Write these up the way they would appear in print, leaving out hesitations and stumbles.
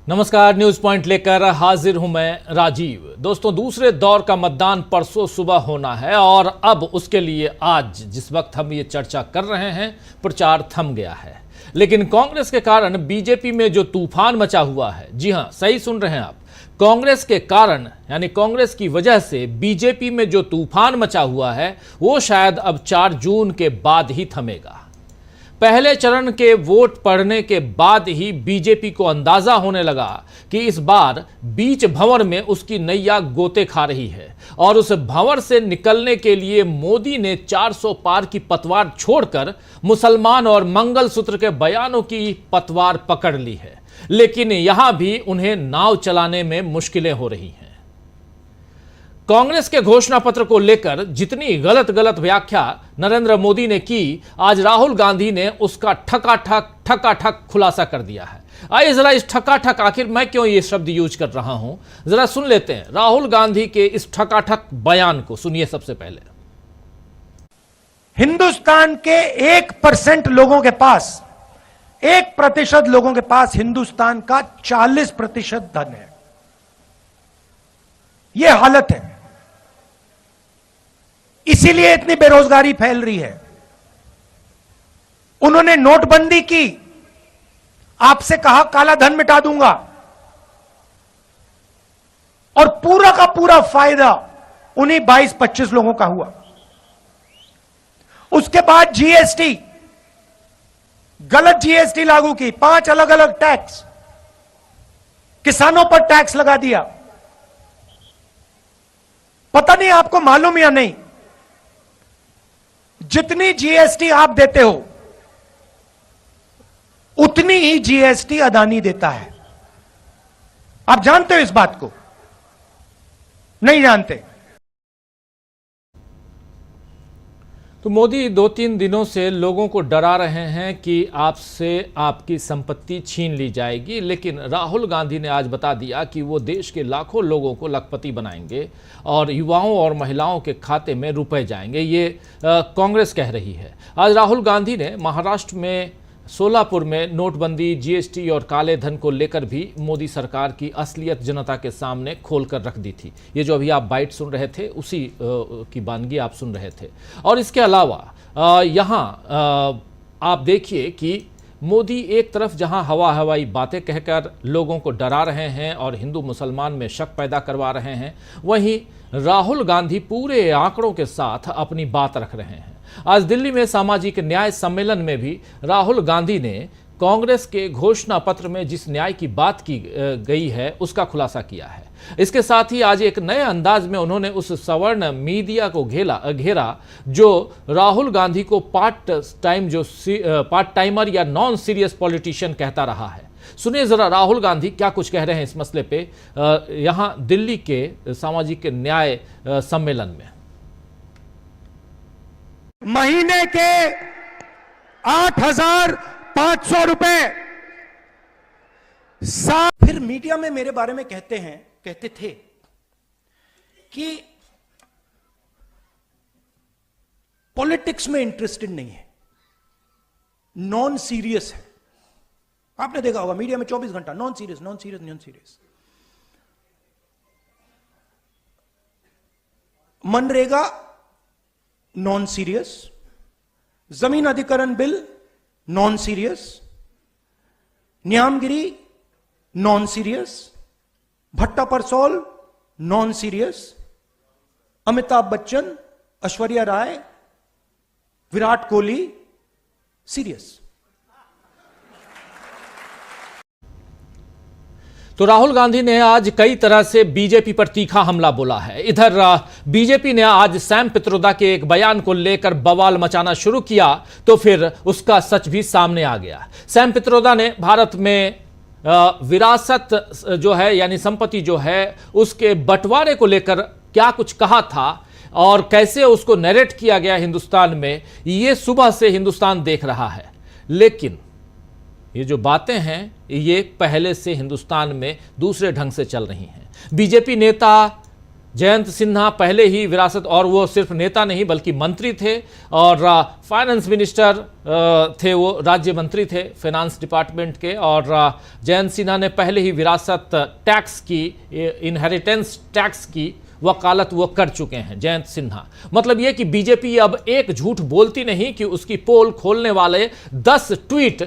नमस्कार, news point लेकर हाजिर हूं मैं राजीव। दोस्तों, दूसरे दौर का मतदान परसों सुबह होना है और अब उसके लिए आज जिस वक्त हम ये चर्चा कर रहे हैं, प्रचार थम गया है। लेकिन कांग्रेस के कारण बीजेपी में जो तूफान मचा हुआ है, जी हां, सही सुन रहे हैं आप, कांग्रेस के कारण यानी कांग्रेस की वजह से बीजेपी में जो तूफान मचा हुआ है वो शायद अब 4 जून के बाद ही थमेगा। पहले चरण के वोट पड़ने के बाद ही बीजेपी को अंदाजा होने लगा कि इस बार बीच भंवर में उसकी नैया गोते खा रही है और उस भंवर से निकलने के लिए मोदी ने 400 पार की पतवार छोड़कर मुसलमान और मंगलसूत्र के बयानों की पतवार पकड़ ली है। लेकिन यहां भी उन्हें नाव चलाने में मुश्किलें हो रही हैं। कांग्रेस के घोषणा पत्र को लेकर जितनी गलत व्याख्या नरेंद्र मोदी ने की, आज राहुल गांधी ने उसका ठकाठक खुलासा कर दिया है। आइए जरा इस ठकाठक, आखिर मैं क्यों ये शब्द यूज कर रहा हूं, जरा सुन लेते हैं राहुल गांधी के इस ठकाठक बयान को। सुनिए सबसे पहले। हिंदुस्तान के 1% लोगों के पास, 1% लोगों के पास हिंदुस्तान का 40% धन है। यह हालत है, इसीलिए इतनी बेरोजगारी फैल रही है। उन्होंने नोटबंदी की, आपसे कहा काला धन मिटा दूंगा, और पूरा का पूरा फायदा उन्हीं 22-25 लोगों का हुआ। उसके बाद जीएसटी, गलत जीएसटी लागू की, 5 अलग अलग टैक्स, किसानों पर टैक्स लगा दिया। पता नहीं आपको मालूम या नहीं, जितनी जीएसटी आप देते हो उतनी ही जीएसटी अदानी देता है। आप जानते हो इस बात को? नहीं जानते? तो मोदी 2-3 दिनों से लोगों को डरा रहे हैं कि आपसे आपकी संपत्ति छीन ली जाएगी, लेकिन राहुल गांधी ने आज बता दिया कि वो देश के लाखों लोगों को लखपति बनाएंगे और युवाओं और महिलाओं के खाते में रुपए जाएंगे। ये कांग्रेस कह रही है। आज राहुल गांधी ने महाराष्ट्र में सोलापुर में नोटबंदी, जीएसटी और काले धन को लेकर भी मोदी सरकार की असलियत जनता के सामने खोलकर रख दी थी। ये जो अभी आप बाइट सुन रहे थे, उसी की वानगी आप सुन रहे थे। और इसके अलावा यहाँ आप देखिए कि मोदी एक तरफ जहां हवाई बातें कहकर लोगों को डरा रहे हैं और हिंदू मुसलमान में शक पैदा करवा रहे हैं, वहीं राहुल गांधी पूरे आंकड़ों के साथ अपनी बात रख रहे हैं। आज दिल्ली में सामाजिक न्याय सम्मेलन में भी राहुल गांधी ने कांग्रेस के घोषणा पत्र में जिस न्याय की बात की गई है उसका खुलासा किया है। इसके साथ ही आज एक नए अंदाज में उन्होंने उस सवर्ण मीडिया को घेरा जो राहुल गांधी को पार्ट टाइमर या नॉन सीरियस पॉलिटिशियन कहता रहा है। सुनिए जरा राहुल गांधी क्या कुछ कह रहे हैं इस मसले पे यहां दिल्ली के सामाजिक न्याय सम्मेलन में। महीने के 8,500 रुपए फिर मीडिया में मेरे बारे में कहते थे कि पॉलिटिक्स में इंटरेस्टेड नहीं है, नॉन सीरियस है। आपने देखा होगा मीडिया में 24 घंटा non serious. MNREGA non serious, जमीन अधिकरण bill non serious, Niyamgiri non serious, Bhatta Parsaul non serious, Amitabh Bachchan, Aishwarya Rai, Virat Kohli serious. तो राहुल गांधी ने आज कई तरह से बीजेपी पर तीखा हमला बोला है। इधर बीजेपी ने आज सैम पित्रोदा के एक बयान को लेकर बवाल मचाना शुरू किया तो फिर उसका सच भी सामने आ गया। सैम पित्रोदा ने भारत में विरासत जो है यानी संपत्ति जो है उसके बंटवारे को लेकर क्या कुछ कहा था और कैसे उसको नैरेट किया गया हिंदुस्तान में, ये सुबह से हिंदुस्तान देख रहा है। लेकिन ये जो बातें हैं ये पहले से हिंदुस्तान में दूसरे ढंग से चल रही हैं। बीजेपी नेता जयंत सिन्हा पहले ही विरासत, और वो सिर्फ नेता नहीं बल्कि मंत्री थे और फाइनेंस मिनिस्टर थे, वो राज्य मंत्री थे फाइनेंस डिपार्टमेंट के। और जयंत सिन्हा ने पहले ही विरासत टैक्स की, इनहेरिटेंस टैक्स की वकालत वो कर चुके हैं जयंत सिन्हा। मतलब ये कि बीजेपी अब एक झूठ बोलती नहीं कि उसकी पोल खोलने वाले 10 ट्वीट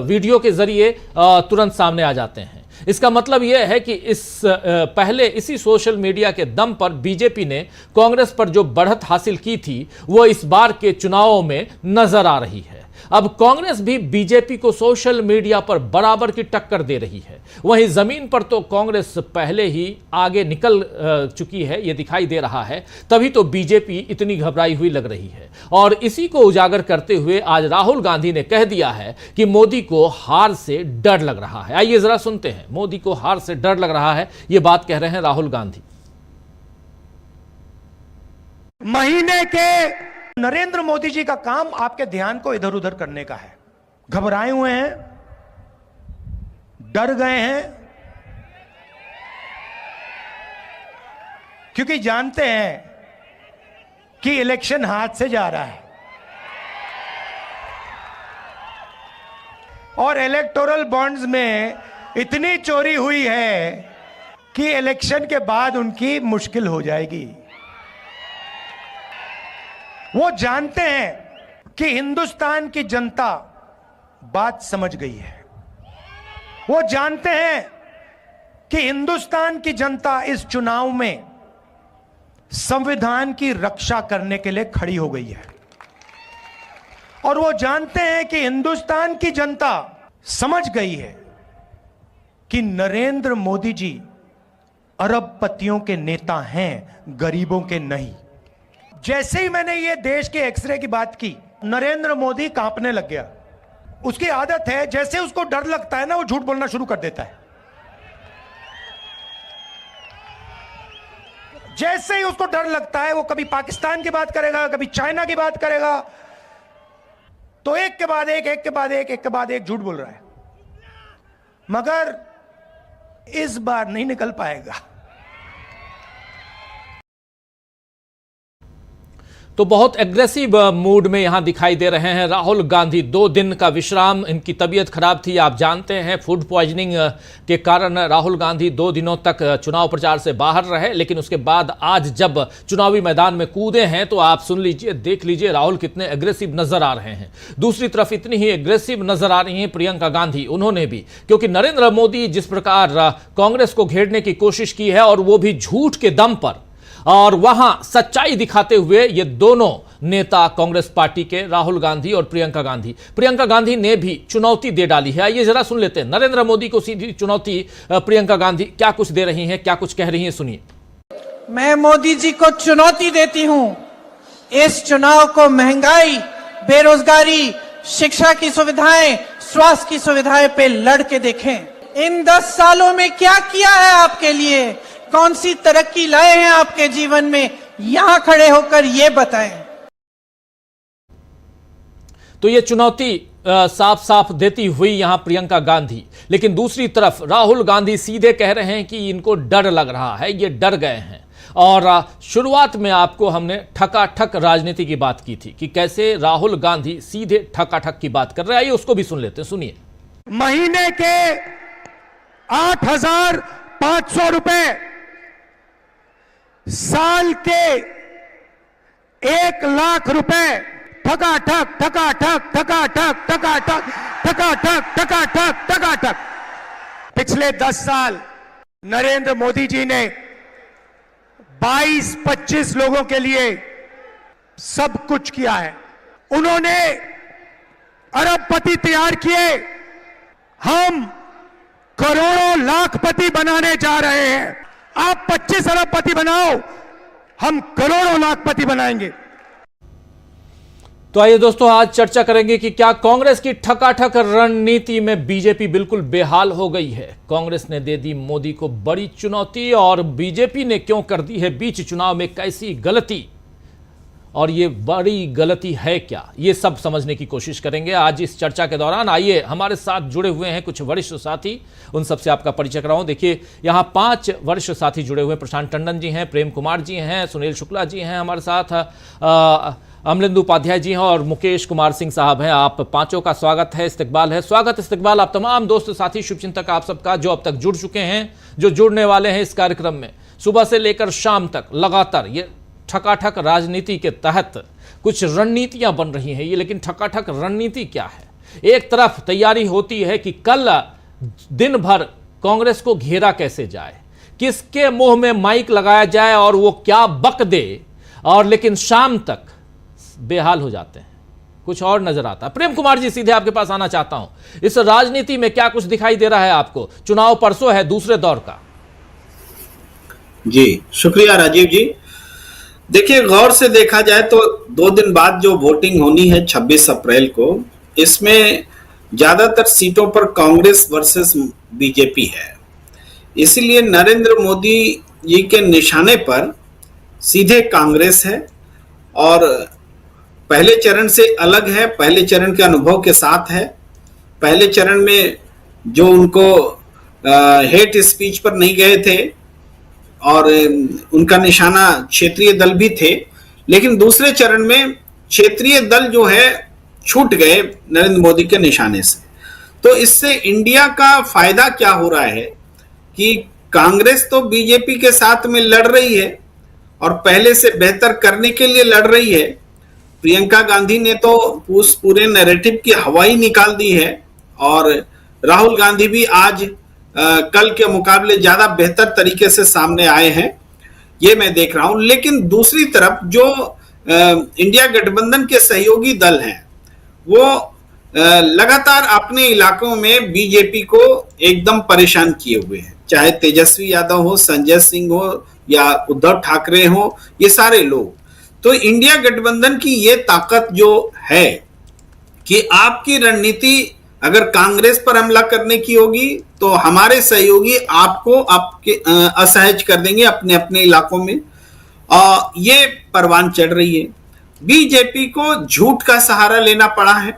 वीडियो के जरिए तुरंत सामने आ जाते हैं। इसका मतलब यह है कि पहले इसी सोशल मीडिया के दम पर बीजेपी ने कांग्रेस पर जो बढ़त हासिल की थी वो इस बार के चुनावों में नजर आ रही है। अब कांग्रेस भी बीजेपी को सोशल मीडिया पर बराबर की टक्कर दे रही है। वहीं जमीन पर तो कांग्रेस पहले ही आगे निकल चुकी है, यह दिखाई दे रहा है। तभी तो बीजेपी इतनी घबराई हुई लग रही है। और इसी को उजागर करते हुए आज राहुल गांधी ने कह दिया है कि मोदी को हार से डर लग रहा है। आइए जरा सुनते हैं, मोदी को हार से डर लग रहा है, यह बात कह रहे हैं राहुल गांधी। महीने के नरेंद्र मोदी जी का काम आपके ध्यान को इधर उधर करने का है। घबराए हुए हैं, डर गए हैं, क्योंकि जानते हैं कि इलेक्शन हाथ से जा रहा है और इलेक्टोरल बॉन्ड्स में इतनी चोरी हुई है कि इलेक्शन के बाद उनकी मुश्किल हो जाएगी। वो जानते हैं कि हिंदुस्तान की जनता बात समझ गई है। वो जानते हैं कि हिंदुस्तान की जनता इस चुनाव में संविधान की रक्षा करने के लिए खड़ी हो गई है। और वो जानते हैं कि हिंदुस्तान की जनता समझ गई है कि नरेंद्र मोदी जी अरबपतियों के नेता हैं, गरीबों के नहीं। जैसे ही मैंने ये देश के एक्सरे की बात की, नरेंद्र मोदी कांपने लग गया। उसकी आदत है, जैसे उसको डर लगता है ना, वो झूठ बोलना शुरू कर देता है। जैसे ही उसको डर लगता है, वो कभी पाकिस्तान की बात करेगा, कभी चाइना की बात करेगा। तो एक के बाद एक झूठ बोल रहा है, मगर इस बार नहीं निकल पाएगा। तो बहुत एग्रेसिव मूड में यहां दिखाई दे रहे हैं राहुल गांधी। 2 दिन का विश्राम, इनकी तबीयत खराब थी, आप जानते हैं फूड पॉइजनिंग के कारण राहुल गांधी 2 दिनों तक चुनाव प्रचार से बाहर रहे। लेकिन उसके बाद आज जब चुनावी मैदान में कूदे हैं तो आप सुन लीजिए, देख लीजिए राहुल कितने एग्रेसिव नजर आ रहे हैं। दूसरी तरफ इतनी ही एग्रेसिव नजर आ रही हैं प्रियंका गांधी। उन्होंने भी, क्योंकि नरेंद्र मोदी जिस प्रकार कांग्रेस को घेरने की कोशिश की है और वो भी झूठ के दम पर, और वहां सच्चाई दिखाते हुए, ये दोनों नेता कांग्रेस पार्टी के राहुल गांधी और प्रियंका गांधी ने भी चुनौती दे डाली है। आइए जरा सुन लेते हैं नरेंद्र मोदी को सीधी चुनौती प्रियंका गांधी क्या कुछ दे रही हैं, क्या कुछ कह रही हैं, सुनिए। मैं मोदी जी को चुनौती देती हूं, इस चुनाव को महंगाई, बेरोजगारी, शिक्षा की सुविधाएं, स्वास्थ्य की सुविधाएं पे लड़ के देखें। इन 10 सालों में क्या किया है आपके लिए, कौन सी तरक्की लाए हैं आपके जीवन में, यहां खड़े होकर यह बताएं। तो ये चुनौती साफ साफ देती हुई यहां प्रियंका गांधी। लेकिन दूसरी तरफ राहुल गांधी सीधे कह रहे हैं कि इनको डर लग रहा है, ये डर गए हैं। और शुरुआत में आपको हमने ठकाठक राजनीति की बात की थी कि कैसे राहुल गांधी सीधे ठकाठक की बात कर रहे हैं। आइए उसको भी सुन लेते हैं, सुनिए। महीने के 8,500 रुपए, साल के 1 लाख रुपए, ठकाठक ठकाठक ठकाठक ठकाठक ठकाठक ठकाठक ठकाठक। पिछले 10 साल नरेंद्र मोदी जी ने 22-25 लोगों के लिए सब कुछ किया है। उन्होंने अरबपति तैयार किए, हम करोड़ों लाखपति बनाने जा रहे हैं। आप 25 अरबपति बनाओ, हम करोड़ों लाखपति बनाएंगे। तो आइए दोस्तों, आज चर्चा करेंगे कि क्या कांग्रेस की ठकाठक रणनीति में बीजेपी बिल्कुल बेहाल हो गई है। कांग्रेस ने दे दी मोदी को बड़ी चुनौती और बीजेपी ने क्यों कर दी है बीच चुनाव में कैसी गलती। और ये बड़ी गलती है क्या, ये सब समझने की कोशिश करेंगे आज इस चर्चा के दौरान। आइए, हमारे साथ जुड़े हुए हैं कुछ वरिष्ठ साथी, उन सबसे आपका परिचय कराऊं। देखिए, यहाँ 5 वरिष्ठ साथी जुड़े हुए हैं। प्रशांत टंडन जी हैं, प्रेम कुमार जी हैं, सुनील शुक्ला जी हैं हमारे साथ, अमलेंदु उपाध्याय जी हैं और मुकेश कुमार सिंह साहब हैं। आप पांचों का स्वागत है, इस्तकबाल है। स्वागत इस्तकबाल आप तमाम दोस्त साथी शुभचिंतक आप सबका जो अब तक जुड़ चुके हैं, जो जुड़ने वाले हैं इस कार्यक्रम में। सुबह से लेकर शाम तक लगातार ये ठकाठक राजनीति के तहत कुछ रणनीतियां बन रही हैं। ये लेकिन ठकाठक रणनीति क्या है? एक तरफ तैयारी होती है कि कल दिन भर कांग्रेस को घेरा कैसे जाए, किसके मुंह में माइक लगाया जाए और वो क्या बक दे, और लेकिन शाम तक बेहाल हो जाते हैं, कुछ और नजर आता है। प्रेम कुमार जी, सीधे आपके पास आना चाहता हूं। इस राजनीति में क्या कुछ दिखाई दे रहा है आपको? चुनाव परसों है, दूसरे दौर का। जी शुक्रिया राजीव जी। देखिए, गौर से देखा जाए तो 2 दिन बाद जो वोटिंग होनी है 26 अप्रैल को, इसमें ज्यादातर सीटों पर कांग्रेस वर्सेस बीजेपी है। इसीलिए नरेंद्र मोदी जी के निशाने पर सीधे कांग्रेस है और पहले चरण से अलग है, पहले चरण के अनुभव के साथ है। पहले चरण में जो उनको हेट स्पीच पर नहीं गए थे और उनका निशाना क्षेत्रीय दल भी थे, लेकिन दूसरे चरण में क्षेत्रीय दल जो है छूट गए नरेंद्र मोदी के निशाने से। तो इससे इंडिया का फायदा क्या हो रहा है कि कांग्रेस तो बीजेपी के साथ में लड़ रही है और पहले से बेहतर करने के लिए लड़ रही है। प्रियंका गांधी ने तो उस पूरे नैरेटिव की हवा ही निकाल दी है और राहुल गांधी भी आज कल के मुकाबले ज्यादा बेहतर तरीके से सामने आए हैं, ये मैं देख रहा हूं। लेकिन दूसरी तरफ जो इंडिया गठबंधन के सहयोगी दल हैं, वो लगातार अपने इलाकों में बीजेपी को एकदम परेशान किए हुए हैं। चाहे तेजस्वी यादव हो, संजय सिंह हो या उद्धव ठाकरे हो, ये सारे लोग। तो इंडिया गठबंधन की ये ताकत जो है कि आपकी रणनीति अगर कांग्रेस पर हमला करने की होगी तो हमारे सहयोगी आपको आपके असहज कर देंगे अपने अपने इलाकों में। ये परवान चढ़ रही है। बीजेपी को झूठ का सहारा लेना पड़ा है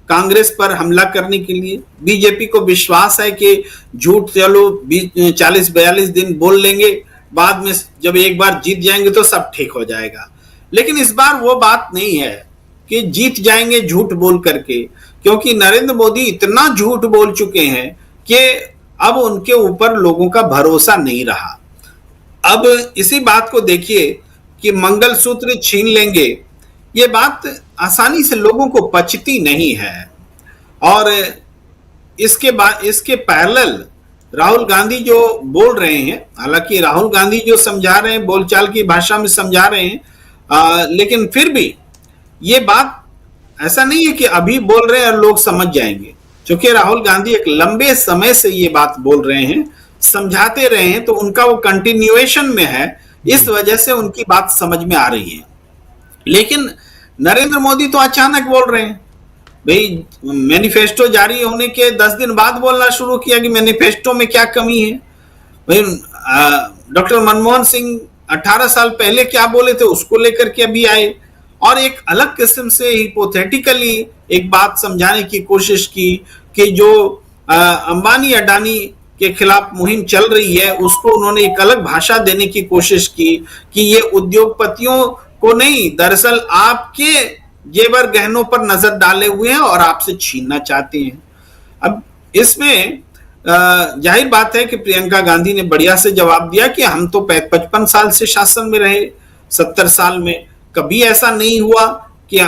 कांग्रेस पर हमला करने के लिए। बीजेपी को विश्वास है कि झूठ चलो 40-42 दिन बोल लेंगे, बाद में जब एक बार जीत जाएंगे तो सब ठीक हो जाएगा। लेकिन इस बार वो बात नहीं है कि जीत जाएंगे झूठ बोल करके, क्योंकि नरेंद्र मोदी इतना झूठ बोल चुके हैं कि अब उनके ऊपर लोगों का भरोसा नहीं रहा। अब इसी बात को देखिए कि मंगलसूत्र छीन लेंगे, ये बात आसानी से लोगों को पचती नहीं है। और इसके पैरेलल राहुल गांधी जो बोल रहे हैं, हालांकि राहुल गांधी जो समझा रहे हैं बोलचाल की भाषा में समझा रहे हैं, लेकिन फिर भी ये बात ऐसा नहीं है कि अभी बोल रहे हैं और लोग समझ जाएंगे। क्योंकि राहुल गांधी एक लंबे समय से ये बात बोल रहे हैं, समझाते रहे हैं, तो उनका वो कंटिन्यूएशन में है, इस वजह से उनकी बात समझ में आ रही है। लेकिन नरेंद्र मोदी तो अचानक बोल रहे हैं। भाई, मैनिफेस्टो जारी होने के 10 दिन बाद बोलना शुरू किया कि मैनिफेस्टो में क्या कमी है। भाई, डॉक्टर मनमोहन सिंह 18 साल पहले क्या बोले थे उसको लेकर के अभी आए और एक अलग किस्म से हिपोथेटिकली एक बात समझाने की कोशिश की कि जो अंबानी अडानी के खिलाफ मुहिम चल रही है उसको उन्होंने एक अलग भाषा देने की कोशिश की कि ये उद्योगपतियों को नहीं, दरअसल आपके जेवर गहनों पर नजर डाले हुए हैं और आपसे छीनना चाहते हैं। अब इसमें जाहिर बात है कि प्रियंका गांधी ने बढ़िया से जवाब दिया कि हम तो 55 साल से शासन में रहे, 70 साल में कभी ऐसा नहीं हुआ कि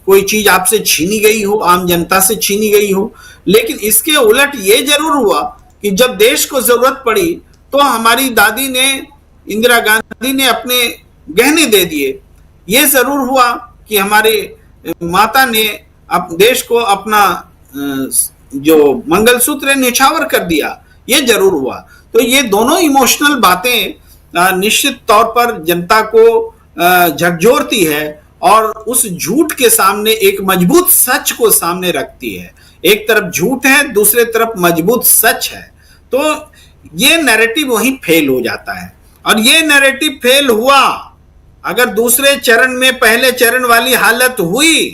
कोई चीज आपसे छीनी गई हो, आम जनता से छीनी गई हो। लेकिन इसके उलट ये जरूर हुआ कि जब देश को जरूरत पड़ी तो हमारी दादी ने, इंदिरा गांधी ने अपने गहने दे दिए। ये जरूर हुआ कि हमारे माता ने देश को अपना जो मंगलसूत्र निछावर कर दिया, ये जरूर हुआ। तो ये दोनों इमोशनल बातें निश्चित तौर पर जनता को झकझोरती है और उस झूठ के सामने एक मजबूत सच को सामने रखती है। एक तरफ झूठ है, दूसरे तरफ मजबूत सच है, तो ये नैरेटिव वहीं फेल हो जाता है। और ये नैरेटिव फेल हुआ अगर दूसरे चरण में पहले चरण वाली हालत हुई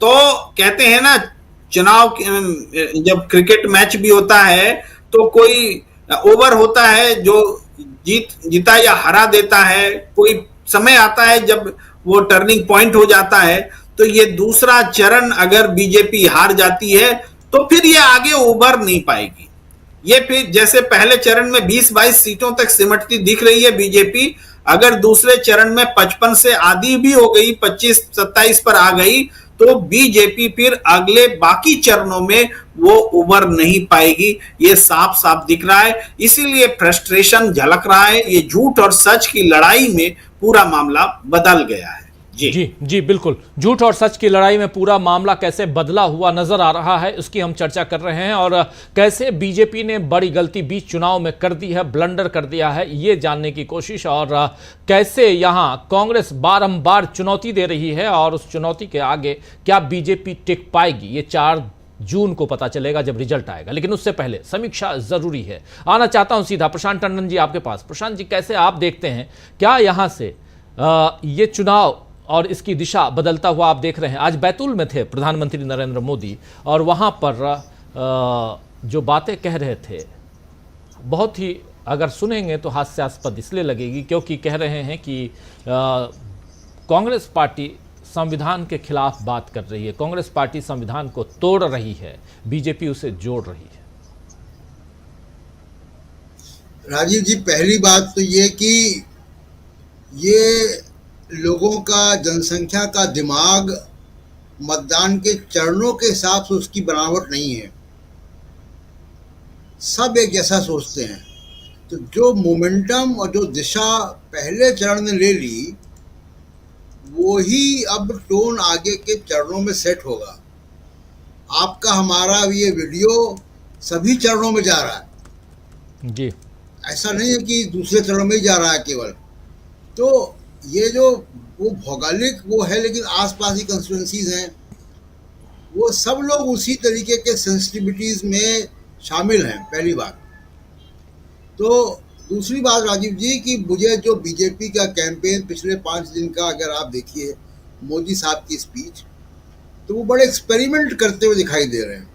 तो कहते हैं ना, चुनाव जब क्रिकेट मैच भी होता है तो कोई ओवर होता है जो जीता या हरा देता है, कोई समय आता है जब वो टर्निंग पॉइंट हो जाता है। तो ये दूसरा चरण अगर बीजेपी हार जाती है तो फिर ये आगे उभर नहीं पाएगी। ये फिर जैसे पहले चरण में 20-22 सीटों तक सिमटती दिख रही है बीजेपी, अगर दूसरे चरण में 55 से आधी भी हो गई, 25-27 पर आ गई, तो बीजेपी फिर अगले बाकी चरणों में वो उभर नहीं पाएगी। ये साफ साफ दिख रहा है, इसीलिए फ्रस्ट्रेशन झलक रहा है। ये झूठ और सच की लड़ाई में पूरा मामला बदल गया है। जी बिल्कुल, झूठ और सच की लड़ाई में पूरा मामला कैसे बदला हुआ नजर आ रहा है, उसकी हम चर्चा कर रहे हैं। और कैसे बीजेपी ने बड़ी गलती बीच चुनाव में कर दी है, ब्लंडर कर दिया है, ये जानने की कोशिश। और कैसे यहां कांग्रेस बारंबार चुनौती दे रही है और उस चुनौती के आगे क्या बीजेपी टिक पाएगी, ये 4 जून को पता चलेगा जब रिजल्ट आएगा। लेकिन उससे पहले समीक्षा जरूरी है। आना चाहता हूं सीधा प्रशांत टंडन जी आपके पास। प्रशांत जी, कैसे आप देखते हैं, क्या यहां से ये चुनाव और इसकी दिशा बदलता हुआ आप देख रहे हैं? आज बैतूल में थे प्रधानमंत्री नरेंद्र मोदी और वहां पर जो बातें कह रहे थे बहुत ही, अगर सुनेंगे तो हास्यास्पद इसलिए लगेगी क्योंकि कह रहे हैं कि कांग्रेस पार्टी संविधान के खिलाफ बात कर रही है, कांग्रेस पार्टी संविधान को तोड़ रही है, बीजेपी उसे जोड़ रही है। राजीव जी, पहली बात तो ये कि ये लोगों का, जनसंख्या का दिमाग मतदान के चरणों के हिसाब से उसकी बनावट नहीं है। सब एक जैसा सोचते हैं। तो जो मोमेंटम और जो दिशा पहले चरण ने ले ली, वो ही अब टोन आगे के चरणों में सेट होगा। आपका हमारा ये वीडियो सभी चरणों में जा रहा है जी, ऐसा नहीं है कि दूसरे चरण में ही जा रहा है केवल। तो ये जो वो भौगोलिक वो है, लेकिन आसपास की कंस्टिट्यूंसीज हैं, वो सब लोग उसी तरीके के सेंसिटिविटीज़ में शामिल हैं, पहली बात। तो दूसरी बात राजीव जी, कि मुझे जो बीजेपी का कैंपेन पिछले 5 दिन का अगर आप देखिए मोदी साहब की स्पीच, तो वो बड़े एक्सपेरिमेंट करते हुए दिखाई दे रहे हैं।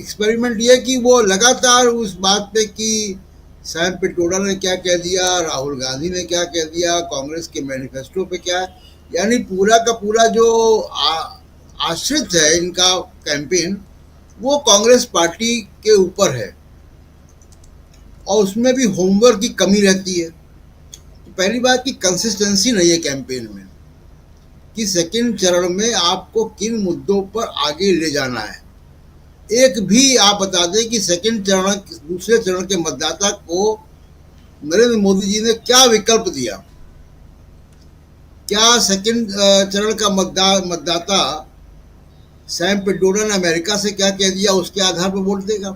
एक्सपेरिमेंट ये कि वो लगातार उस बात पे कि सैम पिट्रोडा ने क्या कह दिया, राहुल गांधी ने क्या कह दिया, कांग्रेस के मैनिफेस्टो पे क्या है, यानी पूरा का पूरा जो आश्रित है इनका कैंपेन, वो कांग्रेस पार्टी के ऊपर है और उसमें भी होमवर्क की कमी रहती है। तो पहली बात कि कंसिस्टेंसी नहीं है कैंपेन में, कि सेकंड चरण में आपको किन मुद्दों पर आगे ले जाना है। एक भी आप बता दें कि सेकंड चरण, दूसरे चरण के मतदाता को नरेंद्र मोदी जी ने क्या विकल्प दिया? क्या सेकंड चरण का मतदाता सैम पिट्रोडा ने अमेरिका से क्या कह दिया उसके आधार पर वोट देगा?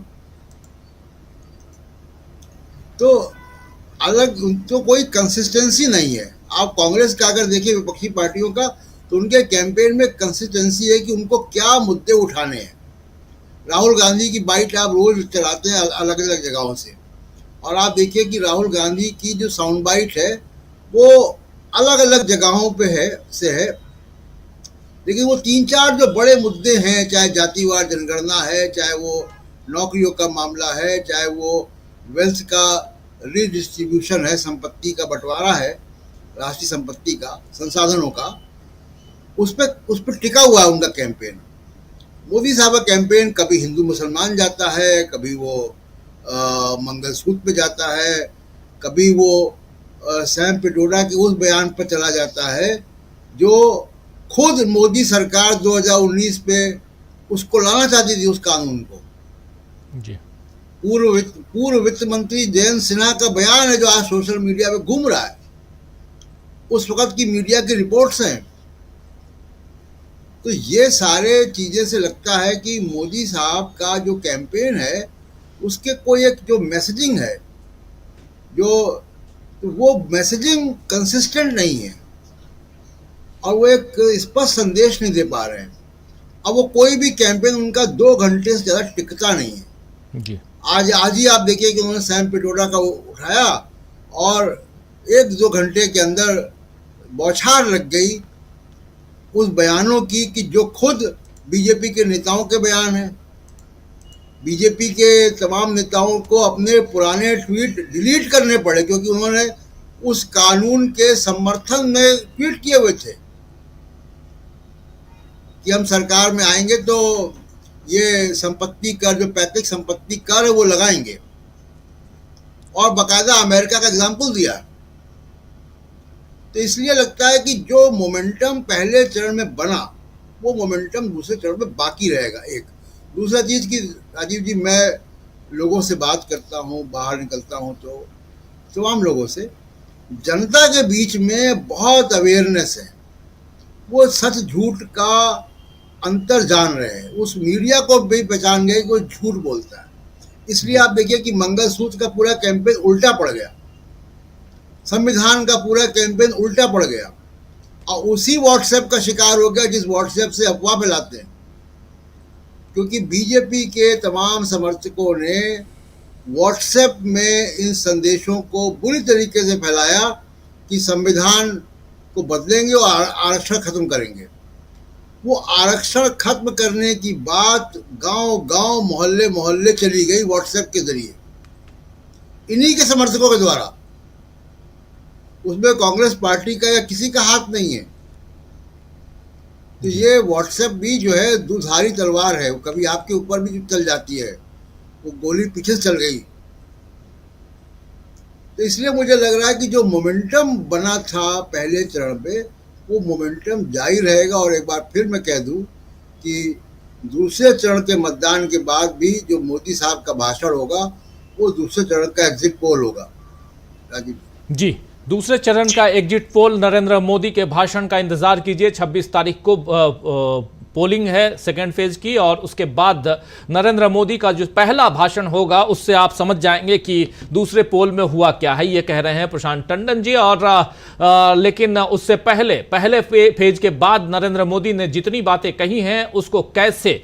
तो अलग तो कोई कंसिस्टेंसी नहीं है। आप कांग्रेस का अगर देखिए, विपक्षी पार्टियों का, तो उनके कैंपेन में कंसिस्टेंसी है कि उनको क्या मुद्दे उठाने हैं। राहुल गांधी की बाइट आप रोज चलाते हैं अलग अलग जगहों से, और आप देखिए कि राहुल गांधी की जो साउंड बाइट है वो अलग अलग जगहों पे है, लेकिन वो 3-4 जो बड़े मुद्दे हैं, चाहे जातिवार जनगणना है, चाहे वो नौकरियों का मामला है, चाहे वो वेल्थ का रीडिस्ट्रीब्यूशन है, संपत्ति का बंटवारा है, राष्ट्रीय संपत्ति का, संसाधनों का, उस पर टिका हुआ है उनका कैंपेन। मोदी साहब का कैंपेन कभी हिंदू मुसलमान जाता है, कभी वो मंगलसूत्र पे जाता है, कभी वो सैम पिट्रोडा के उस बयान पर चला जाता है जो खुद मोदी सरकार 2019 पे उसको लाना चाहती थी, उस कानून को। जी, पूर्व वित्त मंत्री जयंत सिन्हा का बयान है जो आज सोशल मीडिया पे घूम रहा है, उस वक्त की मीडिया की रिपोर्ट्स हैं। तो ये सारे चीज़ें से लगता है कि मोदी साहब का जो कैंपेन है उसके कोई एक जो मैसेजिंग है, तो वो मैसेजिंग कंसिस्टेंट नहीं है और वो एक स्पष्ट संदेश नहीं दे पा रहे हैं। अब वो कोई भी कैंपेन उनका 2 घंटे से ज़्यादा टिकता नहीं है। जी, आज ही आप देखिए कि उन्होंने सैम पिट्रोडा का उठाया और 1-2 घंटे के अंदर बौछार लग गई उस बयानों की कि जो खुद बीजेपी के नेताओं के बयान हैं। बीजेपी के तमाम नेताओं को अपने पुराने ट्वीट डिलीट करने पड़े क्योंकि उन्होंने उस कानून के समर्थन में ट्वीट किए हुए थे कि हम सरकार में आएंगे तो ये संपत्ति कर, जो पैतृक संपत्ति कर है वो लगाएंगे, और बाकायदा अमेरिका का एग्जाम्पल दिया। तो इसलिए लगता है कि जो मोमेंटम पहले चरण में बना वो मोमेंटम दूसरे चरण में बाकी रहेगा। एक दूसरा चीज़ कि राजीव जी, मैं लोगों से बात करता हूँ, बाहर निकलता हूँ तो तमाम लोगों से, जनता के बीच में बहुत अवेयरनेस है। वो सच झूठ का अंतर जान रहे हैं, उस मीडिया को भी पहचान गए कि वो झूठ बोलता है। इसलिए आप देखिए कि मंगलसूत्र का पूरा कैंपेन उल्टा पड़ गया, संविधान का पूरा कैंपेन उल्टा पड़ गया, और उसी व्हाट्सएप का शिकार हो गया जिस व्हाट्सएप से अफवाह फैलाते हैं। क्योंकि बीजेपी के तमाम समर्थकों ने व्हाट्सएप में इन संदेशों को बुरी तरीके से फैलाया कि संविधान को बदलेंगे और आरक्षण खत्म करेंगे। वो आरक्षण खत्म करने की बात गांव-गांव, मोहल्ले-मोहल्ले चली गई व्हाट्सएप के जरिए, इन्हीं के समर्थकों के द्वारा। उसमें कांग्रेस पार्टी का या किसी का हाथ नहीं है। तो ये व्हाट्सएप भी जो है दुधारी तलवार है, वो कभी आपके ऊपर भी चल जाती है, वो गोली पीछे से चल गई। तो इसलिए मुझे लग रहा है कि जो मोमेंटम बना था पहले चरण पे वो मोमेंटम जारी रहेगा। और एक बार फिर मैं कह दूं कि दूसरे चरण के मतदान के बाद भी जो मोदी साहब का भाषण होगा वो दूसरे चरण का एग्जिट पोल होगा। राजीव जी, दूसरे चरण का एग्जिट पोल नरेंद्र मोदी के भाषण का इंतजार कीजिए। 26 तारीख को पोलिंग है सेकेंड फेज की, और उसके बाद नरेंद्र मोदी का जो पहला भाषण होगा उससे आप समझ जाएंगे कि दूसरे पोल में हुआ क्या है, ये कह रहे हैं प्रशांत टंडन जी। और लेकिन उससे पहले फेज के बाद नरेंद्र मोदी ने जितनी बातें कही हैं उसको कैसे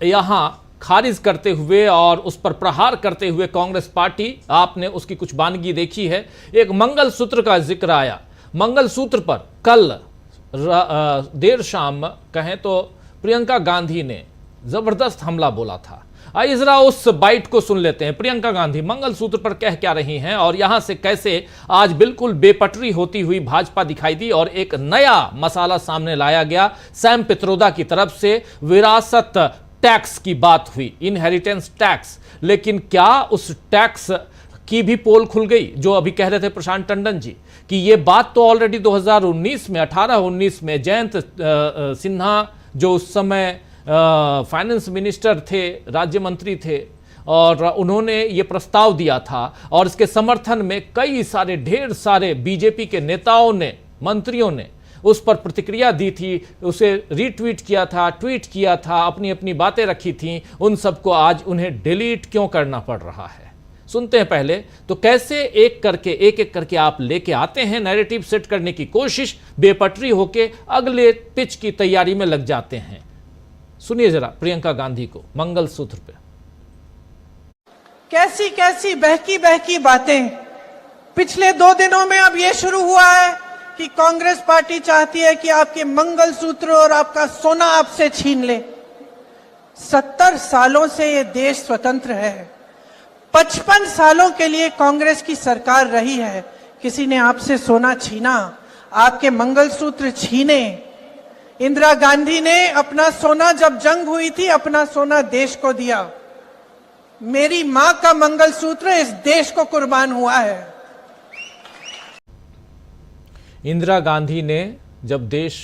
यहाँ खारिज करते हुए और उस पर प्रहार करते हुए कांग्रेस पार्टी, आपने उसकी कुछ वानगी देखी है। एक मंगलसूत्र का जिक्र आया, मंगलसूत्र पर कल देर शाम कहें तो प्रियंका गांधी ने जबरदस्त हमला बोला था। आइए जरा उस बाइट को सुन लेते हैं। प्रियंका गांधी मंगलसूत्र पर कह क्या रही हैं और यहां से कैसे आज बिल्कुल बेपटरी होती हुई भाजपा दिखाई दी और एक नया मसाला सामने लाया गया। सैम पित्रोदा की तरफ से विरासत टैक्स की बात हुई, इनहेरिटेंस टैक्स, लेकिन क्या उस टैक्स की भी पोल खुल गई? जो अभी कह रहे थे प्रशांत टंडन जी कि ये बात तो ऑलरेडी 2019 में 18-19 में जयंत सिन्हा जो उस समय फाइनेंस मिनिस्टर थे, राज्य मंत्री थे, और उन्होंने ये प्रस्ताव दिया था और इसके समर्थन में कई सारे ढेर सारे बीजेपी के नेताओं ने, मंत्रियों ने उस पर प्रतिक्रिया दी थी, उसे रीट्वीट किया था, ट्वीट किया था, अपनी अपनी बातें रखी थी। उन सबको आज उन्हें डिलीट क्यों करना पड़ रहा है? सुनते हैं पहले तो कैसे एक एक करके आप लेके आते हैं, नैरेटिव सेट करने की कोशिश, बेपटरी होके अगले पिच की तैयारी में लग जाते हैं। सुनिए जरा प्रियंका गांधी को मंगलसूत्र पे। कैसी कैसी बहकी बहकी बातें पिछले 2 दिनों में अब यह शुरू हुआ है कि कांग्रेस पार्टी चाहती है कि आपके मंगलसूत्र और आपका सोना आपसे छीन ले। 70 सालों से यह देश स्वतंत्र है, 55 सालों के लिए कांग्रेस की सरकार रही है। किसी ने आपसे सोना छीना, आपके मंगलसूत्र छीने? इंदिरा गांधी ने अपना सोना, जब जंग हुई थी, अपना सोना देश को दिया। मेरी मां का मंगलसूत्र इस देश को कुर्बान हुआ है। इंदिरा गांधी ने जब देश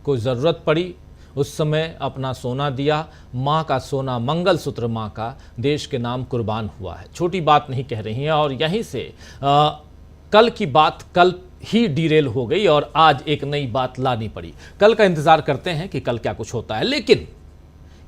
को जरूरत पड़ी उस समय अपना सोना दिया। मां का सोना, मंगलसूत्र मां का देश के नाम कुर्बान हुआ है। छोटी बात नहीं कह रही हैं और यहीं से कल की बात कल ही डिरेल हो गई और आज एक नई बात लानी पड़ी। कल का इंतजार करते हैं कि कल क्या कुछ होता है, लेकिन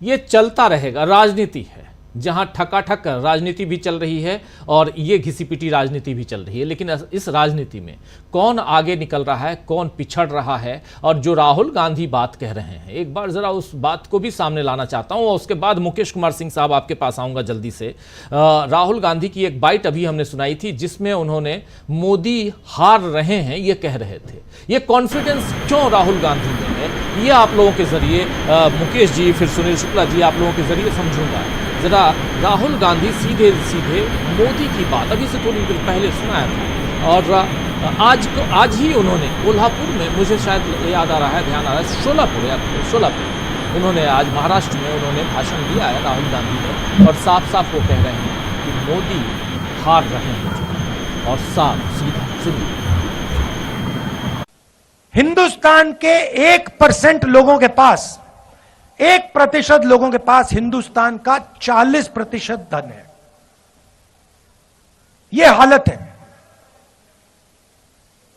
ये चलता रहेगा, राजनीति है। जहां ठकाठक राजनीति भी चल रही है और ये घिसी-पिटी राजनीति भी चल रही है। लेकिन इस राजनीति में कौन आगे निकल रहा है, कौन पिछड़ रहा है, और जो राहुल गांधी बात कह रहे हैं, एक बार जरा उस बात को भी सामने लाना चाहता हूं। और उसके बाद मुकेश कुमार सिंह साहब आपके पास आऊंगा जल्दी से। राहुल गांधी की एक बाइट अभी हमने सुनाई थी जिसमें उन्होंने मोदी हार रहे हैं ये कह रहे थे। ये कॉन्फिडेंस क्यों राहुल गांधी में है, ये आप लोगों के जरिए मुकेश जी, फिर सुनील शुक्ला जी, आप लोगों के जरिए समझूंगा। जरा राहुल गांधी सीधे सीधे मोदी की बात अभी से थोड़ी देर पहले सुनाया था, और आज ही उन्होंने कोल्हापुर में, मुझे शायद याद आ रहा है, ध्यान आ रहा है, सोलापुर उन्होंने आज महाराष्ट्र में उन्होंने भाषण दिया है राहुल गांधी ने, और साफ साफ वो कह रहे हैं कि मोदी हार रहे हैं, और साफ सीधा सुनिए। हिंदुस्तान के 1% लोगों के पास, 1% लोगों के पास हिंदुस्तान का 40% धन है। यह हालत है,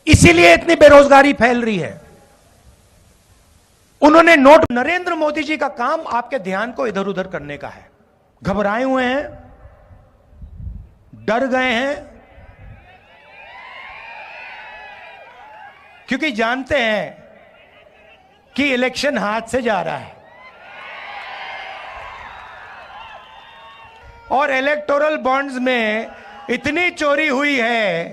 इसीलिए इतनी बेरोजगारी फैल रही है। उन्होंने नोट, नरेंद्र मोदी जी का काम आपके ध्यान को इधर उधर करने का है। घबराए हुए हैं, डर गए हैं, क्योंकि जानते हैं कि इलेक्शन हाथ से जा रहा है और इलेक्टोरल बॉन्ड्स में इतनी चोरी हुई है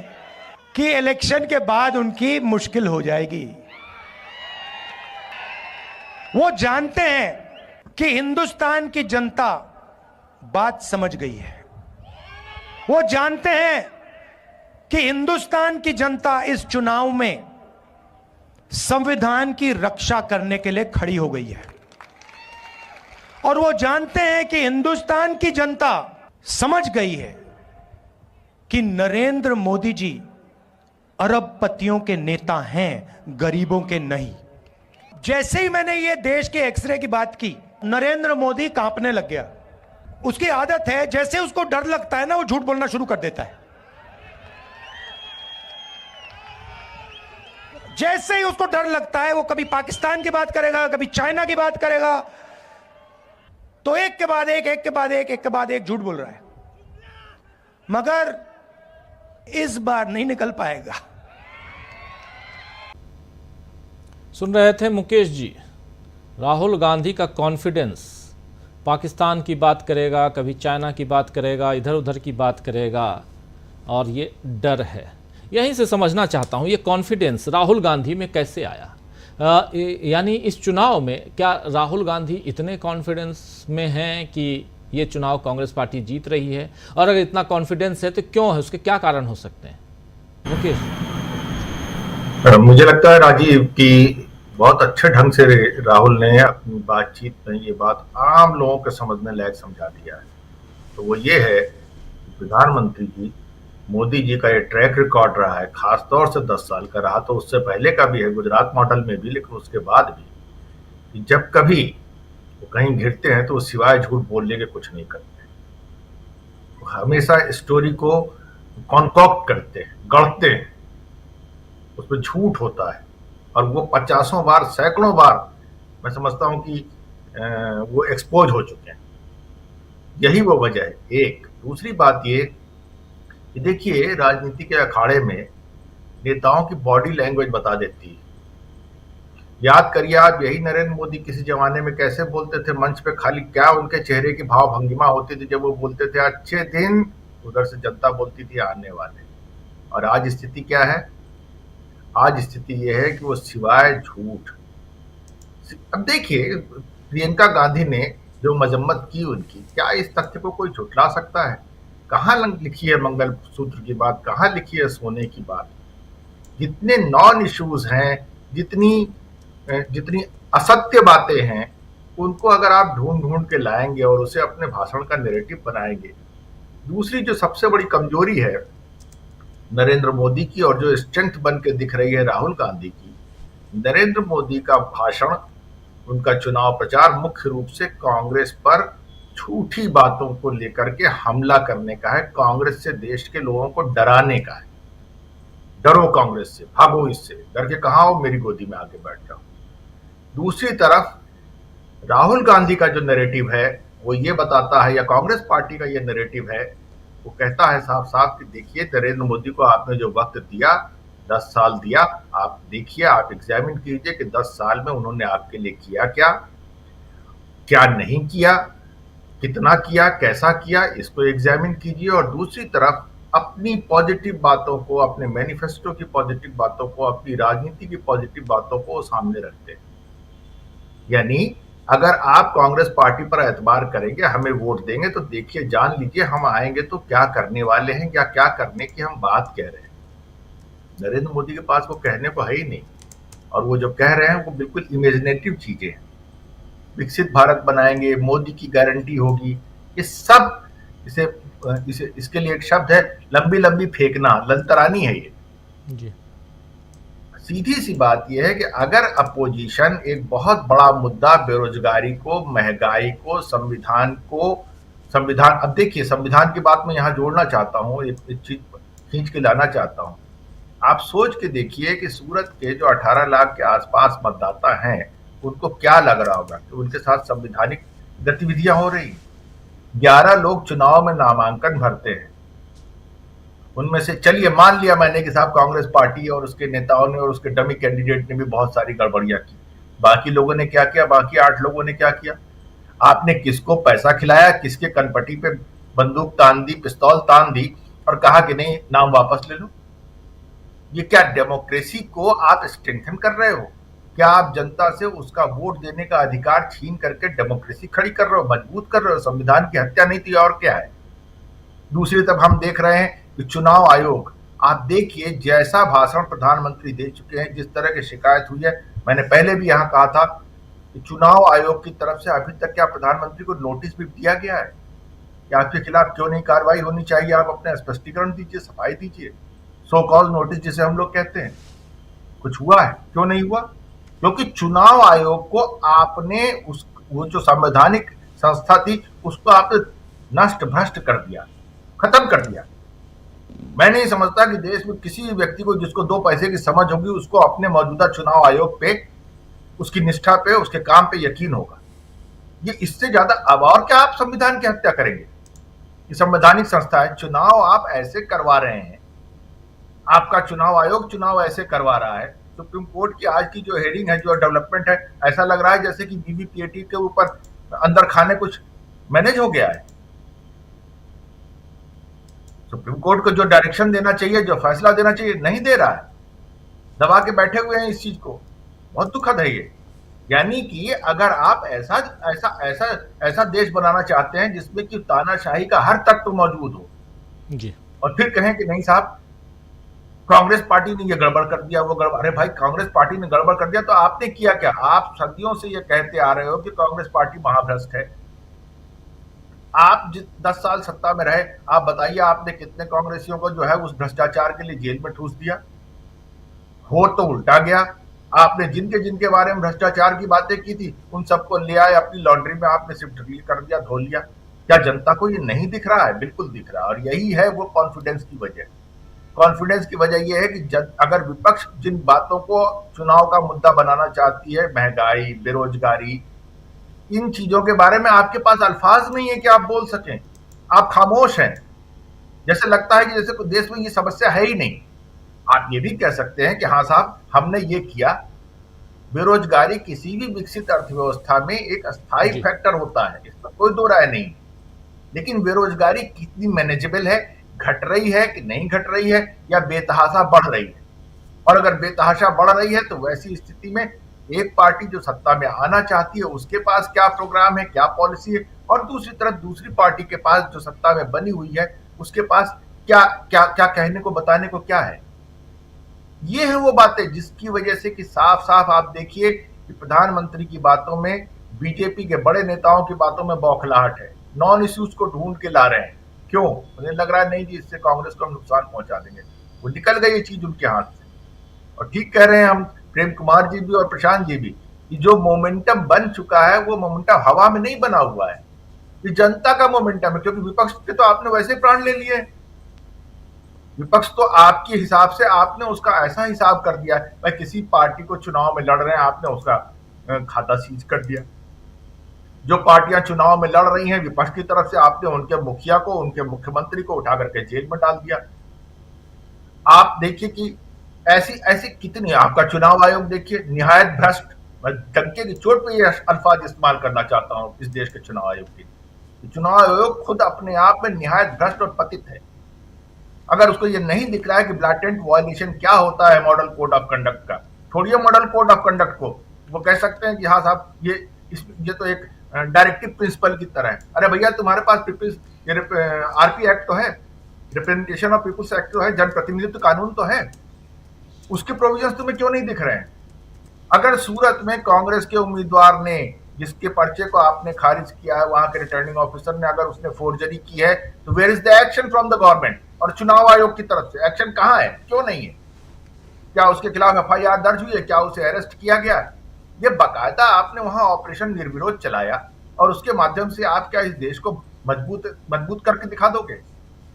कि इलेक्शन के बाद उनकी मुश्किल हो जाएगी। वो जानते हैं कि हिंदुस्तान की जनता बात समझ गई है। वो जानते हैं कि हिंदुस्तान की जनता इस चुनाव में संविधान की रक्षा करने के लिए खड़ी हो गई है, और वो जानते हैं कि हिंदुस्तान की जनता समझ गई है कि नरेंद्र मोदी जी अरबपतियों के नेता हैं, गरीबों के नहीं। जैसे ही मैंने ये देश के एक्सरे की बात की, नरेंद्र मोदी कांपने लग गया। उसकी आदत है, जैसे उसको डर लगता है ना, वो झूठ बोलना शुरू कर देता है। जैसे ही उसको डर लगता है, वो कभी पाकिस्तान की बात करेगा, कभी चाइना की बात करेगा, तो एक के बाद एक झूठ बोल रहा है। मगर इस बार नहीं निकल पाएगा। सुन रहे थे मुकेश जी, राहुल गांधी का कॉन्फिडेंस, पाकिस्तान की बात करेगा, कभी चाइना की बात करेगा, इधर उधर की बात करेगा, और ये डर है। यहीं से समझना चाहता हूं ये कॉन्फिडेंस राहुल गांधी में कैसे आया। यानी इस चुनाव में क्या राहुल गांधी इतने कॉन्फिडेंस में हैं कि ये चुनाव कांग्रेस पार्टी जीत रही है, और अगर इतना कॉन्फिडेंस है तो क्यों है, उसके क्या कारण हो सकते हैं मुकेश? मुझे लगता है राजीव कि बहुत अच्छे ढंग से राहुल ने अपनी बातचीत में ये बात आम लोगों के समझने लायक समझा दिया है। तो वो ये है कि प्रधानमंत्री जी मोदी जी का ये ट्रैक रिकॉर्ड रहा है, खासतौर से 10 साल का रहा, तो उससे पहले का भी है, गुजरात मॉडल में भी, लेकिन उसके बाद भी, कि जब कभी वो कहीं घिरते हैं तो वो सिवाय झूठ बोलने के कुछ नहीं करते। वो हमेशा स्टोरी को कॉन्कॉक्ट करते हैं, गढ़ते हैं, उसमें झूठ होता है, और वो 50 बार, सैकड़ों बार मैं समझता हूं कि वो एक्सपोज हो चुके हैं। यही वो वजह है। एक दूसरी बात ये कि देखिए, राजनीति के अखाड़े में नेताओं की बॉडी लैंग्वेज बता देती है। याद करिए आप, यही नरेंद्र मोदी किसी जमाने में कैसे बोलते थे मंच पे, खाली क्या उनके चेहरे की भाव भंगिमा होती थी जब वो बोलते थे अच्छे दिन, उधर से जनता बोलती थी आने वाले। और आज स्थिति क्या है? आज स्थिति यह है कि वो सिवाय झूठ। अब देखिए, प्रियंका गांधी ने जो मजम्मत की उनकी, क्या इस तथ्य को कोई झुठला सकता है? कहाँ लिखी है मंगल सूत्र की बात, कहाँ लिखी है सोने की बात? जितने नॉन इश्यूज हैं, जितनी असत्य बातें हैं, उनको अगर आप ढूंढ ढूंढ के लाएंगे और उसे अपने भाषण का नैरेटिव बनाएंगे। दूसरी जो सबसे बड़ी कमजोरी है नरेंद्र मोदी की, और जो स्ट्रेंथ बन के दिख रही है राहुल गांधी की, नरेंद्र मोदी का भाषण, उनका चुनाव प्रचार मुख्य रूप से कांग्रेस पर झूठी बातों को लेकर के हमला करने का है, कांग्रेस से देश के लोगों को डराने का है। डरो कांग्रेस से, भागो इससे, डर के कहां हो, मेरी गोदी में आके बैठ जाओ। दूसरी तरफ राहुल गांधी का जो नैरेटिव है वो ये बताता है, या कांग्रेस पार्टी का ये नैरेटिव है, वो कहता है साफ साफ कि देखिए नरेंद्र मोदी को आपने जो वक्त दिया, 10 साल दिया, आप देखिए, आप एग्जामिन कीजिए कि 10 साल में उन्होंने आपके लिए किया क्या, क्या नहीं किया, कितना किया, कैसा किया, इसको एग्जामिन कीजिए। और दूसरी तरफ अपनी पॉजिटिव बातों को, अपने मैनिफेस्टो की पॉजिटिव बातों को, अपनी राजनीति की पॉजिटिव बातों को सामने रखते हैं। यानी अगर आप कांग्रेस पार्टी पर एतबार करेंगे, हमें वोट देंगे, तो देखिए, जान लीजिए हम आएंगे तो क्या करने वाले हैं या क्या करने की हम बात कह रहे हैं। नरेंद्र मोदी के पास वो कहने को है ही नहीं, और वो जो कह रहे हैं वो बिल्कुल इमेजिनेटिव चीजें हैं। विकसित भारत बनाएंगे, मोदी की गारंटी होगी, ये सब इसके लिए एक शब्द है, लंबी लंबी फेंकना, लंतरानी है ये जी। सीधी सी बात यह है कि अगर अपोजिशन एक बहुत बड़ा मुद्दा बेरोजगारी को, महंगाई को, संविधान, अब देखिए संविधान की बात मैं यहां जोड़ना चाहता हूं, एक चीज खींच के लाना चाहता हूं। आप सोच के देखिए कि सूरत के जो 18 लाख के आसपास मतदाता हैं, उनको क्या लग रहा होगा कि उनके साथ संवैधानिक गतिविधियां हो रही। 11 लोग चुनाव में नामांकन भरते हैं, उनमें से चलिए मान लिया मैंने कि साहब कांग्रेस पार्टी और उसके नेताओं ने और उसके डमी कैंडिडेट ने भी बहुत सारी गड़बड़ियां की। बाकी लोगों ने क्या किया? बाकी 8 लोगों ने क्या किया? आपने किसको पैसा खिलाया, किसके कनपटी पे बंदूक तान दी, पिस्तौल तान दी और कहा कि नहीं नाम वापस ले लो? ये क्या डेमोक्रेसी को आप स्ट्रेंथन कर रहे हो? क्या आप जनता से उसका वोट देने का अधिकार छीन करके डेमोक्रेसी खड़ी कर रहे हो, मजबूत कर रहे हो? संविधान की हत्या नहीं थी और क्या है? दूसरी तरफ हम देख रहे हैं कि चुनाव आयोग, आप देखिए जैसा भाषण प्रधानमंत्री दे चुके हैं, जिस तरह की शिकायत हुई है, मैंने पहले भी यहां कहा था कि चुनाव आयोग की तरफ से अभी तक क्या प्रधानमंत्री को नोटिस भी दिया गया है कि आपके खिलाफ क्यों नहीं कार्रवाई होनी चाहिए? आप अपने स्पष्टीकरण दीजिए, सफाई दीजिए। सो कॉल नोटिस जिसे हम लोग कहते हैं, कुछ हुआ है? क्यों नहीं हुआ? क्योंकि चुनाव आयोग को आपने वो जो संवैधानिक संस्था थी उसको आपने नष्ट भ्रष्ट कर दिया, खत्म कर दिया। मैं नहीं समझता कि देश में किसी व्यक्ति को जिसको 2 पैसे की समझ होगी उसको अपने मौजूदा चुनाव आयोग पे, उसकी निष्ठा पे, उसके काम पे यकीन होगा। ये इससे ज्यादा अब और क्या आप संविधान की हत्या करेंगे? ये संवैधानिक संस्था है, चुनाव आप ऐसे करवा रहे हैं, आपका चुनाव आयोग चुनाव ऐसे करवा रहा है। सुप्रीम कोर्ट की आज की जो हेयरिंग है, जो डेवलपमेंट है, ऐसा लग रहा है जैसे कि बीबीपीएटी के ऊपर अंदर खाने कुछ मैनेज हो गया है। सुप्रीम कोर्ट को जो डायरेक्शन देना चाहिए, जो फैसला देना चाहिए, नहीं दे रहा है, दबा के बैठे हुए हैं इस चीज को। बहुत दुखद है ये। यानी कि अगर आप ऐसा ऐसा ऐसा ऐसा देश बनाना चाहते हैं जिसमें कि तानाशाही का हर तत्व मौजूद हो जी, और फिर कहें कि नहीं साहब कांग्रेस पार्टी ने ये गड़बड़ कर दिया, वो गड़बड़, अरे भाई कांग्रेस पार्टी ने गड़बड़ कर दिया तो आपने किया क्या? आप सदियों से ये कहते आ रहे हो कि कांग्रेस पार्टी महाभ्रष्ट है। आप 10 साल सत्ता में रहे, आप बताइए आपने कितने कांग्रेसियों को जो है उस भ्रष्टाचार के लिए जेल में ठूस दिया? हो तो उल्टा गया, आपने जिनके जिनके बारे में भ्रष्टाचार की बातें की थी उन सबको ले आए अपनी लॉन्ड्री में, आपने शिफ्ट कर दिया, धो लिया। क्या जनता को ये नहीं दिख रहा है? बिल्कुल दिख रहा है। और यही है वो कॉन्फिडेंस की वजह। कॉन्फिडेंस की वजह यह है कि अगर विपक्ष जिन बातों को चुनाव का मुद्दा बनाना चाहती है, महंगाई, बेरोजगारी, इन चीजों के बारे में आपके पास अल्फाज नहीं है कि आप बोल सकें, आप खामोश हैं। जैसे लगता है कि जैसे देश में ये समस्या है ही नहीं। आप ये भी कह सकते हैं कि हाँ साहब हमने ये किया। बेरोजगारी किसी भी विकसित अर्थव्यवस्था में एक अस्थायी फैक्टर होता है, इसमें कोई दो राय नहीं। लेकिन बेरोजगारी कितनी मैनेजेबल है, घट रही है कि नहीं घट रही है, या बेतहाशा बढ़ रही है? और अगर बेतहाशा बढ़ रही है तो वैसी स्थिति में एक पार्टी जो सत्ता में आना चाहती है उसके पास क्या प्रोग्राम है, क्या पॉलिसी है, और दूसरी तरफ दूसरी पार्टी के पास जो सत्ता में बनी हुई है उसके पास क्या क्या क्या कहने को, बताने को क्या है? ये है वो बातें जिसकी वजह से कि साफ साफ आप देखिए कि प्रधानमंत्री की बातों में, बीजेपी के बड़े नेताओं की बातों में बौखलाहट है। नॉन इश्यूज को ढूंढ के ला रहे हैं। क्यों? मुझे लग रहा है नहीं जी इससे कांग्रेस को हम नुकसान पहुंचा देंगे। वो निकल गई ये चीज उनके हाथ से। और ठीक कह रहे हैं हम, प्रेम कुमार जी भी और प्रशांत जी भी, कि जो मोमेंटम बन चुका है वो मोमेंटम हवा में नहीं बना हुआ है, ये जनता का मोमेंटम है। क्योंकि विपक्ष के तो आपने वैसे प्राण ले लिए। विपक्ष तो आपके हिसाब से आपने उसका ऐसा हिसाब कर दिया है, किसी पार्टी को चुनाव में लड़ रहे हैं, आपने उसका खाता सीज कर दिया। जो पार्टियां चुनाव में लड़ रही हैं विपक्ष की तरफ से, आपने उनके मुखिया को, उनके मुख्यमंत्री को उठा करके जेल में डाल दिया। आप देखिए कि ऐसी ऐसी कितनी, आपका चुनाव आयोग देखिए निहायत भ्रष्ट। मैं डंके की चोट पे ये अल्फाज इस्तेमाल करना चाहता हूं इस देश के चुनाव आयोग के। चुनाव आयोग खुद अपने आप में निहायत भ्रष्ट और पतित है। अगर उसको ये नहीं दिख रहा है कि ब्लैटेंट वायलेशन क्या होता है मॉडल कोड ऑफ कंडक्ट का, छोड़िए मॉडल कोड ऑफ कंडक्ट को, वो कह सकते हैं कि हाँ साहब ये तो एक डायरेक्टिव प्रिंसिपल की तरह है। अरे भैया तुम्हारे पास आरपी एक्ट तो है, रिप्रेजेंटेशन ऑफ पीपुल्स एक्ट तो है, जनप्रतिनिधित्व कानून तो है, उसके प्रोविजंस तुम्हें क्यों नहीं दिख रहे हैं? अगर सूरत में कांग्रेस के उम्मीदवार ने, जिसके पर्चे को आपने खारिज किया है, वहां के रिटर्निंग ऑफिसर ने अगर उसने फोर्जरी की है, तो where is the action from the government? और चुनाव आयोग की तरफ से एक्शन कहां है, क्यों नहीं है? क्या उसके खिलाफ एफआईआर दर्ज हुई है? क्या उसे अरेस्ट किया गया? ये बाकायदा आपने वहां ऑपरेशन निर्विरोध चलाया और उसके माध्यम से आप क्या इस देश को मजबूत करके दिखा दोगे?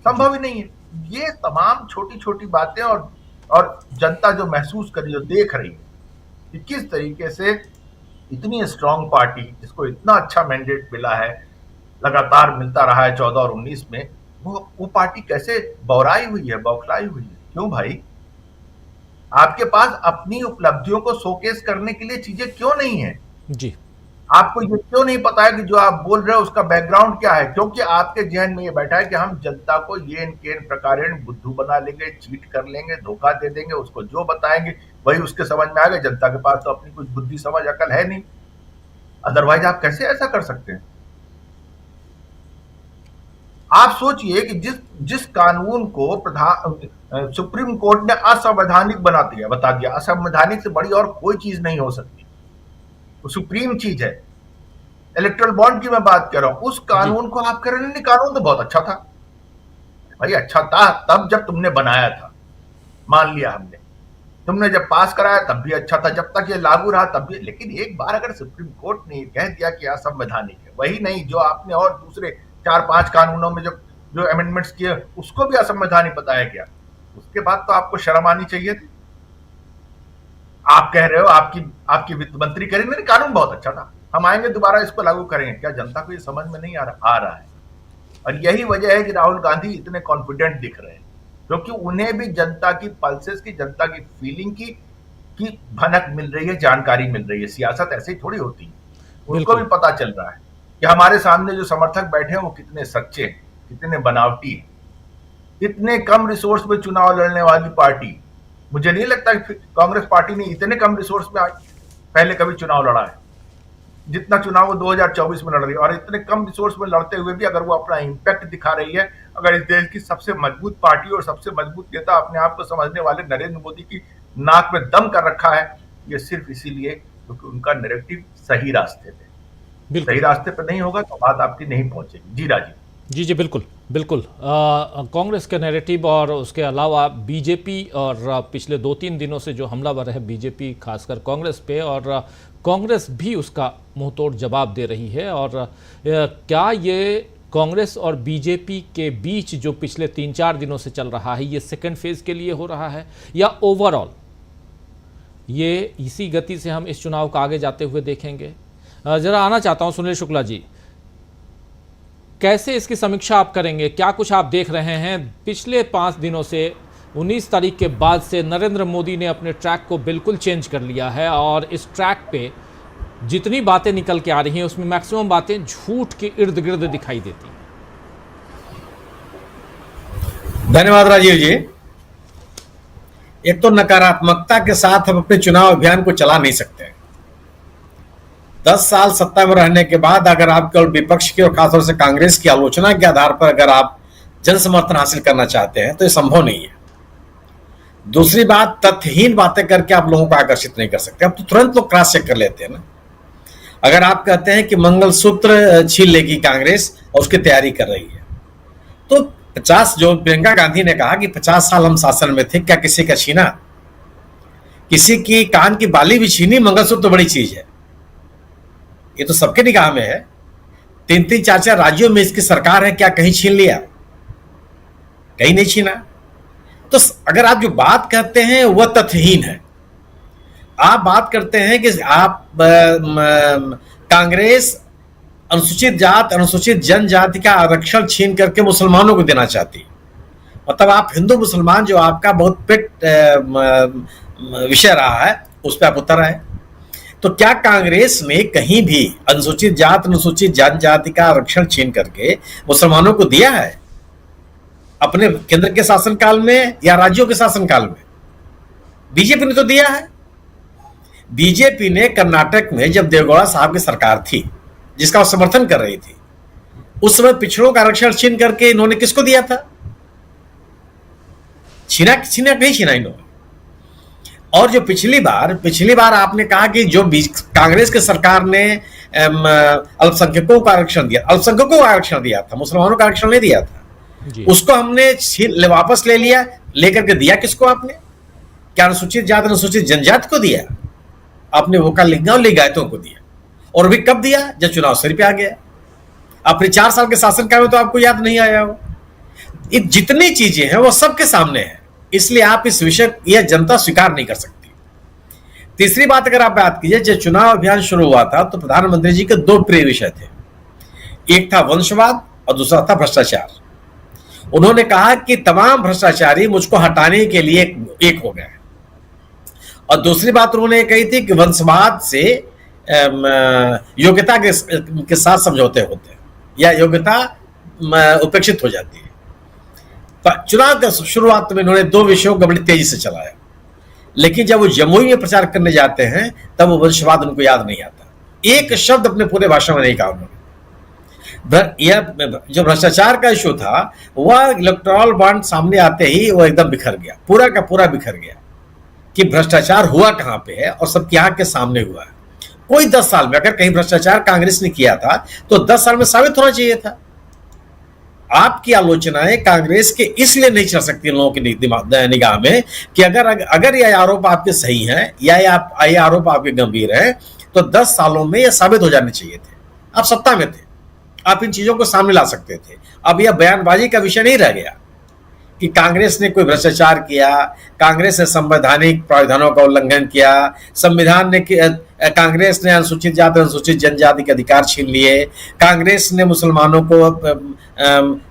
संभव ही नहीं है। ये तमाम छोटी छोटी बातें और जनता जो महसूस कर रही है, जो देख रही है कि किस तरीके से इतनी स्ट्रांग पार्टी जिसको इतना अच्छा मैंडेट मिला है, लगातार मिलता रहा है 14 और 19 में, वो पार्टी कैसे बौराई हुई है, बौखलाई हुई है। क्यों भाई? आपके पास अपनी उपलब्धियों को शोकेस करने के लिए चीजें क्यों नहीं है? जी, आपको ये क्यों नहीं पता है कि जो आप बोल रहे हो उसका बैकग्राउंड क्या है? क्योंकि आपके जहन में ये बैठा है कि हम जनता को ये केन प्रकारेण बुद्धू बना लेंगे, चीट कर लेंगे, धोखा दे देंगे, उसको जो बताएंगे वही उसके समझ में आ गया। जनता के पास तो अपनी कुछ बुद्धि समझ अकल है नहीं, अदरवाइज आप कैसे ऐसा कर सकते हैं? आप सोचिए कि जिस कानून को सुप्रीम कोर्ट ने असंवैधानिक बता दिया, असंवैधानिक से बड़ी और कोई चीज नहीं हो सकती, वो सुप्रीम चीज है। इलेक्ट्रल बॉन्ड की मैं बात कर रहा हूं, उस कानून को आप कह रहे हैं कानून तो बहुत अच्छा था। भाई अच्छा था तब जब तुमने बनाया था, मान लिया हमने, तुमने जब पास कराया तब भी अच्छा था, जब तक ये लागू रहा तब भी। लेकिन एक बार अगर सुप्रीम कोर्ट ने कह दिया कि असंवैधानिक है, वही नहीं जो आपने और दूसरे 4-5 कानूनों में जो अमेंडमेंट्स किए उसको भी असंवैधानिक बताया गया, उसके बाद तो आपको शर्म आनी चाहिए थी। आप कह रहे हो, आपकी वित्त मंत्री कह रहे हैं कानून बहुत अच्छा था, हम आएंगे दोबारा इसको लागू करेंगे। क्या जनता को ये समझ में नहीं आ रहा है? और यही वजह है कि राहुल गांधी इतने कॉन्फिडेंट दिख रहे हैं, क्योंकि उन्हें भी जनता की पल्सेस की, जनता की फीलिंग की भनक मिल रही है, जानकारी मिल रही है। सियासत ऐसे ही थोड़ी होती है, उनको भी पता चल रहा है कि हमारे सामने जो समर्थक बैठे हैं वो कितने सच्चे हैं, कितने बनावटी हैं। इतने कम रिसोर्स में चुनाव लड़ने वाली पार्टी, मुझे नहीं लगता कि कांग्रेस पार्टी ने इतने कम रिसोर्स में पहले कभी चुनाव लड़ा है जितना चुनाव वो 2024 में लड़ रही है। और इतने कम रिसोर्स में लड़ते हुए भी अगर वो अपना इंपैक्ट दिखा रही है, अगर इस देश की सबसे मजबूत पार्टी और सबसे मजबूत नेता अपने आप को समझने वाले नरेंद्र मोदी की नाक में दम कर रखा है, ये सिर्फ इसीलिए क्योंकि उनका नैरेटिव सही रास्ते पे, सही रास्ते पे नहीं होगा तो बात आपकी नहीं पहुंचेगी। जी राजीव। जी बिल्कुल बिल्कुल। कांग्रेस के नैरेटिव और उसके अलावा बीजेपी और पिछले 2-3 दिनों से जो हमलावर है बीजेपी खासकर कांग्रेस पे, और कांग्रेस भी उसका मुंहतोड़ जवाब दे रही है। और क्या ये कांग्रेस और बीजेपी के बीच जो पिछले 3-4 दिनों से चल रहा है, ये सेकेंड फेज के लिए हो रहा है या ओवरऑल ये इसी गति से हम इस चुनाव को आगे जाते हुए देखेंगे? जरा आना चाहता हूं सुनील शुक्ला जी, कैसे इसकी समीक्षा आप करेंगे? क्या कुछ आप देख रहे हैं पिछले 5 दिनों से? 19 तारीख के बाद से नरेंद्र मोदी ने अपने ट्रैक को बिल्कुल चेंज कर लिया है और इस ट्रैक पे जितनी बातें निकल के आ रही हैं उसमें मैक्सिमम बातें झूठ के इर्द गिर्द दिखाई देती हैं। धन्यवाद राजीव जी। एक तो नकारात्मकता के साथ हम अपने चुनाव अभियान को चला नहीं सकते। 10 साल सत्ता में रहने के बाद अगर आप केवल विपक्ष की और खासतौर से कांग्रेस की आलोचना के आधार पर अगर आप जन समर्थन हासिल करना चाहते हैं तो ये संभव नहीं है। दूसरी बात, तथ्यहीन बातें करके आप लोगों को आकर्षित नहीं कर सकते। अब तो तुरंत लोग क्रॉस चेक कर लेते हैं ना। अगर आप कहते हैं कि मंगलसूत्र छीन लेगी कांग्रेस और उसकी तैयारी कर रही है, तो 50, जो प्रियंका गांधी ने कहा कि 50 साल हम शासन में थे, क्या किसी का छीना? किसी की कान की बाली भी छीनी, मंगलसूत्र तो बड़ी चीज है, ये तो सबके निगाह में है। 3-3, 4-4 राज्यों में इसकी सरकार है, क्या कहीं छीन लिया? कहीं नहीं छीना। तो अगर आप जो बात कहते हैं वह तथ्यहीन है। आप बात करते हैं कि आप कांग्रेस अनुसूचित जात अनुसूचित जनजाति का आरक्षण छीन करके मुसलमानों को देना चाहती है। मतलब आप हिंदू मुसलमान जो आपका बहुत पेट विषय रहा है उस पर आप उतर आए। तो क्या कांग्रेस ने कहीं भी अनुसूचित जात अनुसूचित जनजाति का आरक्षण छीन करके मुसलमानों को दिया है अपने केंद्र के शासनकाल में या राज्यों के शासनकाल में? बीजेपी ने तो दिया है। बीजेपी ने कर्नाटक में जब देवेगौड़ा साहब की सरकार थी जिसका वो समर्थन कर रही थी, उस समय पिछड़ों का आरक्षण छीन करके इन्होंने किसको दिया था? छीना नहीं छीना इन्होंने। और जो पिछली बार आपने कहा कि जो कांग्रेस की सरकार ने अल्पसंख्यकों का आरक्षण दिया, अल्पसंख्यकों का आरक्षण दिया था, मुसलमानों का आरक्षण नहीं दिया था, उसको हमने वापस ले लिया। लेकर के दिया किसको आपने? क्या अनुसूचित जात अनुसूचित जनजाति को दिया? आपने वो का लिंगा और लिंगायतों को दिया। और भी कब दिया? जब चुनाव सिर पे आ गया। अपने 4 साल के शासनकाल में तो आपको याद नहीं आया हो। ये जितनी चीजें हैं वो सबके सामने है, इसलिए आप इस विषय यह जनता स्वीकार नहीं कर सकती। तीसरी बात अगर आप बात कीजिए, जब चुनाव अभियान शुरू हुआ था तो प्रधानमंत्री जी के 2 प्रिय विषय थे, एक था वंशवाद और दूसरा था भ्रष्टाचार। उन्होंने कहा कि तमाम भ्रष्टाचारी मुझको हटाने के लिए एक हो गए। और दूसरी बात उन्होंने कही थी कि वंशवाद से योग्यता के साथ समझौते होते हैं या योग्यता उपेक्षित हो जाती है। चुनाव के शुरुआत में इन्होंने 2 विषयों को बड़ी तेजी से चलाया, लेकिन जब वो जमुई में प्रचार करने जाते हैं तब वो वंशवाद उनको याद नहीं आता। एक शब्द अपने पूरे भाषण में नहीं कहा उन्होंने। जो भ्रष्टाचार का इशू था वह इलेक्टोरल बॉन्ड सामने आते ही वो एकदम बिखर गया, पूरा का पूरा बिखर गया कि भ्रष्टाचार हुआ कहां पे है और सबकी आंख के सामने हुआ है। कोई 10 साल में अगर कहीं भ्रष्टाचार कांग्रेस ने किया था तो 10 साल में साबित होना चाहिए था। आपकी आलोचनाएं कांग्रेस के इसलिए नहीं चल सकती लोगों की निगाह में कि अगर यह आरोप आपके सही हैं या ये आरोप आपके गंभीर हैं तो 10 सालों में यह साबित हो जाने चाहिए थे। आप सत्ता में थे, आप इन चीजों को सामने ला सकते थे। अब यह बयानबाजी का विषय नहीं रह गया कि कांग्रेस ने कोई भ्रष्टाचार किया, कांग्रेस ने संवैधानिक प्रावधानों का उल्लंघन किया, संविधान ने कांग्रेस ने अनुसूचित जाति अनुसूचित जनजाति के अधिकार छीन लिए, कांग्रेस ने मुसलमानों को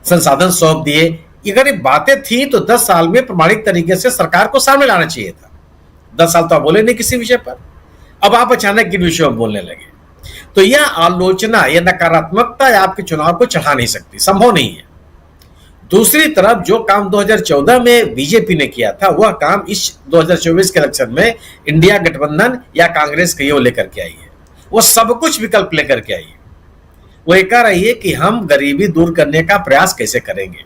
संसाधन सौंप दिए। अगर ये बातें थी तो 10 साल में प्रमाणिक तरीके से सरकार को सामने लाना चाहिए था। 10 साल तो आप बोले नहीं किसी विषय पर, अब आप अचानक किन विषयों में बोलने लगे। तो यह आलोचना, यह नकारात्मकता आपके चुनाव को चढ़ा नहीं सकती, संभव नहीं है। दूसरी तरफ जो काम 2014 में बीजेपी ने किया था वह काम इस 2024 के इलेक्शन में इंडिया गठबंधन या कांग्रेस कहीं लेकर के आई है। वो सब कुछ विकल्प लेकर के आई है। वो ये कह रही है कि हम गरीबी दूर करने का प्रयास कैसे करेंगे।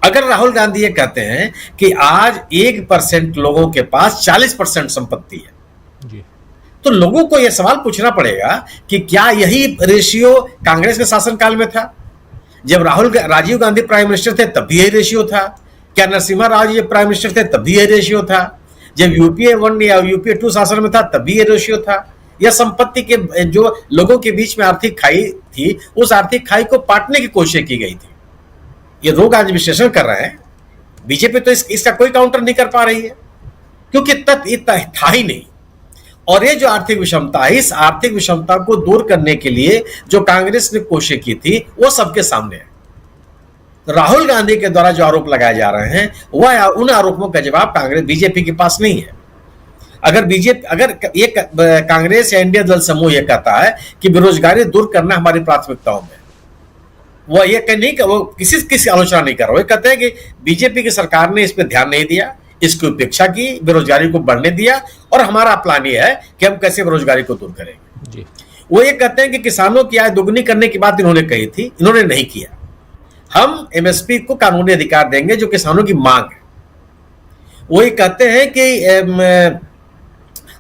अगर राहुल गांधी ये कहते हैं कि आज 1% लोगों के पास 40% संपत्ति है जी, तो लोगों को यह सवाल पूछना पड़ेगा कि क्या यही रेशियो कांग्रेस के शासनकाल में था? जब राजीव गांधी प्राइम मिनिस्टर थे तब भी यही रेशियो था? क्या नरसिम्हा राव जी प्राइम मिनिस्टर थे तब भी यही रेशियो था? जब यूपीए 1 या यूपीए 2 शासन में था तब भी यही रेशियो था? यह संपत्ति के जो लोगों के बीच में आर्थिक खाई थी, उस आर्थिक खाई को पाटने की कोशिश की गई थी। ये लोग आज विश्लेषण कर रहे हैं। बीजेपी तो इसका कोई काउंटर नहीं कर पा रही है क्योंकि तथ्य था ही नहीं। और ये जो आर्थिक विषमता है, इस आर्थिक विषमता को दूर करने के लिए जो कांग्रेस ने कोशिश की थी वो सबके सामने है। राहुल गांधी के द्वारा जो आरोप लगाए जा रहे हैं वह उन आरोपों का जवाब कांग्रेस बीजेपी के पास नहीं है। अगर ये कांग्रेस या इंडिया दल समूह ये कहता है कि बेरोजगारी दूर करना हमारी प्राथमिकताओं में, वो ये नहीं, वो किसी आलोचना नहीं कर रहा। वो कहते हैं कि बीजेपी की सरकार ने इस पर ध्यान नहीं दिया, इसकी उपेक्षा की, बेरोजगारी को बढ़ने दिया और हमारा प्लान ये है कि हम कैसे बेरोजगारी को दूर करेंगे जी। वो ये कहते हैं कि किसानों की आय दोगुनी करने की बात इन्होंने कही थी, इन्होंने नहीं किया। हम एमएसपी को कानूनी अधिकार देंगे जो किसानों की मांग है। वो ये कहते हैं कि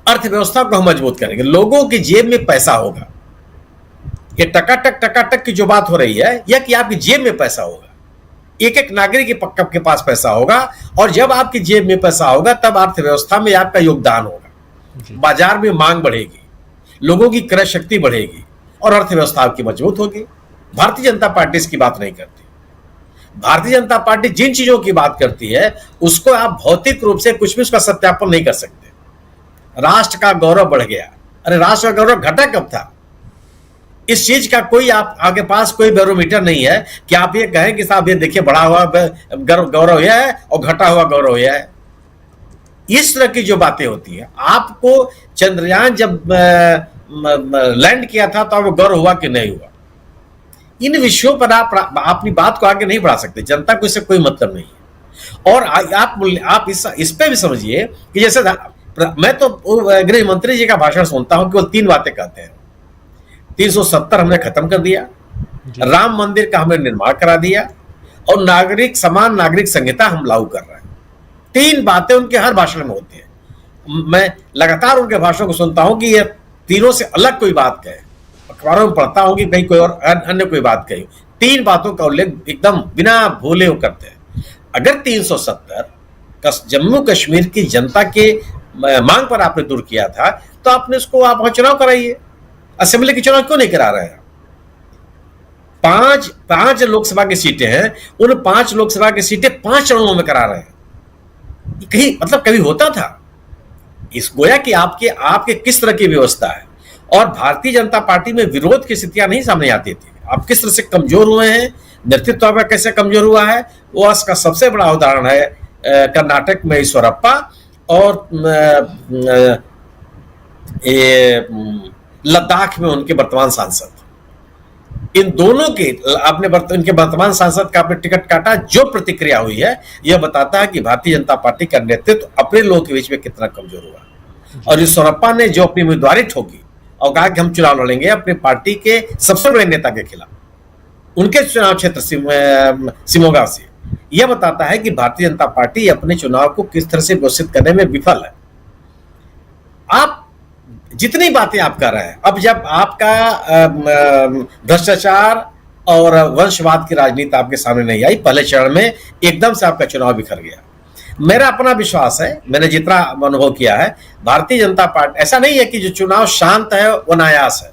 अर्थव्यवस्था को हम मजबूत करेंगे, लोगों की जेब में पैसा होगा। ये टकाटक की जो बात हो रही है यह कि आपकी जेब में पैसा होगा, एक नागरिक के पास पैसा होगा, और जब आपकी जेब में पैसा होगा तब अर्थव्यवस्था में आपका योगदान होगा, बाजार में मांग बढ़ेगी, लोगों की क्रय शक्ति बढ़ेगी और अर्थव्यवस्था आपकी मजबूत होगी। भारतीय जनता पार्टी इसकी बात नहीं करती। भारतीय जनता पार्टी जिन चीजों की बात करती है उसको आप भौतिक रूप से कुछ भी उसका सत्यापन नहीं कर सकते। राष्ट्र का गौरव बढ़ गया। अरे राष्ट्र का गौरव घटा कब था? इस चीज का कोई आपके पास कोई बैरोमीटर नहीं है कि आप ये कहें कि साहब ये देखिए बढ़ा हुआ गौरव यह है और घटा हुआ गौरव यह है। इस तरह की जो बातें होती है, आपको चंद्रयान जब लैंड किया था तो आपको गौरव हुआ कि नहीं हुआ, इन विषयों पर आप अपनी बात को आगे नहीं बढ़ा सकते। जनता को इससे कोई मतलब नहीं है। और आप इस पे भी समझिए कि जैसे मैं तो गृह मंत्री जी का भाषण सुनता हूं कि वो 3 बातें कहते हैं। 370 हमने खत्म कर दिया, राम मंदिर का हमने निर्माण करा दिया और समान नागरिक संहिता हम लागू कर रहे हैं। 3 बातें उनके हर भाषण में होती है। मैं लगातार उनके भाषणों को सुनता हूं कि ये तीनों से अलग कोई बात कहे, अखबारों में पढ़ता हूं कि कहीं कोई और अन्य कोई बात कही। 3 बातों का उल्लेख एकदम बिना भूले वो करते हैं। अगर 370 जम्मू कश्मीर की जनता के मांग पर आपने दूर किया था तो आपने उसको आप चुनाव कराइए। असेंबली के चुनाव क्यों नहीं करा रहे हैं? 5 लोकसभा की सीटें हैं, उन 5 लोकसभा की सीटें 5 चरणों में करा रहे हैं। कहीं मतलब कभी होता था? इस गोया कि आपके किस तरह की व्यवस्था है। और भारतीय जनता पार्टी में विरोध की स्थितियां नहीं सामने आती थी। आप किस तरह से कमजोर हुए हैं, नेतृत्व में कैसे कमजोर हुआ है, वो इसका सबसे बड़ा उदाहरण है कर्नाटक में ईश्वरप्पा और लद्दाख में उनके वर्तमान सांसद। इन दोनों के इनके वर्तमान सांसद का आपने टिकट काटा, जो प्रतिक्रिया हुई है यह बताता है कि भारतीय जनता पार्टी का नेतृत्व अपने लोगों के बीच में कितना कमजोर हुआ। और ईश्वरप्पा ने जो अपनी उम्मीदवारी ठोकी और कहा कि हम चुनाव लड़ेंगे अपनी पार्टी के सबसे बड़े नेता के खिलाफ, उनके चुनाव क्षेत्र सिमोगा से, यह बताता है कि भारतीय जनता पार्टी अपने चुनाव को किस तरह से घोषित करने में विफल है। आप जितनी बातें आप कर रहे हैं, अब जब आपका भ्रष्टाचार और वंशवाद की राजनीति आपके सामने नहीं आई, पहले चरण में एकदम से आपका चुनाव बिखर गया। मेरा अपना विश्वास है, मैंने जितना अनुभव किया है, भारतीय जनता पार्टी ऐसा नहीं है कि जो चुनाव शांत है वो अनायास है।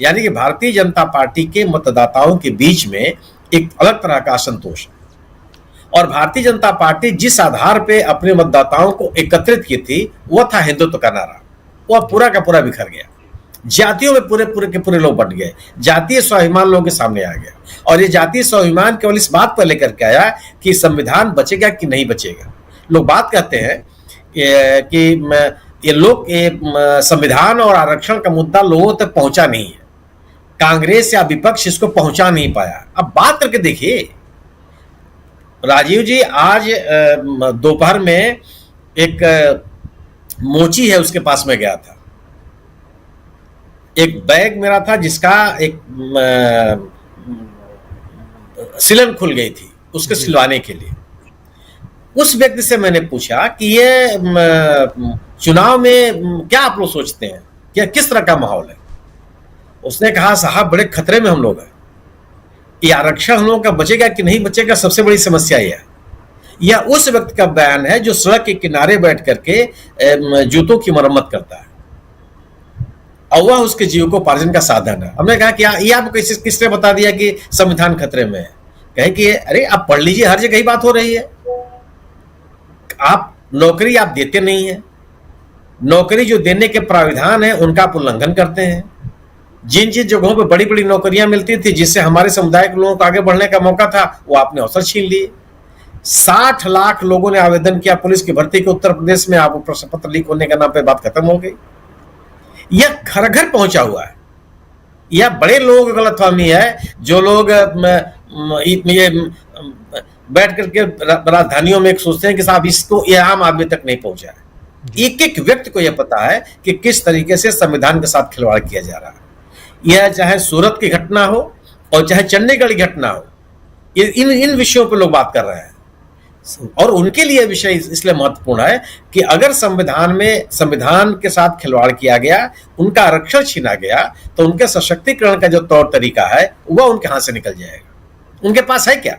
यानी कि भारतीय जनता पार्टी के मतदाताओं के बीच में एक अलग तरह का असंतोष है। और भारतीय जनता पार्टी जिस आधार पे अपने मतदाताओं को एकत्रित की थी वह था हिंदुत्व का नारा, वह पूरा का पूरा बिखर गया। जातियों में पूरे लोग बंट गए, जातीय स्वाभिमान लोगों के सामने आ गया। और ये जातीय स्वाभिमान केवल इस बात पर लेकर के आया कि संविधान बचेगा कि नहीं बचेगा। लोग बात कहते हैं कि ये लोग संविधान और आरक्षण का मुद्दा लोगों तक पहुंचा नहीं है, कांग्रेस या विपक्ष इसको पहुंचा नहीं पाया। अब बात करके देखिए, राजीव जी आज दोपहर में एक मोची है उसके पास में गया था, एक बैग मेरा था जिसका एक सिलन खुल गई थी, उसके सिलवाने के लिए। उस व्यक्ति से मैंने पूछा कि ये चुनाव में क्या आप लोग सोचते हैं, क्या किस तरह का माहौल है? उसने कहा साहब बड़े खतरे में हम लोग हैं, ये आरक्षण हम लोगों का बचेगा कि नहीं बचेगा सबसे बड़ी समस्या यह है। यह उस व्यक्ति का बयान है जो सड़क के किनारे बैठ करके जूतों की मरम्मत करता है और वह उसके जीविकोपार्जन का साधन है। हमने कहा कि ये आपको किसने बता दिया कि संविधान खतरे में है? कहे कि अरे आप पढ़ लीजिए, हर जगह ही बात हो रही है। आप नौकरी आप देते नहीं है, नौकरी जो देने के प्राविधान है उनका आप उल्लंघन करते हैं। जिन जगहों पे बड़ी बड़ी नौकरियां मिलती थी जिससे हमारे समुदाय के लोगों को आगे बढ़ने का मौका था, वो आपने अवसर छीन लिए। 60 लाख लोगों ने आवेदन किया पुलिस की भर्ती के उत्तर प्रदेश में, आप प्रश्न पत्र लीक होने के नाम पे बात खत्म हो गई। यह घर घर पहुंचा हुआ है। यह बड़े लोगों की गलतफहमी है, जो लोग ये बैठ करके राजधानियों में सोचते हैं कि साहब इसको ये आम आदमी तक नहीं पहुंचा है। एक एक व्यक्ति को यह पता है कि किस तरीके से संविधान के साथ खिलवाड़ किया जा रहा है। यह चाहे सूरत की घटना हो और चाहे चंडीगढ़ की घटना हो, इन विषयों पर लोग बात कर रहे हैं। और उनके लिए विषय इसलिए महत्वपूर्ण है कि अगर संविधान के साथ खिलवाड़ किया गया, उनका आरक्षण छीना गया, तो उनके सशक्तिकरण का जो तौर तरीका है वह उनके हाथ से निकल जाएगा। उनके पास है क्या?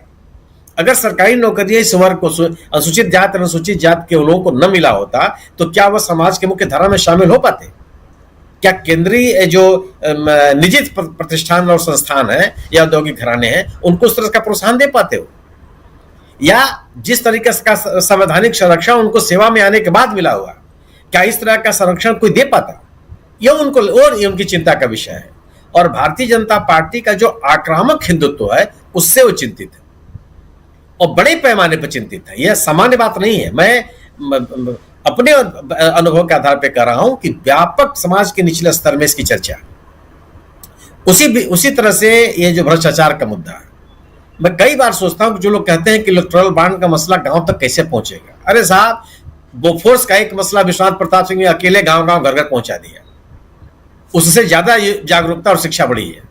अगर सरकारी नौकरियां इस वर्ग को, अनुसूचित जाति अनुसूचित जाति के लोगों को न मिला होता तो क्या वह समाज के मुख्य धारा में शामिल हो पाते? क्या केंद्रीय जो निजी प्रतिष्ठान और संस्थान है या औद्योगिक घराने हैं उनको उस तरह का प्रोत्साहन दे पाते हो? या जिस तरीके का संवैधानिक संरक्षण उनको सेवा में आने के बाद मिला हुआ, क्या इस तरह का संरक्षण कोई दे पाता? यह उनको और ये उनकी चिंता का विषय है। और भारतीय जनता पार्टी का जो आक्रामक हिंदुत्व है उससे वो चिंतित है और बड़े पैमाने पर चिंतित है। यह सामान्य बात नहीं है। मैं अपने अनुभव के आधार पर कह रहा हूं कि व्यापक समाज के निचले स्तर में इसकी चर्चा, उसी तरह से ये जो भ्रष्टाचार का मुद्दा है। मैं कई बार सोचता हूं कि जो लोग कहते हैं कि इलेक्टोरल बॉन्ड का मसला गांव तक कैसे पहुंचेगा, अरे साहब बोफोर्स का एक मसला विश्वनाथ प्रताप सिंह ने अकेले गांव-गांव घर-घर पहुंचा दिया। उससे ज्यादा जागरूकता और शिक्षा बढ़ी है।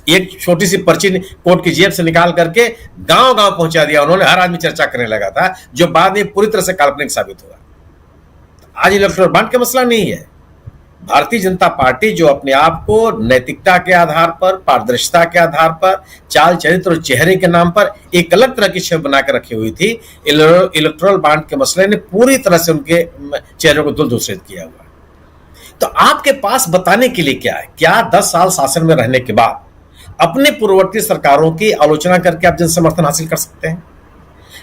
एक छोटी सी पर्ची कोर्ट की जेब से निकाल करके गांव-गांव पहुंचा दिया उन्होंने, हर आदमी चर्चा करने लगा था, जो बाद में पूरी तरह से काल्पनिक साबित हुआ। आज इलेक्टोरल बॉन्ड का मसला नहीं है। भारतीय जनता पार्टी जो अपने आप को नैतिकता के आधार पर, पारदर्शिता के आधार पर, चाल चरित्र और चेहरे के नाम पर एक अलग तरह की छवि बनाकर रखी हुई थी, इलेक्टोरल बॉन्ड के मसले ने पूरी तरह से उनके चेहरे को धूल-धूसरित किया हुआ। तो आपके पास बताने के लिए क्या है? क्या 10 साल शासन में रहने के बाद अपने पूर्ववर्ती सरकारों की आलोचना करके आप जन समर्थन हासिल कर सकते हैं?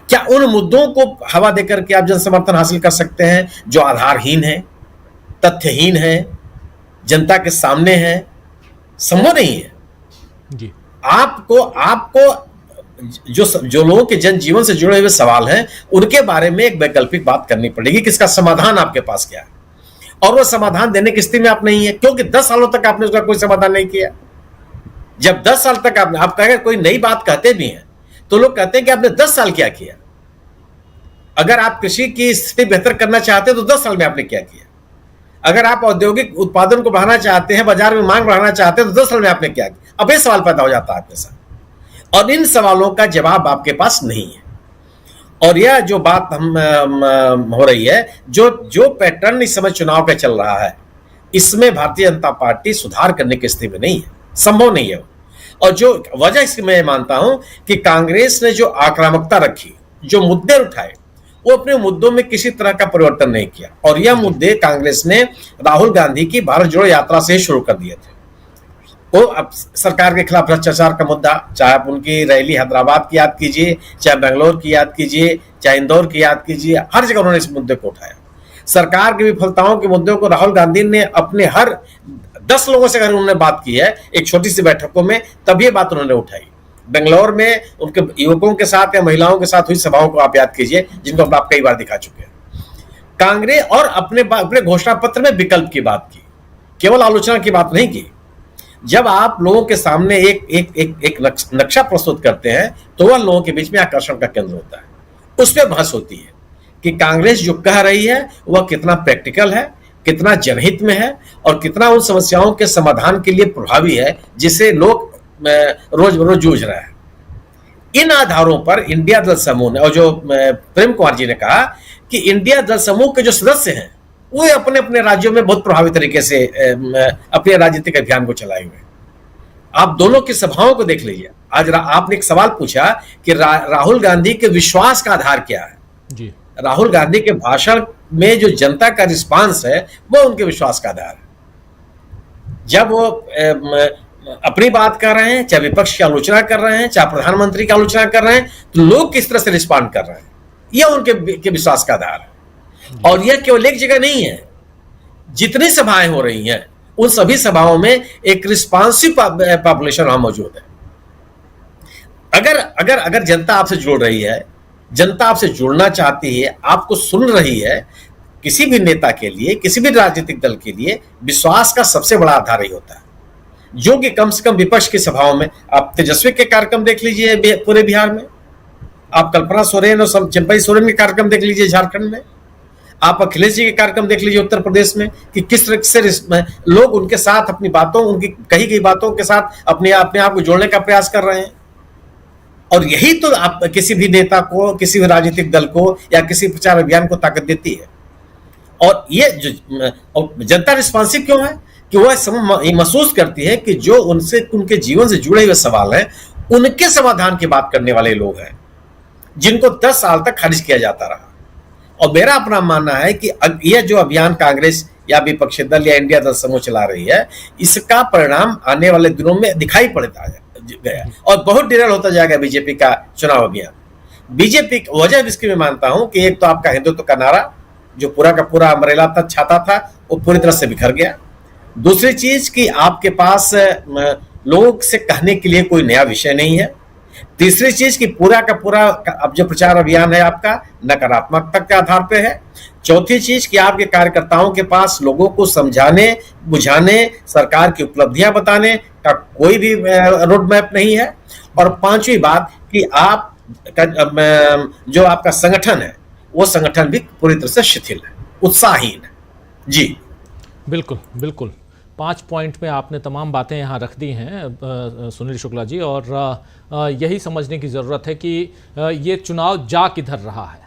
क्या उन मुद्दों को हवा देकर के आप जन समर्थन हासिल कर सकते हैं जो आधारहीन है, तथ्यहीन है, जनता के सामने है? संभव नहीं है जी। आपको जो लोगों के जनजीवन से जुड़े हुए सवाल हैं उनके बारे में एक वैकल्पिक बात करनी पड़ेगी कि इसका समाधान आपके पास क्या है, और वो समाधान देने की स्थिति में आप नहीं है, क्योंकि 10 सालों तक आपने उसका कोई समाधान नहीं किया। जब 10 साल तक आप कहें कोई नई बात कहते भी हैं तो लोग कहते हैं कि आपने 10 साल क्या किया। अगर आप कृषि की स्थिति बेहतर करना चाहते हैं तो 10 साल में आपने क्या किया। अगर आप औद्योगिक उत्पादन को बढ़ाना चाहते हैं, बाजार में मांग बढ़ाना चाहते हैं तो 10 साल में आपने क्या किया। अब ये सवाल पैदा हो जाता है आपके साथ, और इन सवालों का जवाब आपके पास नहीं है। और यह जो बात हम हो रही है, जो पैटर्न इस समय चुनाव का चल रहा है, इसमें भारतीय जनता पार्टी सुधार करने की स्थिति में नहीं है, संभव नहीं है। और जो वजह इसकी मैं मानता हूं कि कांग्रेस ने जो आक्रामकता रखी, जो मुद्दे उठाए, वो अपने मुद्दों में किसी तरह का परिवर्तन नहीं किया। और यह मुद्दे कांग्रेस ने राहुल गांधी की भारत जोड़ो यात्रा से ही शुरू कर दिए थे। वो अब सरकार के खिलाफ भ्रष्टाचार का मुद्दा, चाहे आप उनकी रैली हैदराबाद की याद कीजिए, चाहे बेंगलोर की याद कीजिए, चाहे इंदौर की याद कीजिए, हर जगह उन्होंने इस मुद्दे को उठाया। सरकार की विफलताओं के मुद्दों को राहुल गांधी ने अपने हर 10 लोगों से अगर उन्होंने बात की है एक छोटी सी बैठकों में, तब ये बात उन्होंने उठाई। बेंगलोर में उनके युवकों के साथ या महिलाओं के साथ हुई सभाओं को आप याद कीजिए, जिनको आप कई बार दिखा चुके हैं। कांग्रेस और अपने घोषणा पत्र में विकल्प की बात की, केवल आलोचना की बात नहीं की। जब आप लोगों के सामने एक नक्शा प्रस्तुत करते हैं तो वह लोगों के बीच में आकर्षण का केंद्र होता है। उस पर बहस होती है कि कांग्रेस जो कह रही है वह कितना प्रैक्टिकल है, कितना जनहित में है, और कितना उन समस्याओं के समाधान के लिए प्रभावी है जिसे लोग रोज बरोज जूझ रहे हैं। इन आधारों पर इंडिया दल समूह ने, और जो प्रेम कुमार जी ने कहा कि इंडिया दल समूह के जो सदस्य हैं वो अपने अपने राज्यों में बहुत प्रभावी तरीके से अपने राजनीतिक अभियान को चलाए हुए। आप दोनों की सभाओं को देख लीजिए। आज आपने एक सवाल पूछा कि राहुल गांधी के विश्वास का आधार क्या है जी। राहुल गांधी के भाषण में जो जनता का रिस्पांस है वो उनके विश्वास का आधार है। जब वो अपनी बात कर रहे हैं, चाहे विपक्ष की आलोचना कर रहे हैं, चाहे प्रधानमंत्री की आलोचना कर रहे हैं, तो लोग किस तरह से रिस्पॉन्ड कर रहे हैं, यह उनके विश्वास का आधार है। और यह केवल एक जगह नहीं है, जितनी सभाएं हो रही हैं उन सभी सभाओं में एक रिस्पॉन्सिव पॉपुलेशन वहां मौजूद है। अगर जनता आपसे जुड़ रही है, जनता आपसे जुड़ना चाहती है, आपको सुन रही है, किसी भी नेता के लिए, किसी भी राजनीतिक दल के लिए विश्वास का सबसे बड़ा आधार ही होता है। जो कि कम से कम विपक्ष की सभाओं में, आप तेजस्वी के कार्यक्रम देख लीजिए पूरे बिहार में, आप कल्पना सोरेन और चंपई सोरेन के कार्यक्रम देख लीजिए झारखंड में, आप अखिलेश जी के कार्यक्रम देख लीजिए उत्तर प्रदेश में, कि किस तरह से लोग उनके साथ अपनी बातों, उनकी कही गई बातों के साथ अपने आप को जोड़ने का प्रयास कर रहे हैं। और यही तो आप किसी भी नेता को, किसी भी राजनीतिक दल को या किसी प्रचार अभियान को ताकत देती है। और ये जो जनता रिस्पॉन्सिव क्यों है कि वह महसूस करती है कि जो उनके जीवन से जुड़े हुए सवाल हैं उनके समाधान की बात करने वाले लोग हैं, जिनको 10 साल तक खारिज किया जाता रहा। और मेरा अपना मानना है कि यह जो अभियान कांग्रेस या विपक्षी दल या इंडिया दल समूह चला रही है, इसका परिणाम आने वाले दिनों में दिखाई पड़ता गया और बहुत डिरेल होता जाएगा बीजेपी का चुनाव अभियान। बीजेपी वजह इसकी मैं मानता हूं कि एक तो आपका हिंदुत्व का नारा जो पूरा का पूरा अमरेला तक छाता था वो पूरी तरह से बिखर गया। दूसरी चीज कि आपके पास लोग से कहने के लिए कोई नया विषय नहीं है। तीसरी चीज कि पूरा का पूरा अब जो प्रचार अभियान है आपका नकारात्मकता के आधार पे है। चौथी चीज कि आपके कार्यकर्ताओं के पास लोगों को समझाने बुझाने सरकार की उपलब्धियां बताने का कोई भी रोड मैप नहीं है। और पांचवी बात कि आप जो आपका संगठन है वो संगठन भी पूरी तरह से शिथिल है, उत्साहहीन है। जी बिल्कुल बिल्कुल, 5 पॉइंट में आपने तमाम बातें यहाँ रख दी हैं सुनील शुक्ला जी, और यही समझने की ज़रूरत है कि ये चुनाव जा किधर रहा है,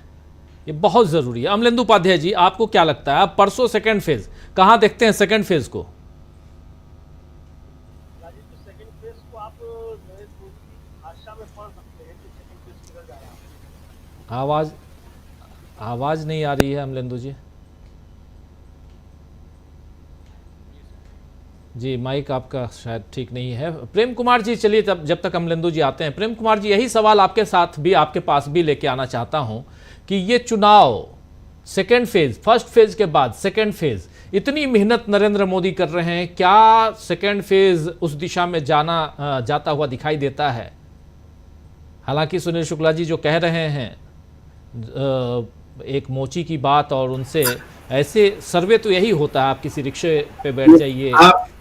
ये बहुत ज़रूरी है। अमलेंदु उपाध्याय जी, आपको क्या लगता है, आप परसों सेकंड फेज कहाँ देखते हैं? सेकंड फेज को आवाज नहीं आ रही है अमलेंदु जी। जी माइक आपका शायद ठीक नहीं है। प्रेम कुमार जी, चलिए तब जब तक अमलेंदु जी आते हैं, प्रेम कुमार जी यही सवाल आपके साथ भी आपके पास भी लेके आना चाहता हूं कि ये चुनाव सेकेंड फेज, फर्स्ट फेज के बाद सेकेंड फेज, इतनी मेहनत नरेंद्र मोदी कर रहे हैं, क्या सेकेंड फेज उस दिशा में जाता हुआ दिखाई देता है? हालांकि सुनील शुक्ला जी जो कह रहे हैं एक मोची की बात, और उनसे ऐसे सर्वे तो यही होता है, आप किसी रिक्शे पे बैठ जाइए,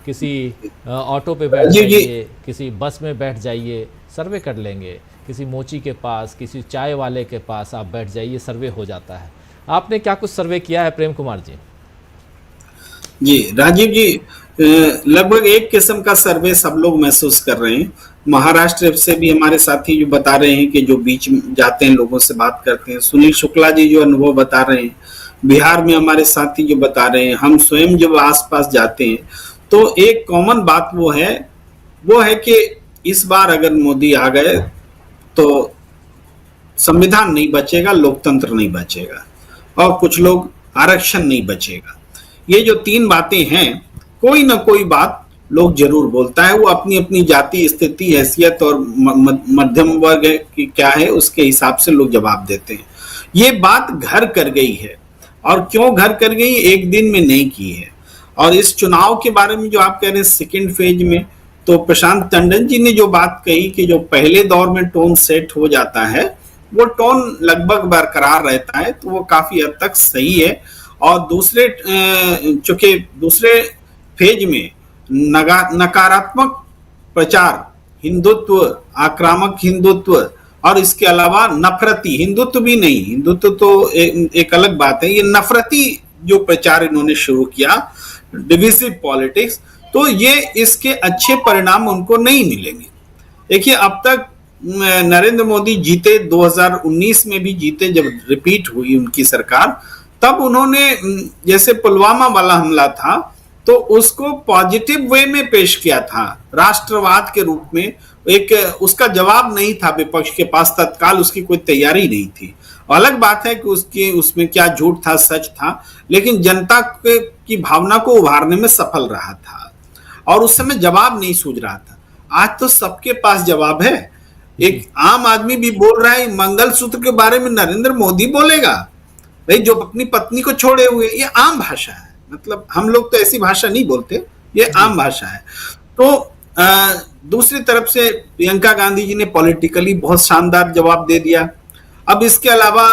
किसी ऑटो पे बैठ जाइए, किसी बस में बैठ जाइए, सर्वे कर लेंगे, किसी मोची के पास, किसी चाय वाले के पास आप बैठ जाइए, सर्वे हो जाता है। आपने क्या कुछ सर्वे किया है प्रेम कुमार जी? जी राजीव जी, लगभग एक किस्म का सर्वे सब लोग महसूस कर रहे हैं। महाराष्ट्र से भी हमारे साथी जो बता रहे हैं कि जो बीच में जाते हैं लोगों से बात करते हैं, सुनील शुक्ला जी जो अनुभव बता रहे हैं, बिहार में हमारे साथी जो बता रहे हैं, हम स्वयं जब आसपास जाते हैं तो एक कॉमन बात वो है कि इस बार अगर मोदी आ गए तो संविधान नहीं बचेगा, लोकतंत्र नहीं बचेगा, और कुछ लोग आरक्षण नहीं बचेगा। ये जो 3 बातें हैं, कोई ना कोई बात लोग जरूर बोलता है, वो अपनी अपनी जाति स्थिति हैसियत और मध्यम वर्ग की क्या है उसके हिसाब से लोग जवाब देते हैं। ये बात घर कर गई है, और क्यों घर कर गई, एक दिन में नहीं की है। और इस चुनाव के बारे में जो आप कह रहे हैं सेकेंड फेज में, तो प्रशांत टंडन जी ने जो बात कही कि जो पहले दौर में टोन सेट हो जाता है वो टोन लगभग बरकरार रहता है, तो वो काफी हद तक सही है। और चूंकि दूसरे फेज में नकारात्मक प्रचार, हिंदुत्व, आक्रामक हिंदुत्व, और इसके अलावा नफरती हिंदुत्व भी नहीं, हिंदुत्व तो एक अलग बात है, ये नफरती जो प्रचार इन्होंने शुरू किया, डिविजिव पॉलिटिक्स, तो ये इसके अच्छे परिणाम उनको नहीं मिलेंगे। देखिए अब तक नरेंद्र मोदी जीते, 2019 में भी जीते, जब रिपीट हुई उनकी सरकार, तब उन्होंने जैसे पुलवामा वाला हमला था तो उसको पॉजिटिव वे में पेश किया था, राष्ट्रवाद के रूप में। एक उसका जवाब नहीं था विपक्ष के पास, तत्काल उसकी कोई तैयारी नहीं थी। अलग बात है कि उसमें क्या झूठ था सच था, लेकिन जनता की भावना को उभारने में सफल रहा था, और उस समय जवाब नहीं सूझ रहा था। आज तो सबके पास जवाब है। एक आम आदमी भी बोल रहा है मंगलसूत्र के बारे में नरेंद्र मोदी बोलेगा, भाई जो अपनी पत्नी को छोड़े हुए, ये आम भाषा है। मतलब हम लोग तो ऐसी भाषा नहीं बोलते, ये आम भाषा है। तो दूसरी तरफ से प्रियंका गांधी जी ने पॉलिटिकली बहुत शानदार जवाब दे दिया। अब इसके अलावा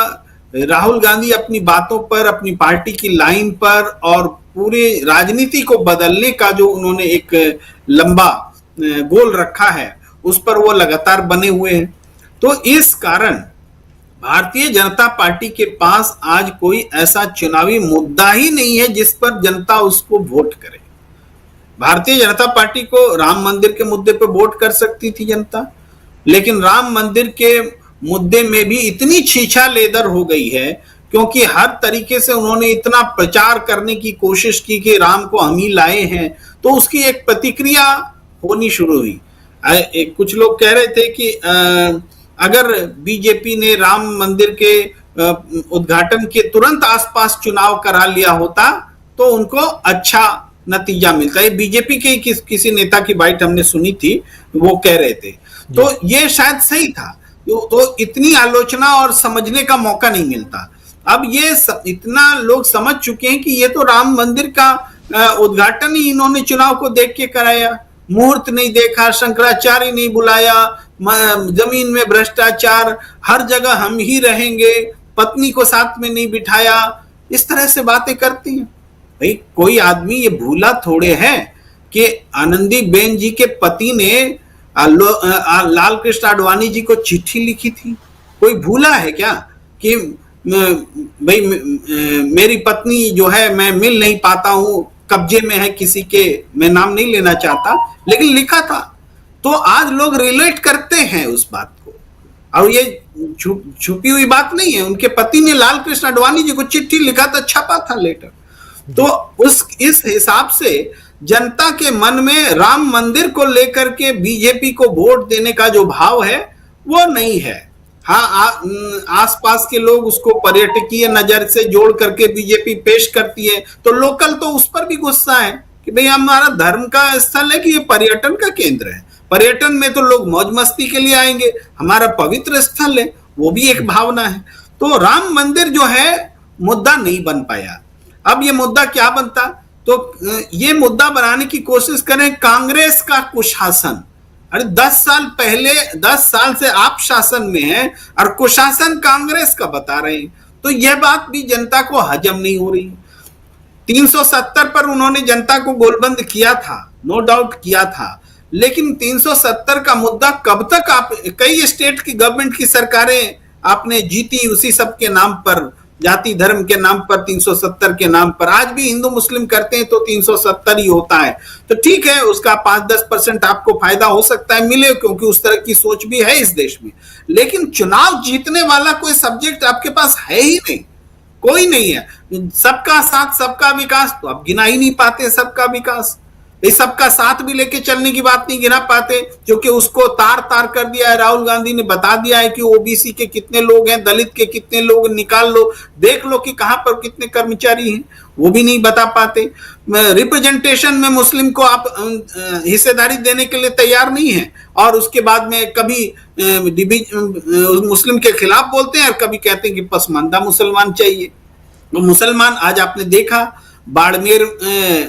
राहुल गांधी अपनी बातों पर, अपनी पार्टी की लाइन पर और पूरे राजनीति को बदलने का जो उन्होंने एक लंबा गोल रखा है, उस पर वो लगातार बने हुए हैं। तो इस कारण भारतीय जनता पार्टी के पास आज कोई ऐसा चुनावी मुद्दा ही नहीं है जिस पर जनता उसको वोट करे। भारतीय जनता पार्टी को राम मंदिर के मुद्दे पर वोट कर सकती थी जनता, लेकिन राम मंदिर के मुद्दे में भी इतनी छीछा लेदर हो गई है, क्योंकि हर तरीके से उन्होंने इतना प्रचार करने की कोशिश की कि राम को हम ही लाए हैं, तो उसकी एक प्रतिक्रिया होनी शुरू हुई। कुछ लोग कह रहे थे कि अगर बीजेपी ने राम मंदिर के उद्घाटन के तुरंत आसपास चुनाव करा लिया होता तो उनको अच्छा नतीजा मिलता है। बीजेपी के किसी नेता की बाइट हमने सुनी थी, वो कह रहे थे, तो ये शायद सही था। तो इतनी आलोचना और समझने का मौका नहीं मिलता। अब ये इतना लोग समझ चुके हैं कि ये तो राम मंदिर का उद्घाटन ही इन्होंने चुनाव को देख के कराया, मुहूर्त नहीं देखा, शंकराचार्य नहीं बुलाया, जमीन में भ्रष्टाचार, हर जगह हम ही रहेंगे, पत्नी को साथ में नहीं बिठाया, इस तरह से बातें करती हैं। भाई कोई आदमी ये भूला थोड़े है कि आनंदी बेन जी के पति ने लाल कृष्ण आडवाणी जी को चिट्ठी लिखी थी? कोई भूला है क्या कि भाई मेरी पत्नी जो है मैं मिल नहीं पाता हूं, कब्जे में है किसी के, मैं नाम नहीं लेना चाहता, लेकिन लिखा था। तो आज लोग रिलेट करते हैं उस बात को, और ये छुपी हुई बात नहीं है। उनके पति ने लाल कृष्ण आडवाणी जी को चिट्ठी लिखा था, छपा था लेटर। तो इस हिसाब से जनता के मन में राम मंदिर को लेकर के बीजेपी को वोट देने का जो भाव है वो नहीं है। हाँ, आसपास के लोग उसको पर्यटकीय नजर से जोड़ करके बीजेपी पेश करती है, तो लोकल तो उस पर भी गुस्सा है कि भाई हमारा धर्म का स्थल है कि ये पर्यटन का केंद्र है, पर्यटन में तो लोग मौज मस्ती के लिए आएंगे, हमारा पवित्र स्थल है, वो भी एक भावना है। तो राम मंदिर जो है मुद्दा नहीं बन पाया। अब ये मुद्दा क्या बनता? तो ये मुद्दा बनाने की कोशिश करें कांग्रेस का कुशासन। अरे 10 साल पहले, 10 साल से आप शासन में हैं और कुशासन कांग्रेस का बता रहे हैं, तो यह बात भी जनता को हजम नहीं हो रही। 370 पर उन्होंने जनता को गोलबंद किया था, नो डाउट किया था, लेकिन 370 का मुद्दा कब तक? आप कई स्टेट की गवर्नमेंट की सरकारें आपने जीती उसी सब के नाम पर, जाति धर्म के नाम पर, 370 के नाम पर। आज भी हिंदू मुस्लिम करते हैं तो 370 ही होता है। तो ठीक है, उसका 5-10% आपको फायदा हो सकता है मिले, क्योंकि उस तरह की सोच भी है इस देश में, लेकिन चुनाव जीतने वाला कोई सब्जेक्ट आपके पास है ही नहीं, कोई नहीं है। सबका साथ सबका विकास तो आप गिना ही नहीं पाते। सबका विकास, इस सबका साथ भी लेके चलने की बात नहीं गिना पाते, क्योंकि उसको तार तार कर दिया है। राहुल गांधी ने बता दिया है कि ओबीसी के कितने लोग हैं, दलित के कितने लोग, निकाल लो, देख लो कि कहां पर कितने कर्मचारी हैं, वो भी नहीं बता पाते। रिप्रेजेंटेशन में मुस्लिम को आप हिस्सेदारी देने के लिए तैयार नहीं है, और उसके बाद में कभी मुस्लिम के खिलाफ बोलते हैं और कभी कहते हैं कि पसमानदा मुसलमान चाहिए। तो मुसलमान आज आपने देखा बाड़मेर,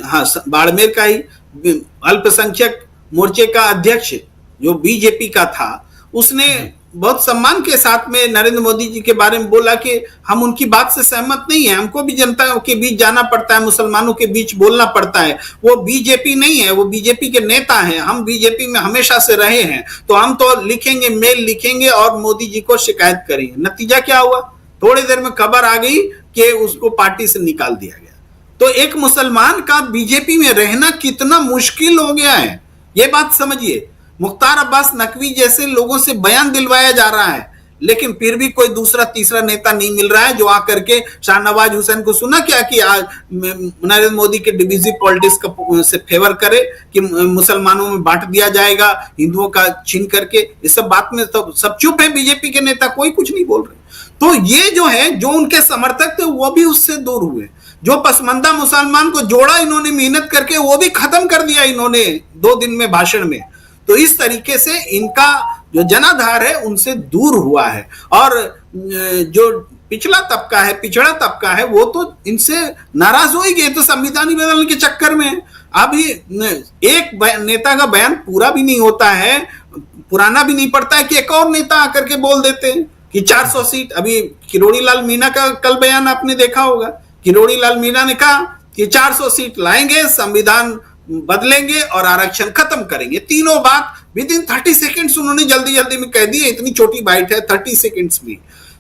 हाँ बाड़मेर का ही अल्पसंख्यक मोर्चे का अध्यक्ष जो बीजेपी का था, उसने बहुत सम्मान के साथ में नरेंद्र मोदी जी के बारे में बोला कि हम उनकी बात से सहमत नहीं है, हमको भी जनता के बीच जाना पड़ता है, मुसलमानों के बीच बोलना पड़ता है। वो बीजेपी नहीं है, वो बीजेपी के नेता हैं, हम बीजेपी में हमेशा से रहे हैं, तो हम तो लिखेंगे, मेल लिखेंगे और मोदी जी को शिकायत करेंगे। नतीजा क्या हुआ? थोड़ी देर में खबर आ गई कि उसको पार्टी से निकाल दिया गया। तो एक मुसलमान का बीजेपी में रहना कितना मुश्किल हो गया है, ये बात समझिए। मुख्तार अब्बास नकवी जैसे लोगों से बयान दिलवाया जा रहा है, लेकिन फिर भी कोई दूसरा तीसरा नेता नहीं मिल रहा है जो आकर के शाहनवाज हुसैन को सुना क्या कि आज नरेंद्र मोदी के डिविजिव पॉलिटिक्स से फेवर करे कि मुसलमानों में बांट दिया जाएगा, हिंदुओं का छीन करके। इस सब बात में तो सब चुप है, बीजेपी के नेता कोई कुछ नहीं बोल रहे। तो ये जो है, जो उनके समर्थक थे वो भी उससे दूर हुए। जो पसमंदा मुसलमान को जोड़ा इन्होंने मेहनत करके, वो भी खत्म कर दिया इन्होंने 2 दिन में भाषण में। तो इस तरीके से इनका जो जनाधार है उनसे दूर हुआ है, और जो पिछड़ा तबका है वो तो इनसे नाराज हो ही गए। तो संविधान बदलने के चक्कर में अभी एक नेता का बयान पूरा भी नहीं होता है, पुराना भी नहीं पड़ता है कि एक और नेता आकर के बोल देते हैं कि 400 सीट। अभी किरोड़ी लाल मीणा का कल बयान आपने देखा होगा, किरोड़ी लाल मीणा ने कहा कि 400 सीट लाएंगे, संविधान बदलेंगे और आरक्षण खत्म करेंगे। तीनों बात विद इन 30 सेकेंड्स उन्होंने जल्दी में कह दी है। इतनी छोटी बाइट है, 30 सेकेंड्स में।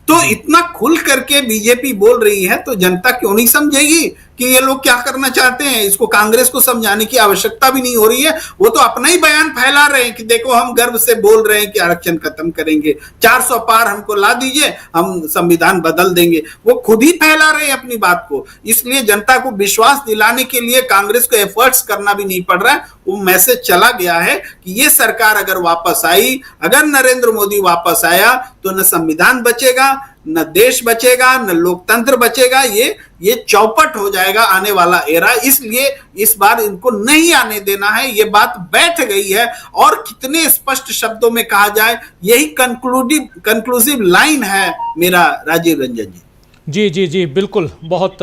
तो इतना खुल करके बीजेपी बोल रही है, तो जनता क्यों नहीं समझेगी कि ये लोग क्या करना चाहते हैं? इसको कांग्रेस को समझाने की आवश्यकता भी नहीं हो रही है, वो तो अपना ही बयान फैला रहे हैं कि देखो हम गर्व से बोल रहे हैं कि आरक्षण खत्म करेंगे, 400 पार हमको ला दीजिए, हम संविधान बदल देंगे। वो खुद ही फैला रहे हैं अपनी बात को। इसलिए जनता को विश्वास दिलाने के लिए कांग्रेस को एफर्ट्स करना भी नहीं पड़ रहा है। वो मैसेज चला गया है कि ये सरकार अगर वापस आई, अगर नरेंद्र मोदी वापस आया, तो न संविधान बचेगा, न देश बचेगा, न लोकतंत्र बचेगा। ये चौपट हो जाएगा आने वाला एरा। इसलिए इस बार इनको नहीं आने देना है, ये बात बैठ गई है। और कितने स्पष्ट शब्दों में कहा जाए, यही कंक्लूसिव लाइन है मेरा, राजीव रंजन जी। जी जी जी, बिल्कुल। बहुत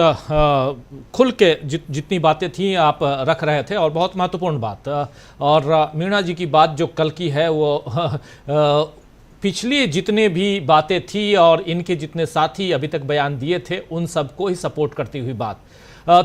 खुल के जितनी बातें थी आप रख रहे थे, और बहुत महत्वपूर्ण बात। और मीणा जी की बात जो कल की है वो पिछली जितने भी बातें थी और इनके जितने साथी अभी तक बयान दिए थे उन सबको ही सपोर्ट करती हुई बात।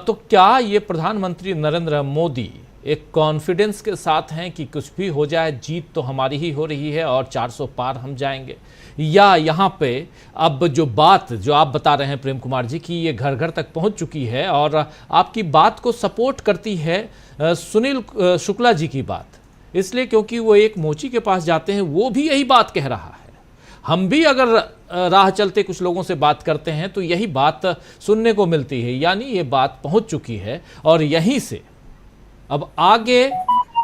तो क्या ये प्रधानमंत्री नरेंद्र मोदी एक कॉन्फिडेंस के साथ हैं कि कुछ भी हो जाए जीत तो हमारी ही हो रही है और 400 पार हम जाएंगे, या यहाँ पे अब जो बात जो आप बता रहे हैं प्रेम कुमार जी की ये घर घर तक पहुँच चुकी है और आपकी बात को सपोर्ट करती है सुनील शुक्ला जी की बात, इसलिए क्योंकि वो एक मोची के पास जाते हैं, वो भी यही बात कह रहा है। हम भी अगर राह चलते कुछ लोगों से बात करते हैं तो यही बात सुनने को मिलती है, यानी ये बात पहुंच चुकी है। और यहीं से अब आगे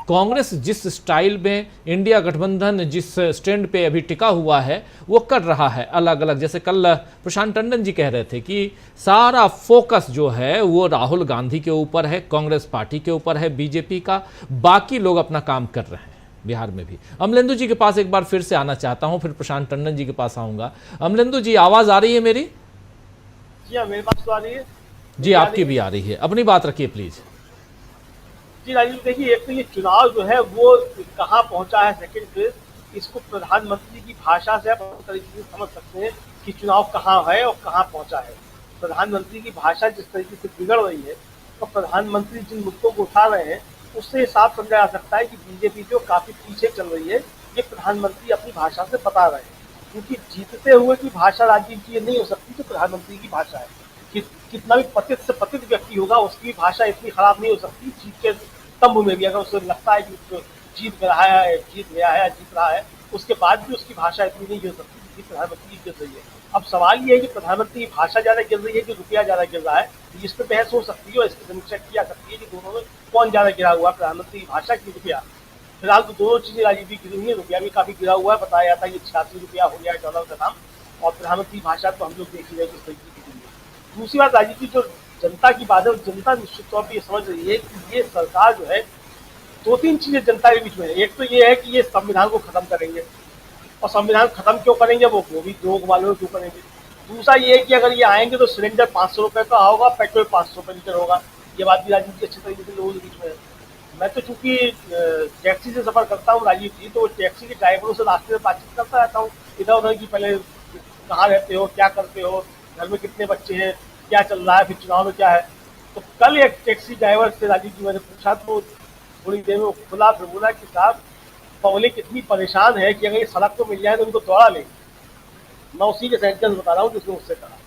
कांग्रेस जिस स्टाइल में इंडिया गठबंधन जिस स्टैंड पे अभी टिका हुआ है वो कर रहा है अलग अलग, जैसे कल प्रशांत टंडन जी कह रहे थे कि सारा फोकस जो है वो राहुल गांधी के ऊपर है, कांग्रेस पार्टी के ऊपर है, बीजेपी का, बाकी लोग अपना काम कर रहे हैं। बिहार में भी अमलेंदु जी के पास एक बार फिर से आना चाहता हूं, फिर प्रशांत टंडन जी के पास आऊंगा। अमलेंदु जी, आवाज आ रही है मेरी? जी हाँ, मेरे पास तो आ रही है जी, आपकी भी आ रही है, अपनी बात रखिए प्लीज। जी राजीव, देखिए, एक तो ये चुनाव जो है वो कहाँ पहुंचा है सेकंड फेज, इसको प्रधानमंत्री की भाषा से आप तरीके से समझ सकते हैं कि चुनाव कहाँ है और कहाँ पहुंचा है। प्रधानमंत्री की भाषा जिस तरीके से बिगड़ रही है तो प्रधानमंत्री जिन मुद्दों को उठा रहे हैं उससे साफ समझा जा सकता है कि बीजेपी जो काफी पीछे चल रही है, ये प्रधानमंत्री अपनी भाषा से बता रहे हैं। क्योंकि जीतते हुए की भाषा राजीव जी ये नहीं हो सकती जो प्रधानमंत्री की भाषा है। कितना भी पतित से पतित व्यक्ति होगा उसकी भाषा इतनी खराब नहीं हो सकती जीत के तंबू में भी, अगर उसे लगता है कि जीत गया है या जीत रहा है, उसके बाद भी उसकी भाषा इतनी नहीं गिर सकती जितनी प्रधानमंत्री की गिर रही है। अब सवाल ये है कि प्रधानमंत्री की भाषा ज्यादा गिर रही है कि रुपया ज्यादा गिर रहा है, इस पर बहस हो सकती है और इसकी समीक्षा की जा सकती है कि दोनों में कौन ज्यादा गिरा हुआ, प्रधानमंत्री की भाषा की रुपया। फिलहाल तो दोनों चीजें राजीव जी गिरी हुई है, रुपया भी काफी गिरा हुआ है, बताया जाता है कि 86 रुपया हो गया है डॉलर का दाम, और प्रधानमंत्री की भाषा तो हम लोग देख ही रहे किस तरीके की गिरी है। दूसरी बात राजीव जी, जो जनता की बात है, जनता निश्चित तौर पर ये समझ रही है कि ये सरकार जो है दो तीन चीजें जनता के बीच में है। एक तो ये है कि ये संविधान को खत्म करेंगे, और संविधान खत्म क्यों करेंगे वो भी लोग वालों क्यों करेंगे। दूसरा ये है कि अगर ये आएंगे तो सिलेंडर 500 रुपए का होगा, पेट्रोल 500 रुपए लीटर होगा। ये बात भी राजीव जी अच्छी तरीके से लोगों के बीच में है। मैं तो चूंकि टैक्सी से सफर करता हूँ राजीव जी, तो टैक्सी के ड्राइवरों से रास्ते में बातचीत करता रहता हूँ इधर उधर की, पहले कहाँ रहते हो, क्या करते हो, घर में कितने बच्चे हैं, क्या चल रहा है, फिर चुनाव में क्या है। तो कल एक टैक्सी ड्राइवर से राजीव जी मैंने पूछा तो थोड़ी देर में खुला, फिर बोला कि साहब पब्लिक इतनी परेशान है कि अगर ये सड़क को मिल जाए तो उनको दौड़ा लेंगे। मैं उसी के सेंटेंस बता रहा हूँ जिसने उससे कहा,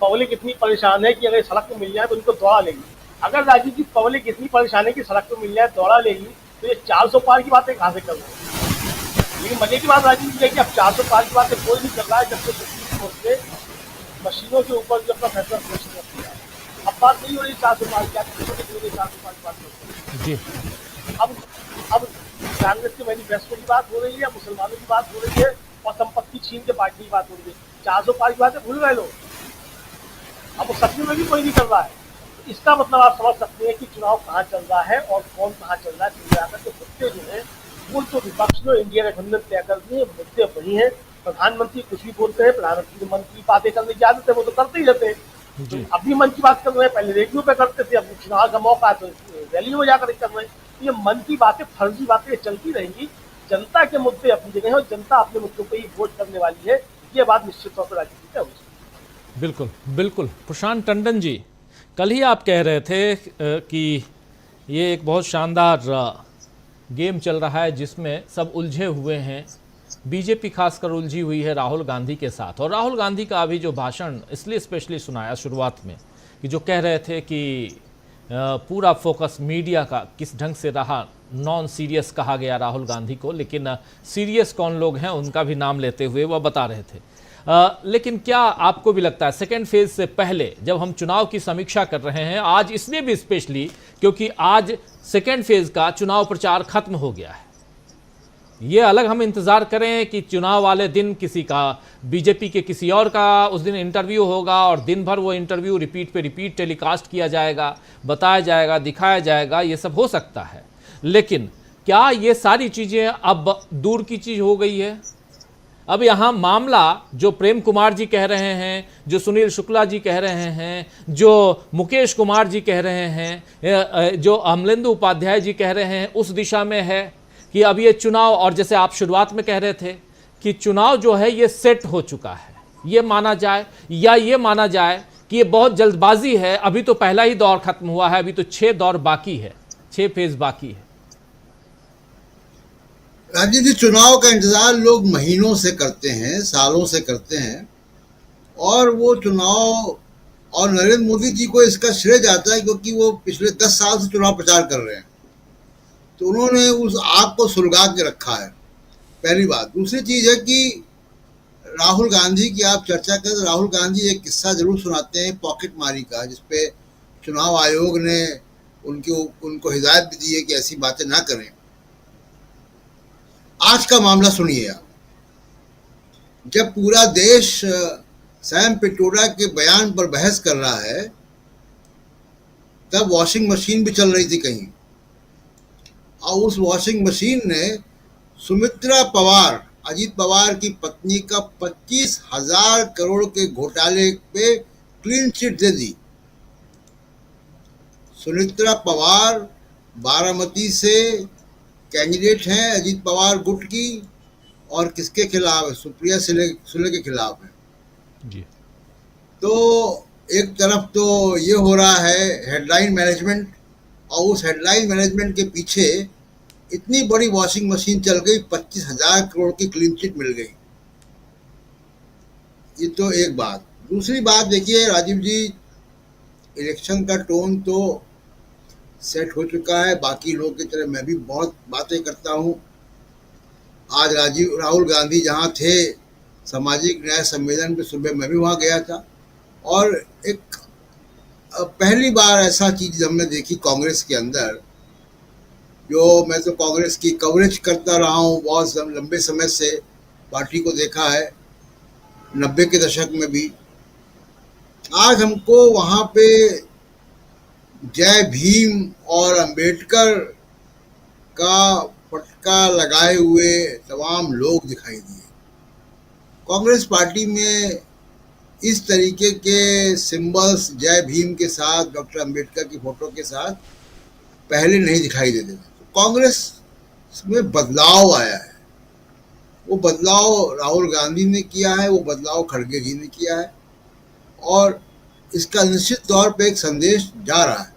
पब्लिक इतनी परेशान है कि अगर सड़क को मिल जाए तो उनको दौड़ा लेंगी। अगर राजीव जी पब्लिक इतनी परेशान है कि सड़क को मिल जाए दौड़ा लेगी तो ये 400 पार की बातें कहाँ से कर रहे हैं। लेकिन मजे की बात राजीव जी है कि अब 400 पार की बातें कोई नहीं कर रहा है, जब से सुप्रीम कोर्ट से मशीनों के ऊपर जो अपना फैसला घोषित कर दिया। अब बात नहीं हो रही 400 पार की, 400 पार की बात जी। अब कांग्रेस के मैनिफेस्टो की बात हो रही है, मुसलमानों की बात हो रही है, और संपत्ति छीन के बांटने की बात हो रही है। 400 पार की बातें भूल गए लोग, अब सच में भी कोई नहीं कर रहा है। तो इसका मतलब आप समझ सकते हैं कि चुनाव कहाँ चल रहा है और कौन कहाँ चल रहा है। चिड़ियाघर के मुद्दे जो है वो तो विपक्ष ने इंडिया गठबंधन तय कर दिए, मुद्दे वही है। प्रधानमंत्री कुछ भी बोलते हैं, प्रधानमंत्री मन की बातें करने की आदत है, वो तो करते ही रहते हैं। तो अभी मन की बात कर रहे हैं, पहले रेडियो पे करते थे, अब चुनाव का मौका है तो रैलियों में जाकर कर रहे हैं। ये मन की बातें, फर्जी बातें चलती रहेंगी। जनता के मुद्दे अपनी जगह है और जनता अपने मुद्दों पर ही वोट करने वाली है, ये बात निश्चित तौर पर राजनीति तय होगी। बिल्कुल बिल्कुल। प्रशांत टंडन जी, कल ही आप कह रहे थे कि ये एक बहुत शानदार गेम चल रहा है जिसमें सब उलझे हुए हैं, बीजेपी खासकर उलझी हुई है राहुल गांधी के साथ। और राहुल गांधी का अभी जो भाषण इसलिए स्पेशली सुनाया शुरुआत में कि जो कह रहे थे कि पूरा फोकस मीडिया का किस ढंग से रहा, नॉन सीरियस कहा गया राहुल गांधी को, लेकिन सीरियस कौन लोग हैं उनका भी नाम लेते हुए वह बता रहे थे। लेकिन क्या आपको भी लगता है सेकेंड फेज से पहले जब हम चुनाव की समीक्षा कर रहे हैं आज, इसलिए भी स्पेशली क्योंकि आज सेकेंड फेज का चुनाव प्रचार खत्म हो गया है, ये अलग हम इंतजार करें कि चुनाव वाले दिन किसी का, बीजेपी के किसी और का उस दिन इंटरव्यू होगा और दिन भर वो इंटरव्यू रिपीट पे रिपीट टेलीकास्ट किया जाएगा, बताया जाएगा, दिखाया जाएगा, ये सब हो सकता है। लेकिन क्या ये सारी चीज़ें अब दूर की चीज़ हो गई है? अब यहाँ मामला जो प्रेम कुमार जी कह रहे हैं, जो सुनील शुक्ला जी कह रहे हैं, जो मुकेश कुमार जी कह रहे हैं, जो अमलेंदु उपाध्याय जी कह रहे हैं, उस दिशा में है कि अब ये चुनाव, और जैसे आप शुरुआत में कह रहे थे कि चुनाव जो है ये सेट हो चुका है, ये माना जाए, या ये माना जाए कि ये बहुत जल्दबाजी है, अभी तो पहला ही दौर खत्म हुआ है, अभी तो 6 दौर बाकी है, 6 फेज बाकी है। राजीव जी, चुनाव का इंतजार लोग महीनों से करते हैं, सालों से करते हैं, और वो चुनाव, और नरेंद्र मोदी जी को इसका श्रेय जाता है क्योंकि वो पिछले 10 साल से चुनाव प्रचार कर रहे हैं, तो उन्होंने उस आग को सुलगा के रखा है, पहली बात। दूसरी चीज है कि राहुल गांधी की आप चर्चा करें तो राहुल गांधी एक किस्सा जरूर सुनाते हैं पॉकेट मारी का, जिसपे चुनाव आयोग ने उनको हिदायत भी दी है कि ऐसी बातें ना करें। आज का मामला सुनिए आप। जब पूरा देश सैम पिट्रोडा के बयान पर बहस कर रहा है, तब वॉशिंग मशीन भी चल रही थी कहीं, और उस वॉशिंग मशीन ने सुमित्रा पवार, अजीत पवार की पत्नी का 25,000 करोड़ के घोटाले पे क्लीन चिट दे दी। सुमित्रा पवार बारामती से कैंडिडेट हैं अजीत पवार गुट की, और किसके खिलाफ है? सुप्रिया सुले के खिलाफ है जी। तो एक तरफ तो ये हो रहा है हेडलाइन मैनेजमेंट, और उस हेडलाइन मैनेजमेंट के पीछे इतनी बड़ी वॉशिंग मशीन चल गई, 25,000 करोड़ की क्लीन चिट मिल गई। ये तो एक बात। दूसरी बात देखिए राजीव जी, इलेक्शन का टोन तो सेट हो चुका है। बाकी लोगों की तरह मैं भी बहुत बातें करता हूँ। आज राहुल गांधी जहाँ थे सामाजिक न्याय सम्मेलन पे, सुबह मैं भी वहाँ गया था, और एक पहली बार ऐसा चीज हमने देखी कांग्रेस के अंदर, जो मैं तो कांग्रेस की कवरेज करता रहा हूँ बहुत लंबे समय से, पार्टी को देखा है 90 के दशक में भी। आज हमको वहाँ पे जय भीम और अंबेडकर का पटका लगाए हुए तमाम लोग दिखाई दिए। कांग्रेस पार्टी में इस तरीके के सिंबल्स जय भीम के साथ, डॉक्टर अंबेडकर की फोटो के साथ पहले नहीं दिखाई देते थे। कांग्रेस में बदलाव आया है। वो बदलाव राहुल गांधी ने किया है, वो बदलाव खड़गे जी ने किया है, और इसका निश्चित तौर पे एक संदेश जा रहा है।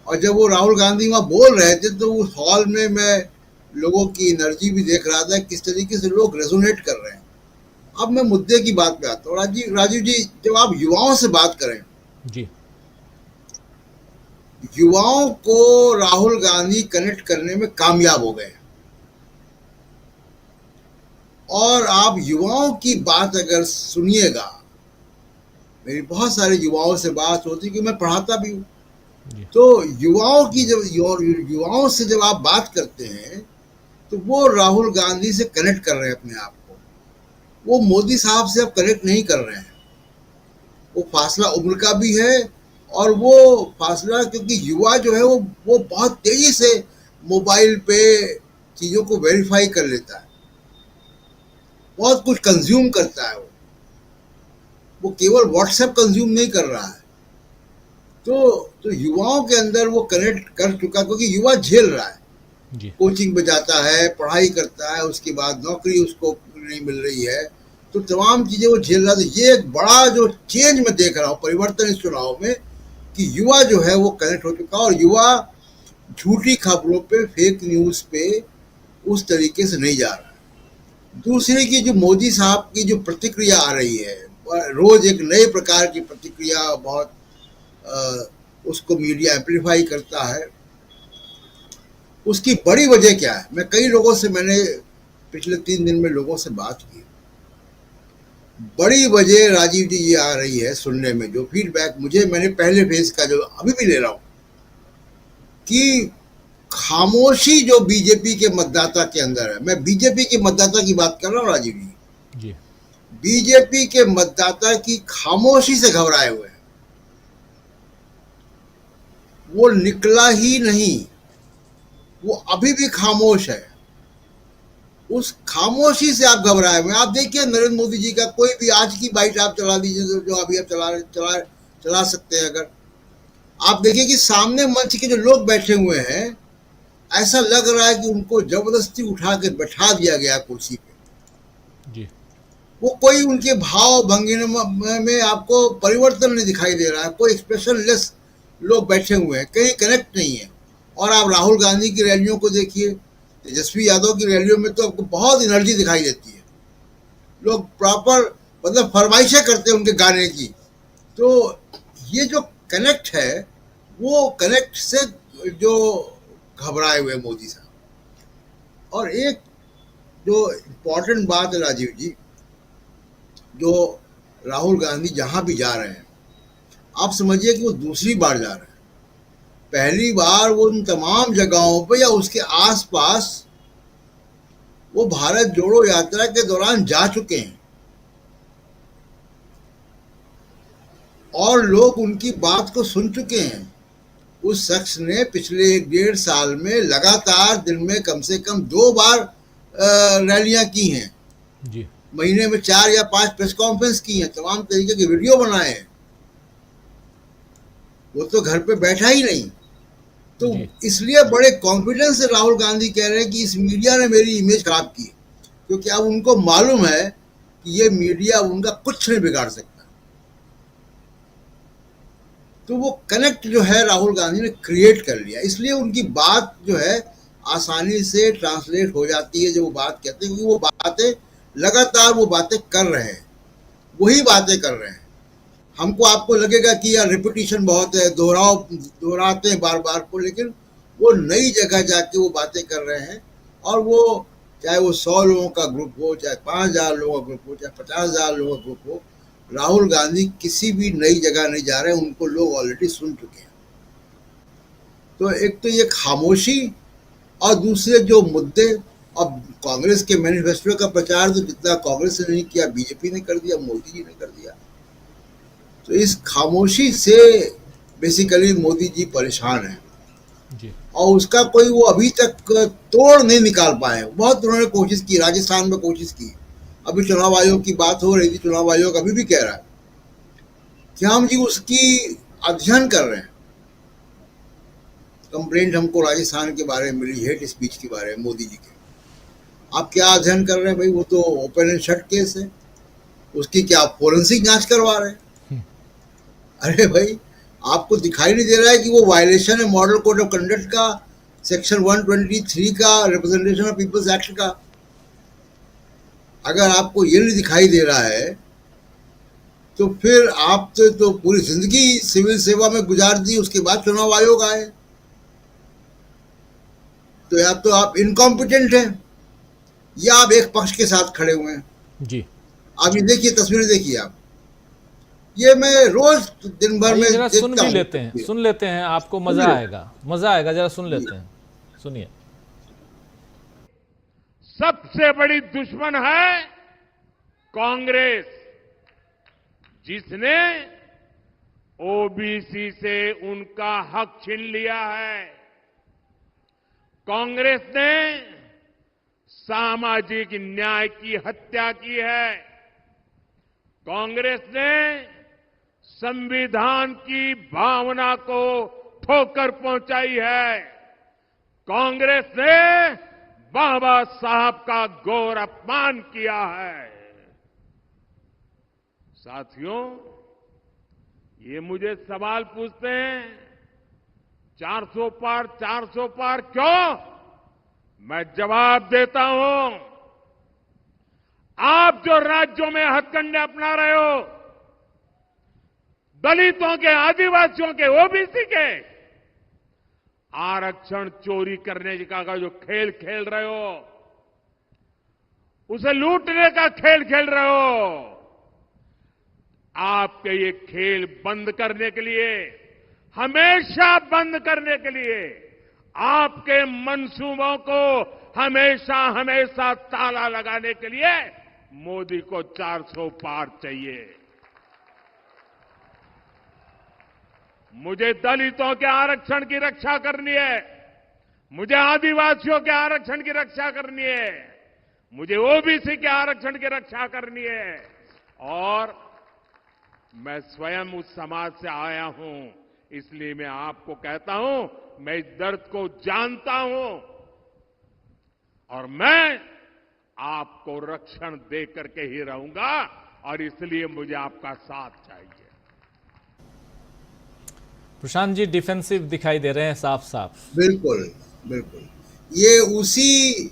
और जब वो राहुल गांधी वहाँ बोल रहे थे तो उस हॉल में मैं लोगों की एनर्जी भी देख रहा था, किस तरीके से लोग रेजोनेट कर रहे हैं। अब मैं मुद्दे की बात पे आता हूँ। राजीव जी, जब आप युवाओं से बात करें जी, युवाओं को राहुल गांधी कनेक्ट करने में कामयाब हो गए, और आप युवाओं की बात अगर सुनिएगा, मेरी बहुत सारे युवाओं से बात होती है कि मैं पढ़ाता भी हूँ, तो युवाओं की जब युवाओं से जब आप बात करते हैं तो वो राहुल गांधी से कनेक्ट कर रहे हैं अपने आप को, वो मोदी साहब से अब कनेक्ट नहीं कर रहे हैं। वो फासला उम्र का भी है, और वो फासला क्योंकि युवा जो है वो बहुत तेजी से मोबाइल पे चीज़ों को वेरीफाई कर लेता है, बहुत कुछ कंज्यूम करता है। वो केवल व्हाट्सएप कंज्यूम नहीं कर रहा है। तो युवाओं के अंदर वो कनेक्ट कर चुका, क्योंकि युवा झेल रहा है जी। कोचिंग पे जाता है, पढ़ाई करता है, उसके बाद नौकरी उसको नहीं मिल रही है, तो तमाम चीजें वो झेल रहा है। तो ये एक बड़ा जो चेंज मैं देख रहा हूँ, परिवर्तन इस चुनाव में, कि युवा जो है वो कनेक्ट हो चुका, और युवा झूठी खबरों पे, फेक न्यूज पे उस तरीके से नहीं जा रहा है। दूसरी की जो मोदी साहब की जो प्रतिक्रिया आ रही है, रोज एक नए प्रकार की प्रतिक्रिया, बहुत उसको मीडिया एम्पलीफाई करता है। उसकी बड़ी वजह क्या है? मैं कई लोगों से, मैंने पिछले 3 दिन में लोगों से बात की, बड़ी वजह राजीव जी ये आ रही है सुनने में, जो फीडबैक मुझे, मैंने पहले फेज का जो अभी भी ले रहा हूं, कि खामोशी जो बीजेपी के मतदाता के अंदर है। मैं बीजेपी के मतदाता की बात कर रहा हूं राजीव जी। बीजेपी के मतदाता की खामोशी से घबराए हुए हैं, वो निकला ही नहीं, वो अभी भी खामोश है। उस खामोशी से आप घबराए हुए हैं। आप देखिए नरेंद्र मोदी जी का कोई भी आज की बाइट आप चला दीजिए, जो अभी आप चला सकते हैं। अगर आप देखिए कि सामने मंच के जो लोग बैठे हुए हैं, ऐसा लग रहा है कि उनको जबरदस्ती उठा के बैठा दिया गया कुर्सी पे जी। वो कोई उनके भाव भंगी में आपको परिवर्तन नहीं दिखाई दे रहा है। कोई एक्सप्रेशन लेस लोग बैठे हुए हैं, कहीं कनेक्ट नहीं है। और आप राहुल गांधी की रैलियों को देखिए, तेजस्वी यादव की रैलियों में तो आपको बहुत एनर्जी दिखाई देती है। लोग प्रॉपर मतलब फरमाइशें करते हैं उनके गाने की। तो ये जो कनेक्ट है, वो कनेक्ट से जो घबराए हुए मोदी साहब। और एक जो इम्पोर्टेंट बात है राजीव जी, जो राहुल गांधी जहां भी जा रहे हैं, आप समझिए कि वो दूसरी बार जा रहे हैं। पहली बार वो उन तमाम जगहों पर या उसके आसपास वो भारत जोड़ो यात्रा के दौरान जा चुके हैं और लोग उनकी बात को सुन चुके हैं। उस शख्स ने पिछले 1.5 साल में लगातार दिन में कम से कम 2 बार रैलियां की हैं जी। महीने में 4 या 5 प्रेस कॉन्फ्रेंस की हैं, तमाम तरीके के वीडियो बनाए हैं। वो तो घर पे बैठा ही नहीं। तो इसलिए बड़े कॉन्फिडेंस से राहुल गांधी कह रहे हैं कि इस मीडिया ने मेरी इमेज खराब की, क्योंकि अब उनको मालूम है कि ये मीडिया उनका कुछ नहीं बिगाड़ सकता। तो वो कनेक्ट जो है राहुल गांधी ने क्रिएट कर लिया, इसलिए उनकी बात जो है आसानी से ट्रांसलेट हो जाती है। जो वो बात कहते हैं, क्योंकि वो बातें लगातार वो बातें कर रहे हैं, वही बातें कर रहे हैं। हमको आपको लगेगा कि यार रिपीटिशन बहुत है, दोहराते हैं बार बार को, लेकिन वो नई जगह जाके वो बातें कर रहे हैं। और वो चाहे वो 100 लोगों का ग्रुप हो, चाहे 5000 लोगों का ग्रुप हो, चाहे 50,000 लोगों का ग्रुप हो, राहुल गांधी किसी भी नई जगह नहीं जा रहे हैं। उनको लोग ऑलरेडी सुन चुके हैं। तो एक तो ये खामोशी, और दूसरे जो मुद्दे, अब कांग्रेस के मैनिफेस्टो का प्रचार तो जितना कांग्रेस ने नहीं किया, बीजेपी ने कर दिया, मोदी जी ने कर दिया। तो इस खामोशी से बेसिकली मोदी जी परेशान हैं जी। और उसका कोई वो अभी तक तोड़ नहीं निकाल पाए। बहुत उन्होंने कोशिश की, राजस्थान में कोशिश की। अभी चुनाव आयोग की बात हो रही थी, चुनाव आयोग अभी भी कह रहा है कि हम जी उसकी अध्ययन कर रहे हैं। कंप्लेंट हमको राजस्थान के बारे में मिली, हेट स्पीच के बारे में मोदी जी के। आप क्या अध्ययन कर रहे हैं भाई? वो तो ओपन एंड शट केस है, उसकी क्या आप फोरेंसिक जांच करवा रहे हैं? अरे भाई, आपको दिखाई नहीं दे रहा है कि वो वायलेशन है मॉडल कोड ऑफ कंडक्ट का, सेक्शन 123 का, रिप्रेजेंटेशन ऑफ पीपल्स एक्ट का। अगर आपको ये नहीं दिखाई दे रहा है तो फिर आप तो पूरी जिंदगी सिविल सेवा में गुजार दी, उसके बाद चुनाव आयोग आए। तो या तो आप इनकॉम्पिटेंट हैं या आप एक पक्ष के साथ खड़े हुए हैं। जी। आप ये देखिए, तस्वीरें देखिए आप। ये मैं रोज दिन भर में जरा सुन भी हूं। लेते हैं, आपको मजा आएगा, जरा सुन लेते हैं, सुनिए। सबसे बड़ी दुश्मन है कांग्रेस, जिसने ओबीसी से उनका हक छीन लिया है। कांग्रेस ने सामाजिक न्याय की हत्या की है। कांग्रेस ने संविधान की भावना को ठोकर पहुंचाई है। कांग्रेस ने बाबा साहब का घोर अपमान किया है। साथियों, ये मुझे सवाल पूछते हैं 400 पार क्यों? मैं जवाब देता हूं, आप जो राज्यों में हथकंडे अपना रहे हो, दलितों के, आदिवासियों के, ओबीसी के आरक्षण चोरी करने का जो खेल खेल रहे हो, उसे लूटने का खेल खेल रहे हो, आपके ये खेल बंद करने के लिए, हमेशा बंद करने के लिए, आपके मंसूबों को हमेशा हमेशा ताला लगाने के लिए मोदी को 400 पार चाहिए। मुझे दलितों के आरक्षण की रक्षा करनी है, मुझे आदिवासियों के आरक्षण की रक्षा करनी है, मुझे ओबीसी के आरक्षण की रक्षा करनी है और मैं स्वयं उस समाज से आया हूं, इसलिए मैं आपको कहता हूं, मैं इस दर्द को जानता हूं और मैं आपको रक्षण दे करके ही रहूंगा और इसलिए मुझे आपका साथ चाहिए। प्रशांत जी डिफेंसिव दिखाई दे रहे हैं साफ साफ। बिल्कुल बिल्कुल, ये उसी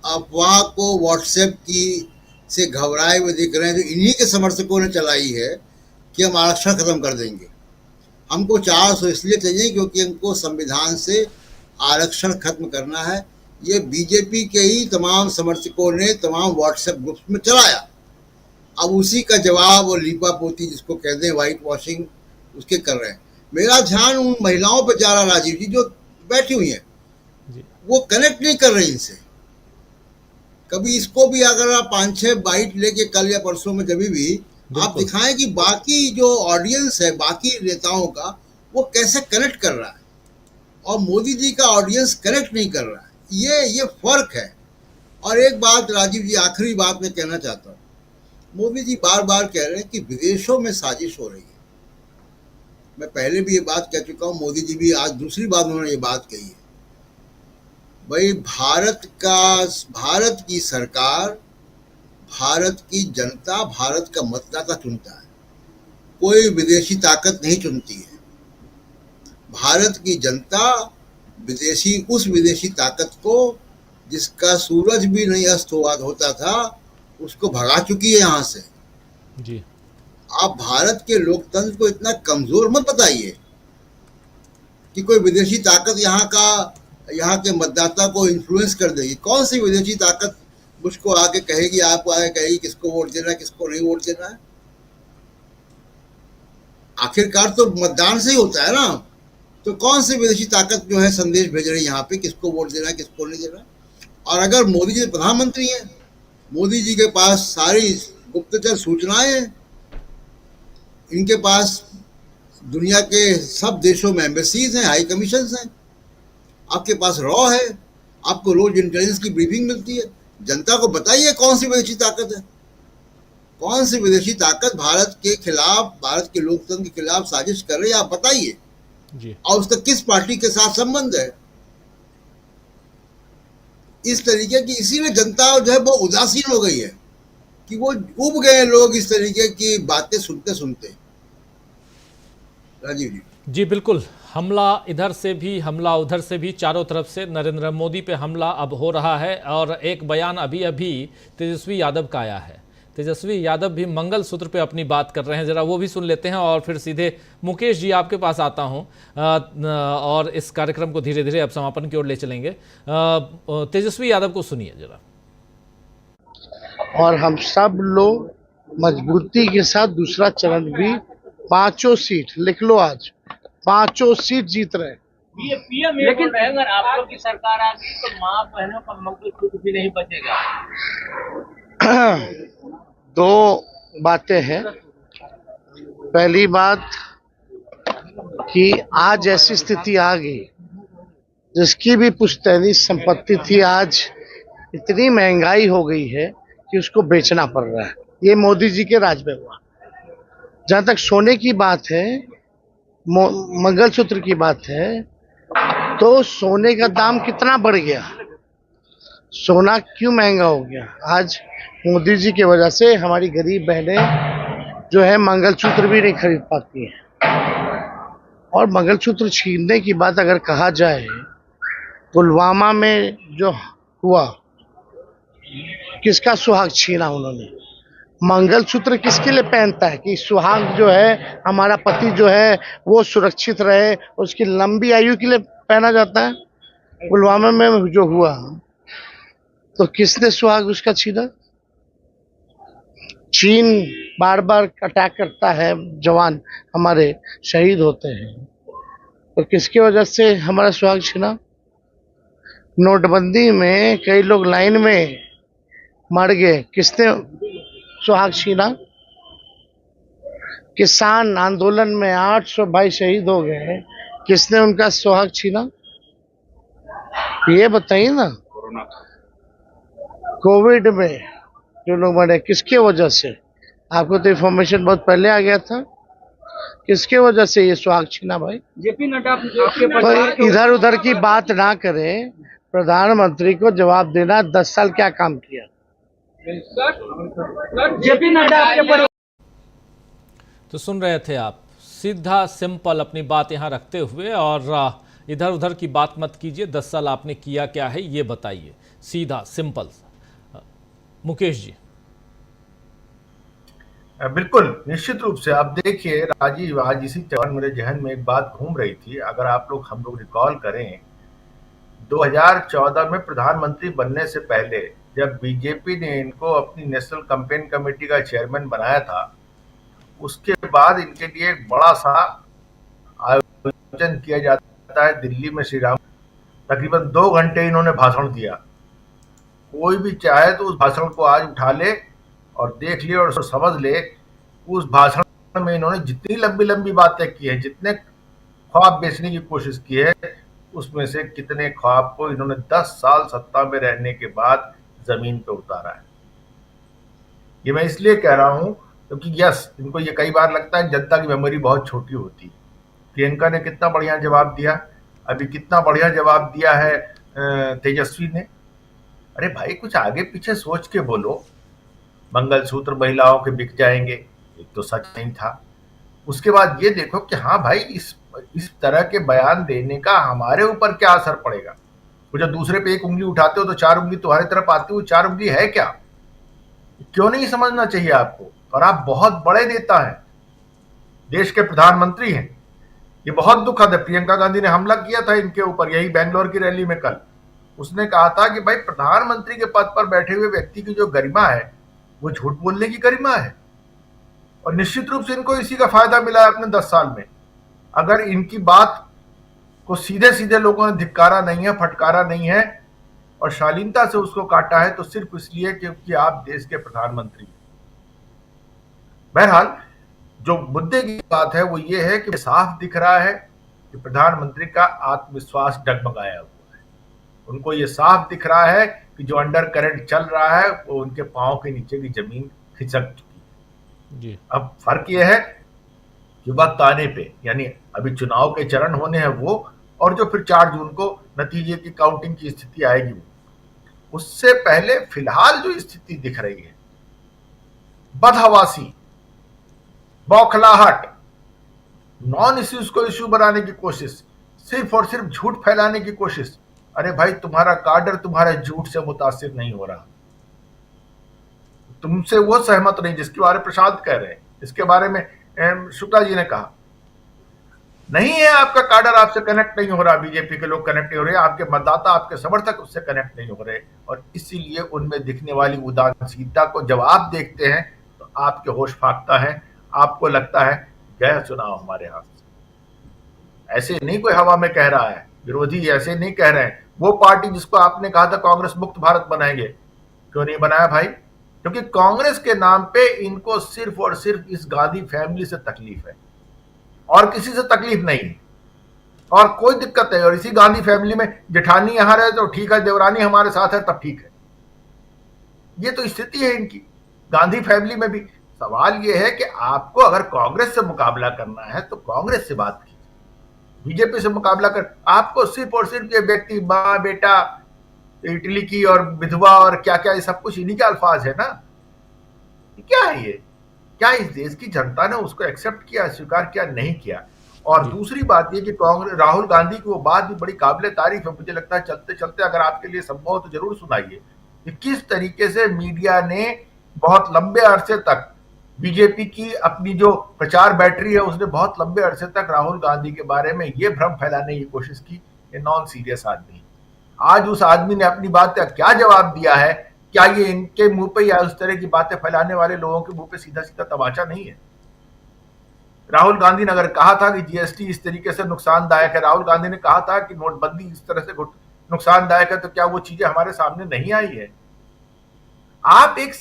अफवाह को व्हाट्सएप की से घबराए हुए दिख रहे हैं जो इन्हीं के समर्थकों ने चलाई है कि हम आरक्षण खत्म कर देंगे। हमको 400 इसलिए चाहिए क्योंकि हमको संविधान से आरक्षण खत्म करना है। ये बीजेपी के ही तमाम समर्थकों ने तमाम व्हाट्सएप ग्रुप्स में चलाया। अब उसी का जवाब और लीपा पोती जिसको कहते हैं व्हाइट वॉशिंग, उसके कर रहे हैं। मेरा ध्यान उन महिलाओं पर जा रहा राजीव जी जो बैठी हुई हैं, वो कनेक्ट नहीं कर रही इनसे। कभी इसको भी अगर आप 5-6 बाइट लेके कल या परसों में जब भी आप दिखाएं कि बाकी जो ऑडियंस है बाकी नेताओं का वो कैसे कनेक्ट कर रहा है और मोदी जी का ऑडियंस कनेक्ट नहीं कर रहा है, ये फर्क है। और एक बात राजीव जी, आखिरी बात मैं कहना चाहता हूँ, मोदी जी बार बार कह रहे हैं कि विदेशों में साजिश हो रही है। मैं पहले भी ये बात कह चुका हूँ, मोदी जी भी आज दूसरी बार उन्होंने ये बात कही है। भाई भारत की सरकार, भारत की जनता, भारत का मतदाता चुनता है, कोई विदेशी ताकत नहीं चुनती है। भारत की जनता उस विदेशी ताकत को जिसका सूरज भी नहीं अस्त होता था उसको भगा चुकी है यहाँ से जी। आप भारत के लोकतंत्र को इतना कमजोर मत बताइए कि कोई विदेशी ताकत यहाँ के मतदाता को इन्फ्लुएंस कर देगी। कौन सी विदेशी ताकत मुझको आके कहेगी, आपको आके कहेगी किसको वोट देना है, किसको नहीं वोट देना है? आखिरकार तो मतदान से ही होता है ना। तो कौन सी विदेशी ताकत जो है संदेश भेज रही है यहाँ पे किसको वोट देना है, किसको नहीं देना? और अगर मोदी जी प्रधानमंत्री हैं, मोदी जी के पास सारी गुप्तचर सूचनाएं हैं, इनके पास दुनिया के सब देशों में एम्बेसीज हैं, हाई कमीशन हैं, आपके पास रॉ है, आपको रोज इंटेलिजेंस की ब्रीफिंग मिलती है। जनता को बताइए कौन सी विदेशी ताकत है, कौन सी विदेशी ताकत भारत के खिलाफ, भारत के लोकतंत्र के खिलाफ साजिश कर रही है, आप बताइए जी। और उसका किस पार्टी के साथ संबंध है? इस तरीके की, इसीलिए जनता जो है वो उदासीन हो गई है कि वो उब गए लोग इस तरीके की बातें सुनते सुनते। राजीव जी जी बिल्कुल, हमला इधर से भी, हमला उधर से भी, चारों तरफ से नरेंद्र मोदी पे हमला अब हो रहा है। और एक बयान अभी अभी तेजस्वी यादव का आया है। तेजस्वी यादव भी मंगलसूत्र पे अपनी बात कर रहे हैं, जरा वो भी सुन लेते हैं और फिर सीधे मुकेश जी आपके पास आता हूं और इस कार्यक्रम को धीरे धीरे अब समापन की ओर ले चलेंगे। तेजस्वी यादव को सुनिए जरा। और हम सब लोग मजबूती के साथ दूसरा चरण भी 5 सीट लिख लो, आज 5 सीट जीत रहे। लेकिन अगर आप लोग की सरकार आ गई तो माँ बहनों का मंगलसूत्र भी नहीं बचेगा। 2 बातें हैं। पहली बात कि आज ऐसी स्थिति आ गई, जिसकी भी पुश्तैनी संपत्ति थी आज इतनी महंगाई हो गई है कि उसको बेचना पड़ रहा है। ये मोदी जी के राज में हुआ। जहां तक सोने की बात है, मंगलसूत्र की बात है, तो सोने का दाम कितना बढ़ गया, सोना क्यों महंगा हो गया? आज मोदी जी की वजह से हमारी गरीब बहनें जो है मंगलसूत्र भी नहीं खरीद पाती हैं। और मंगलसूत्र छीनने की बात अगर कहा जाए, पुलवामा में जो हुआ, किसका सुहाग छीना उन्होंने? मंगलसूत्र किसके लिए पहनता है? कि सुहाग जो है, हमारा पति जो है वो सुरक्षित रहे, उसकी लंबी आयु के लिए पहना जाता है। पुलवामा में जो हुआ तो किसने सुहाग उसका छीना? चीन बार बार अटैक करता है, जवान हमारे शहीद होते हैं, तो किसकी वजह से हमारा सुहाग छीना? नोटबंदी में कई लोग लाइन में मर गए, किसने सुहाग छीना? किसान आंदोलन में 800 भाई शहीद हो गए, किसने उनका सुहाग छीना? ये बताइए ना। कोविड में जो लोग मरे किसके वजह से? आपको तो इन्फॉर्मेशन बहुत पहले आ गया था। किसके वजह से ये सुहाग छीना भाई? जेपी नड्डा आपके इधर उधर की बात ना करें, प्रधानमंत्री को जवाब देना 10 साल क्या काम किया। जेपी नड्डा आपके तो सुन रहे थे आप, सीधा सिंपल अपनी बात यहाँ रखते हुए, और इधर उधर की बात मत कीजिए। 10 साल आपने किया क्या है ये बताइए, सीधा सिंपल। मुकेश जी। बिल्कुल निश्चित रूप से आप देखिए राजीव, आज इसी चरण मेरे जहन में एक बात घूम रही थी। अगर हम लोग रिकॉल करें, 2014 में प्रधानमंत्री बनने से पहले जब बीजेपी ने इनको अपनी नेशनल कैंपेन कमेटी का चेयरमैन बनाया था, उसके बाद इनके लिए एक बड़ा सा आयोजन किया जाता है दिल्ली में श्री राम। तकरीबन 2 घंटे इन्होंने भाषण दिया। कोई भी चाहे तो उस भाषण को आज उठा ले और देख ले और समझ ले, उस भाषण में इन्होंने जितनी लंबी लंबी बातें की हैं, जितने ख्वाब बेचने की कोशिश की है, उसमें से कितने ख्वाब को इन्होंने 10 साल सत्ता में रहने के बाद जमीन पे उतारा है। ये मैं इसलिए कह रहा हूं क्योंकि यस, इनको ये कई बार लगता है जनता की मेमोरी बहुत छोटी होती है। प्रियंका ने कितना बढ़िया जवाब दिया, अभी कितना बढ़िया जवाब दिया है तेजस्वी ने। अरे भाई कुछ आगे पीछे सोच के बोलो। मंगलसूत्र महिलाओं के बिक जाएंगे, एक तो सच नहीं था। उसके बाद ये देखो कि हाँ भाई, इस तरह के बयान देने का हमारे ऊपर क्या असर पड़ेगा। वो जब दूसरे पे एक उंगली उठाते हो तो 4 उंगली तुम्हारी तरफ आती हो, 4 उंगली है क्या? क्यों नहीं समझना चाहिए आपको? और आप बहुत बड़े नेता हैं, देश के प्रधानमंत्री हैं। ये बहुत दुखद है। प्रियंका गांधी ने हमला किया था इनके ऊपर, यही बेंगलोर की रैली में कल। उसने कहा था कि भाई प्रधानमंत्री के पद पर बैठे हुए व्यक्ति की जो गरिमा है वो झूठ बोलने की गरिमा है, और निश्चित रूप से इनको इसी का फायदा मिला है अपने 10 साल में। अगर इनकी बात को सीधे सीधे लोगों ने धिक्कारा नहीं है, फटकारा नहीं है और शालीनता से उसको काटा है, तो सिर्फ इसलिए क्योंकि आप देश के प्रधानमंत्री। बहरहाल जो मुद्दे की बात है वो ये है कि साफ दिख रहा है कि प्रधानमंत्री का आत्मविश्वास डगमगाया हुआ है। उनको ये साफ दिख रहा है कि जो अंडर करंट चल रहा है वो उनके पांव के नीचे की जमीन खिसक चुकी है जी। अब फर्क ये है कि वक्त आने पे, यानी अभी चुनाव के चरण होने हैं वो, और जो फिर 4 जून को नतीजे की काउंटिंग की स्थिति आएगी वो, उससे पहले फिलहाल जो स्थिति दिख रही है, बदहवासी, बौखलाहट, नॉन इश्यूज को इश्यू बनाने की कोशिश, सिर्फ और सिर्फ झूठ फैलाने की कोशिश। अरे भाई, तुम्हारा काडर तुम्हारे झूठ से मुतासिर नहीं हो रहा, तुमसे वो सहमत नहीं जिसके बारे में प्रसाद कह रहे हैं, इसके बारे में शुक्ला जी ने कहा। नहीं है आपका काडर, आपसे कनेक्ट नहीं हो रहा, बीजेपी के लोग कनेक्ट नहीं हो रहे, आपके मतदाता, आपके समर्थक उससे कनेक्ट नहीं हो रहे, और इसीलिए उनमें दिखने वाली उदासीनता को जब आप देखते हैं तो आपके होश फाकता है, आपको लगता है गया चुनाव हमारे हाथ से। ऐसे नहीं कोई हवा में कह रहा है, विरोधी ऐसे नहीं कह रहे हैं। वो पार्टी जिसको आपने कहा था कांग्रेस मुक्त भारत बनाएंगे, क्यों नहीं बनाया भाई? क्योंकि कांग्रेस के नाम पे इनको सिर्फ और सिर्फ इस गांधी फैमिली से तकलीफ है, और किसी से तकलीफ नहीं है, और कोई दिक्कत नहीं। और इसी गांधी फैमिली में जेठानी यहां रहे तो ठीक है, देवरानी हमारे साथ है तब ठीक है। ये तो स्थिति है इनकी गांधी फैमिली में भी। सवाल ये है कि आपको अगर कांग्रेस से मुकाबला करना है तो कांग्रेस से बात कीजिए, बीजेपी से मुकाबला कर। आपको सिर्फ और सिर्फ ये व्यक्ति, माँ बेटा, इटली की और विधवा और क्या क्या, ये सब कुछ इन्हीं के अल्फाज है ना। क्या है ये? क्या इस देश की जनता ने उसको एक्सेप्ट किया, स्वीकार किया? नहीं किया। और दूसरी बात ये कि कांग्रेस, राहुल गांधी की वो बात भी बड़ी काबिले तारीफ है। मुझे लगता है चलते चलते अगर आपके लिए संभव हो तो जरूर सुनाइए कि किस तरीके से मीडिया ने बहुत लंबे अरसे तक बीजेपी की अपनी जो प्रचार बैटरी है, उसने बहुत लंबे अरसे तक राहुल गांधी के बारे में ये भ्रम फैलाने की कोशिश की कि नॉन सीरियस आदमी। आज उस आदमी ने अपनी बात का क्या जवाब दिया है? क्या ये इनके मुंह पे या उस तरह की बातें फैलाने वाले लोगों के मुंह पे सीधा सीधा तमाचा नहीं है? राहुल गांधी ने अगर कहा था कि जीएसटी इस तरीके से नुकसानदायक है, राहुल गांधी ने कहा था कि नोटबंदी इस तरह से नुकसानदायक है, तो क्या वो चीजें हमारे सामने नहीं आई है? आप एक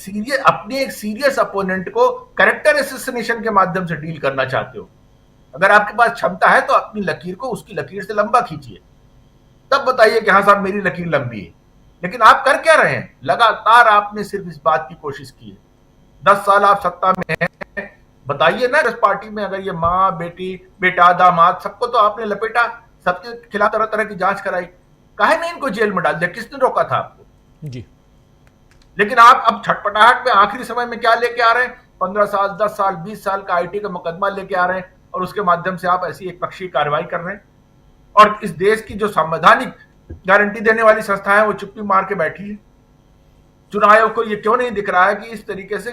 सीरियस अपोनेंट को कैरेक्टर असैसिनेशन के माध्यम से डील करना चाहते हो। अगर आपके पास क्षमता है तो अपनी लकीर को उसकी लकीर से लंबा खींचिए, तब बताइए कि हाँ साहब मेरी लकीर लंबी है। लेकिन आप कर क्या रहे हैं? लगातार आपने सिर्फ इस बात की कोशिश की है। 10 साल आप सत्ता में हैं, बताइए ना, इस पार्टी में अगर ये माँ, बेटी, बेटा, दामाद, सबको तो आपने लपेटा, सबके खिलाफ तरह तरह की जांच कराई, काहे नहीं इनको जेल में डाल दिया? किसने रोका था आपको? जी। लेकिन आप अब छटपटाहट में आखिरी समय में क्या लेके आ रहे हैं? 15 साल, 10 साल, 20 साल का आईटी का मुकदमा लेके आ रहे हैं और उसके माध्यम से आप ऐसी एक पक्षीय कार्रवाई कर रहे हैं। और इस देश की जो संवैधानिक गारंटी देने वाली संस्था है वो चुप्पी मार के बैठी है। चुनाव आयोग को ये क्यों नहीं दिख रहा है कि इस तरीके से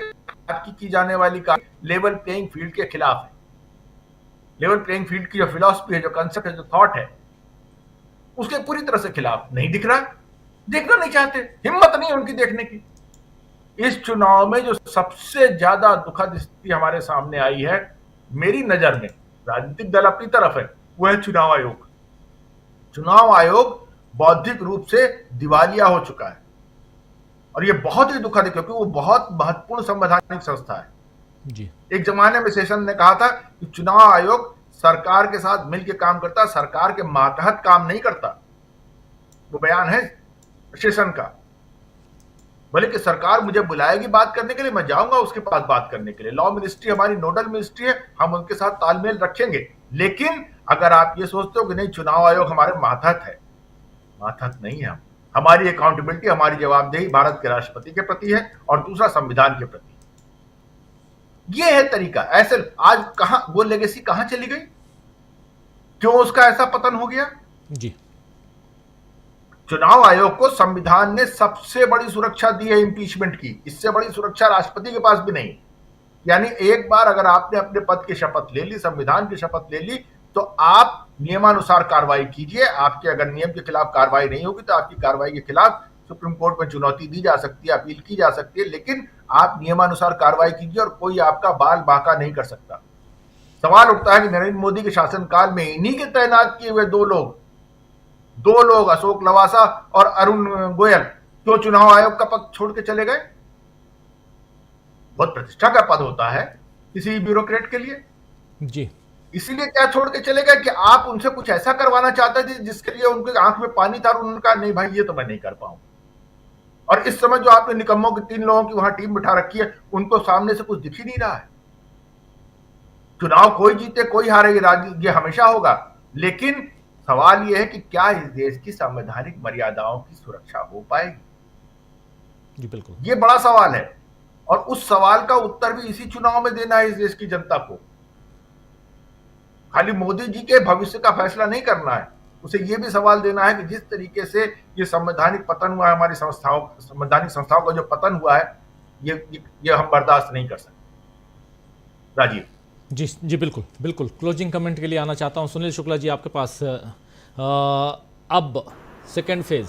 आपकी की जाने वाली कार्रवाई लेवल प्लेइंग फील्ड के खिलाफ है? लेवल प्लेइंग फील्ड की जो फिलॉसफी है, जो कंसेप्ट है, जो थॉट है, उसके पूरी तरह से खिलाफ नहीं दिख रहा, देखना नहीं चाहते, हिम्मत नहीं उनकी देखने की। इस चुनाव में जो सबसे ज्यादा दुखद स्थिति हमारे सामने आई है, मेरी नजर में, राजनीतिक दल अपनी तरफ है, वो है चुनाव आयोग। चुनाव आयोग बौद्धिक रूप से दिवालिया हो चुका है और ये बहुत ही दुखद है, क्योंकि वो बहुत महत्वपूर्ण संवैधानिक संस्था है जी। एक जमाने में शेषन ने कहा था कि चुनाव आयोग सरकार के साथ मिलकर काम करता, सरकार के मातहत काम नहीं करता। वो बयान है शेषन का। बल्कि सरकार मुझे बुलाएगी बात करने के लिए, मैं जाऊंगा उसके पास बात करने के लिए। लॉ मिनिस्ट्री हमारी नोडल मिनिस्ट्री है, हम उनके साथ तालमेल रखेंगे। लेकिन अगर आप ये सोचते हो कि नहीं चुनाव आयोग हमारे मातहत है, मातहत नहीं है। हमारी अकाउंटेबिलिटी, हमारी जवाबदेही भारत के राष्ट्रपति के प्रति है और दूसरा संविधान के प्रति। ये है तरीका। ऐसे आज कहां वो लेगेसी कहां चली गई? क्यों उसका ऐसा पतन हो गया? जी। चुनाव आयोग को संविधान ने सबसे बड़ी सुरक्षा दी है इम्पीचमेंट की। इससे बड़ी सुरक्षा राष्ट्रपति के पास भी नहीं। यानी एक बार अगर आपने अपने पद की शपथ ले ली, संविधान की शपथ ले ली, तो आप नियमानुसार कार्रवाई कीजिए। आपके अगर नियम के खिलाफ कार्रवाई नहीं होगी तो आपकी कार्रवाई के खिलाफ सुप्रीम कोर्ट में चुनौती दी जा सकती है, अपील की जा सकती है, लेकिन आप नियमानुसार कार्रवाई कीजिए और कोई आपका बाल बांका नहीं कर सकता। सवाल उठता है कि नरेंद्र मोदी के शासनकाल में इन्हीं के तैनात किए हुए दो लोग अशोक लवासा और अरुण गोयल क्यों चुनाव आयोग का पद छोड़ के चले गए? बहुत प्रतिष्ठा का पद होता है किसी ब्यूरोक्रेट के लिए। जी। इसीलिए क्या छोड़ के चले गए कि आप उनसे कुछ ऐसा करवाना चाहते थे जिसके लिए उनके आंख में पानी था और उन्होंने कहा नहीं भाई ये तो मैं नहीं कर पाऊं। और इस समय जो आपने निकम्मों की 3 लोगों की वहां टीम बिठा रखी है, उनको सामने से कुछ दिख ही नहीं रहा है। चुनाव कोई जीते कोई हारे, ये हमेशा होगा, लेकिन सवाल यह है कि क्या इस देश की संवैधानिक मर्यादाओं की सुरक्षा हो पाएगी? जी बिल्कुल, ये बड़ा सवाल है और उस सवाल का उत्तर भी इसी चुनाव में देना है इस देश की जनता को। खाली मोदी जी के भविष्य का फैसला नहीं करना है, उसे यह भी सवाल देना है कि जिस तरीके से ये संवैधानिक पतन हुआ है, हमारी संवैधानिक संस्थाओं का जो पतन हुआ है, ये हम बर्दाश्त नहीं कर सकते। राजीव जी। जी बिल्कुल बिल्कुल। क्लोजिंग कमेंट के लिए आना चाहता हूं सुनील शुक्ला जी आपके पास। अब सेकेंड फेज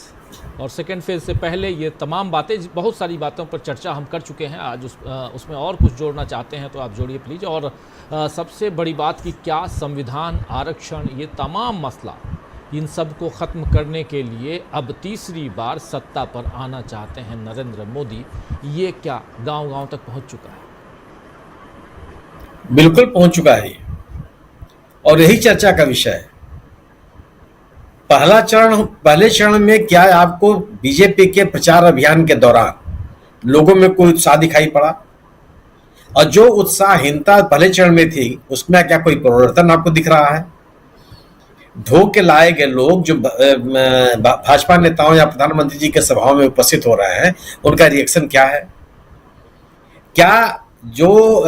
और सेकेंड फेज से पहले ये तमाम बातें, बहुत सारी बातों पर चर्चा हम कर चुके हैं। आज उसमें और कुछ जोड़ना चाहते हैं तो आप जोड़िए प्लीज। और सबसे बड़ी बात कि क्या संविधान, आरक्षण, ये तमाम मसला, इन सब को ख़त्म करने के लिए अब तीसरी बार सत्ता पर आना चाहते हैं नरेंद्र मोदी। ये क्या गांव-गांव तक पहुंच चुका है? बिल्कुल पहुंच चुका है और यही चर्चा का विषय है। पहले चरण में क्या आपको बीजेपी के प्रचार अभियान के दौरान लोगों में कोई उत्साह दिखाई पड़ा? और जो उत्साहहीनता पहले चरण में थी उसमें क्या कोई परिवर्तन आपको दिख रहा है? ढो के लाए गए लोग जो भाजपा नेताओं या प्रधानमंत्री जी के सभाओं में उपस्थित हो रहे हैं, उनका रिएक्शन क्या है? क्या जो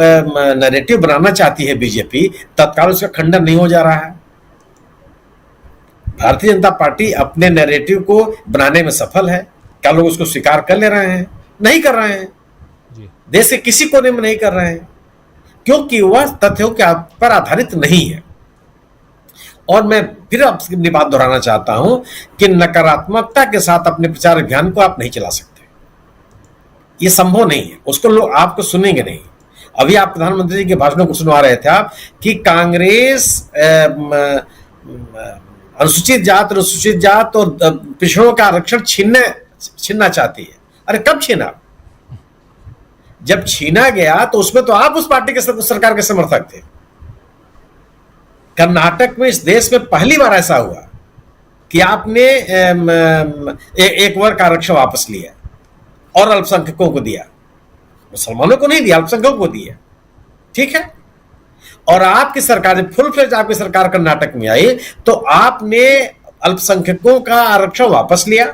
नैरेटिव बनाना चाहती है बीजेपी, तत्काल उसका खंडन नहीं हो जा रहा है? भारतीय जनता पार्टी अपने नैरेटिव को बनाने में सफल है। क्या लोग उसको स्वीकार कर ले रहे हैं? नहीं कर रहे हैं। देश के किसी कोने में नहीं कर रहे हैं, क्योंकि वह तथ्यों के पर आधारित नहीं है। और मैं फिर अपनी बात दोहराना चाहता हूं कि नकारात्मकता के साथ अपने प्रचार अभियान को आप नहीं चला सकते। ये संभव नहीं है, उसको लोग आपको सुनेंगे नहीं। अभी आप प्रधानमंत्री जी के भाषणों को सुनवा रहे थे आप कि कांग्रेस अनुसूचित जात और पिछड़ों का आरक्षण छीनना चाहती है। अरे कब छीना? जब छीना गया तो उसमें तो आप उस पार्टी के सरकार के समर्थक थे। कर्नाटक में, इस देश में पहली बार ऐसा हुआ कि आपने एक वर्ग का आरक्षण वापस लिया और अल्पसंख्यकों को दिया, मुसलमानों को नहीं दिया, अल्पसंख्यकों को दिया, ठीक है। और आपकी सरकार जब फुल फ्लेज आपकी सरकार कर्नाटक में आई तो आपने अल्पसंख्यकों का आरक्षण वापस लिया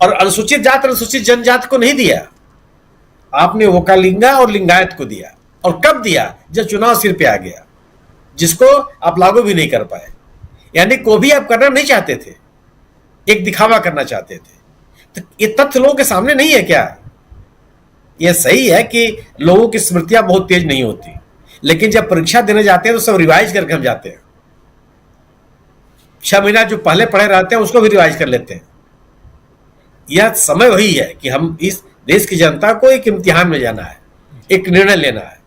और अनुसूचित जाति अनुसूचित जनजाति को नहीं दिया, आपने वोकालिंगा और लिंगायत को दिया। और कब दिया? जब चुनाव सिर पे आ गया, जिसको आप लागू भी नहीं कर पाए, यानी को भी आप करना नहीं चाहते थे, एक दिखावा करना चाहते थे। तो ये तथ्य लोगों के सामने नहीं है क्या? यह सही है कि लोगों की स्मृतियां बहुत तेज नहीं होती, लेकिन जब परीक्षा देने जाते हैं तो सब रिवाइज करके हम जाते हैं। 6 महीना जो पहले पढ़े रहते हैं उसको भी रिवाइज कर लेते हैं। यह समय वही है कि हम इस देश की जनता को एक इम्तिहान में जाना है, एक निर्णय लेना है,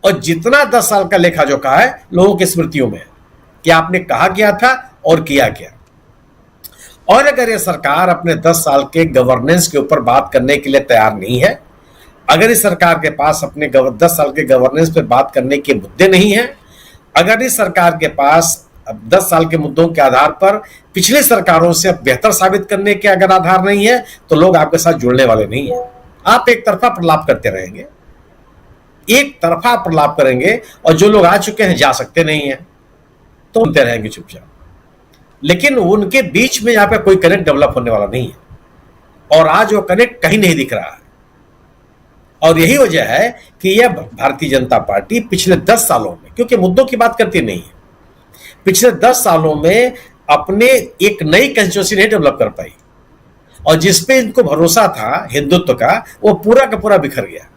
और जितना 10 साल का लेखा जोखा है लोगों की स्मृतियों में कि आपने कहा क्या था और किया क्या। और अगर यह सरकार अपने 10 साल के गवर्नेंस के ऊपर बात करने के लिए तैयार नहीं है, अगर इस सरकार के पास अपने 10 साल के गवर्नेंस पे बात करने के मुद्दे नहीं है, अगर इस सरकार के पास 10 साल के मुद्दों के आधार पर पिछले सरकारों से बेहतर साबित करने के अगर आधार नहीं है, तो लोग आपके साथ जुड़ने वाले नहीं है। आप एक तरफा प्रलाप करते रहेंगे, एक तरफा प्रलाप करेंगे, और जो लोग आ चुके हैं जा सकते नहीं है तो सुनते रहेंगे चुपचाप। लेकिन उनके बीच में यहाँ पे कोई कनेक्ट डेवलप होने वाला नहीं है, और आज वो कनेक्ट कहीं नहीं दिख रहा है। और यही वजह है कि यह भारतीय जनता पार्टी पिछले 10 सालों में, क्योंकि मुद्दों की बात करती नहीं है, पिछले 10 सालों में अपने एक नई कंस्टिट्यूएंसी नहीं डेवलप कर पाई, और जिसपे इनको भरोसा था हिंदुत्व का, वो पूरा का पूरा बिखर गया।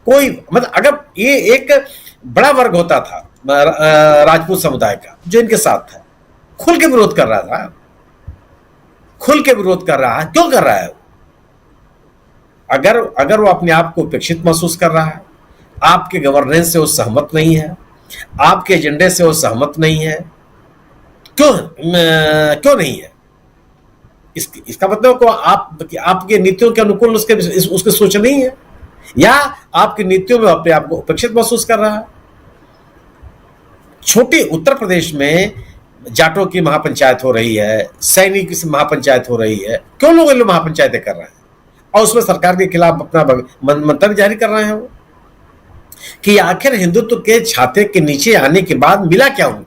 कोई मतलब अगर ये एक बड़ा वर्ग होता था राजपूत समुदाय का जो इनके साथ था, खुल के विरोध कर रहा था, खुल के विरोध कर रहा है, क्यों कर रहा है? अगर वो अपने आप को उपेक्षित महसूस कर रहा है, आपके गवर्नेंस से वो सहमत नहीं है, आपके एजेंडे से वो सहमत नहीं है, क्यों नहीं है? इसका मतलब को आपके नीतियों के अनुकूल उसके सोच नहीं है, या आपकी नीतियों में अपने आप को उपेक्षित महसूस कर रहा है। छोटे उत्तर प्रदेश में जाटों की महापंचायत हो रही है, सैनिक की महापंचायत हो रही है, क्यों लोग महापंचायतें कर रहे हैं और उसमें सरकार के खिलाफ अपना मंतव्य जारी कर रहे हैं वो, कि आखिर हिंदुत्व के छाते के नीचे आने के बाद मिला क्या उनको?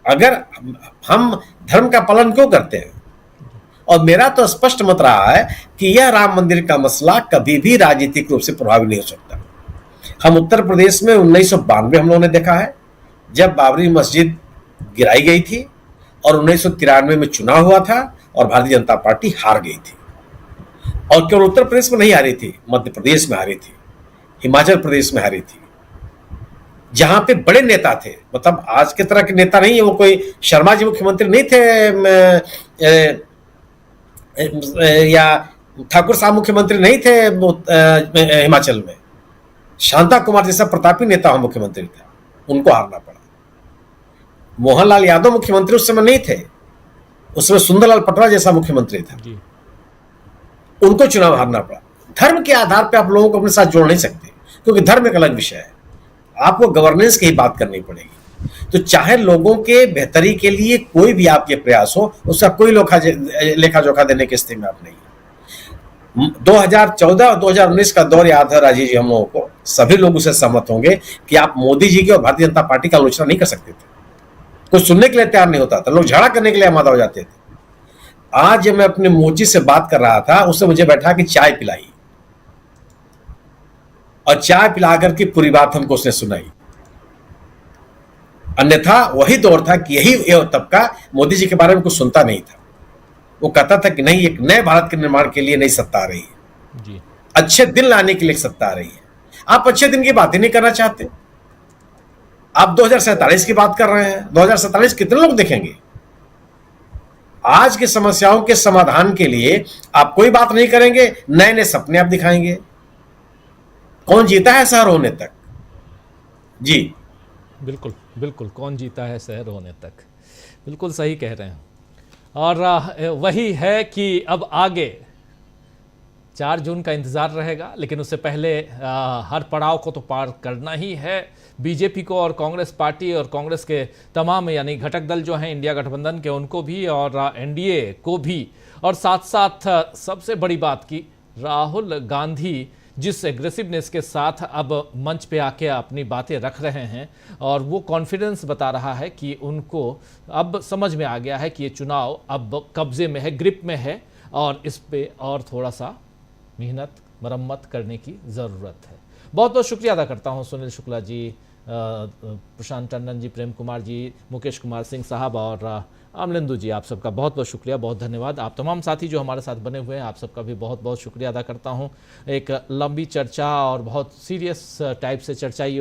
अगर हम धर्म का पालन क्यों करते हैं? और मेरा तो स्पष्ट मत रहा है कि यह राम मंदिर का मसला कभी भी राजनीतिक रूप से प्रभावी नहीं हो सकता। हम उत्तर प्रदेश में 1992 हम लोगों ने देखा है जब बाबरी मस्जिद गिराई गई थी, और 1993 में चुनाव हुआ था और भारतीय जनता पार्टी हार गई थी। और केवल उत्तर प्रदेश में नहीं हारी थी, मध्य प्रदेश में हारी थी, हिमाचल प्रदेश में हारी थी, जहां पे बड़े नेता थे, मतलब आज के तरह के नेता नहीं है वो, कोई शर्मा जी मुख्यमंत्री नहीं थे, या ठाकुर साहब मुख्यमंत्री नहीं थे हिमाचल में, शांता कुमार जैसा प्रतापी नेता मुख्यमंत्री था, उनको हारना पड़ा। मोहनलाल यादव मुख्यमंत्री उस समय नहीं थे, उस समय सुंदरलाल पटवा जैसा मुख्यमंत्री था, उनको चुनाव हारना पड़ा। धर्म के आधार पर आप लोगों को अपने साथ जोड़ नहीं सकते, क्योंकि धर्म एक अलग विषय है, आपको गवर्नेंस की ही बात करनी पड़ेगी। तो चाहे लोगों के बेहतरी के लिए कोई भी आपके प्रयास हो, उसका कोई लेखा जोखा देने की स्थिति में आप नहीं है। 2014 और 2019 का दौर याद है राजीव जी हम लोगों को, सभी लोग उसे सहमत होंगे कि आप मोदी जी की और भारतीय जनता पार्टी का आलोचना नहीं कर सकते थे, कुछ सुनने के लिए तैयार नहीं होता था, लोग झगड़ा करने के लिए आमादा हो जाते थे। आज जब मैं अपने मोची से बात कर रहा था, उसने मुझे बैठा कि चाय पिलाई, और चाय पिलाकर की पूरी बात हमको उसने सुनाई। अन्यथा वही दौर था कि यही तबका मोदी जी के बारे में कुछ सुनता नहीं था, वो कहता था कि नहीं, एक नए भारत के निर्माण के लिए नई सत्ता आ रही है जी, अच्छे दिन लाने के लिए सत्ता आ रही है। आप अच्छे दिन की बात ही नहीं करना चाहते, आप 2047 की बात कर रहे हैं। 2047 कितने लोग देखेंगे? आज की समस्याओं के समाधान के लिए आप कोई बात नहीं करेंगे, नए नए सपने आप दिखाएंगे। कौन जीता है शहर होने तक? जी बिल्कुल बिल्कुल, कौन जीता है शहर होने तक, बिल्कुल सही कह रहे हैं। और वही है कि अब आगे 4 जून का इंतज़ार रहेगा, लेकिन उससे पहले हर पड़ाव को तो पार करना ही है बीजेपी को और कांग्रेस पार्टी और कांग्रेस के तमाम यानी घटक दल जो हैं इंडिया गठबंधन के, उनको भी और एनडीए को भी। और साथ साथ सबसे बड़ी बात की, राहुल गांधी जिस एग्रेसिवनेस के साथ अब मंच पे आके अपनी बातें रख रहे हैं और वो कॉन्फिडेंस बता रहा है कि उनको अब समझ में आ गया है कि ये चुनाव अब कब्जे में है, ग्रिप में है और इस पे और थोड़ा सा मेहनत मरम्मत करने की ज़रूरत है। बहुत बहुत शुक्रिया अदा करता हूँ सुनील शुक्ला जी, प्रशांत टंडन जी, प्रेम कुमार जी, मुकेश कुमार सिंह साहब और अमलेंदु जी, आप सबका बहुत बहुत शुक्रिया, बहुत धन्यवाद। आप तमाम साथी जो हमारे साथ बने हुए हैं, आप सबका भी बहुत बहुत शुक्रिया अदा करता हूं। एक लंबी चर्चा और बहुत सीरियस टाइप से चर्चा ये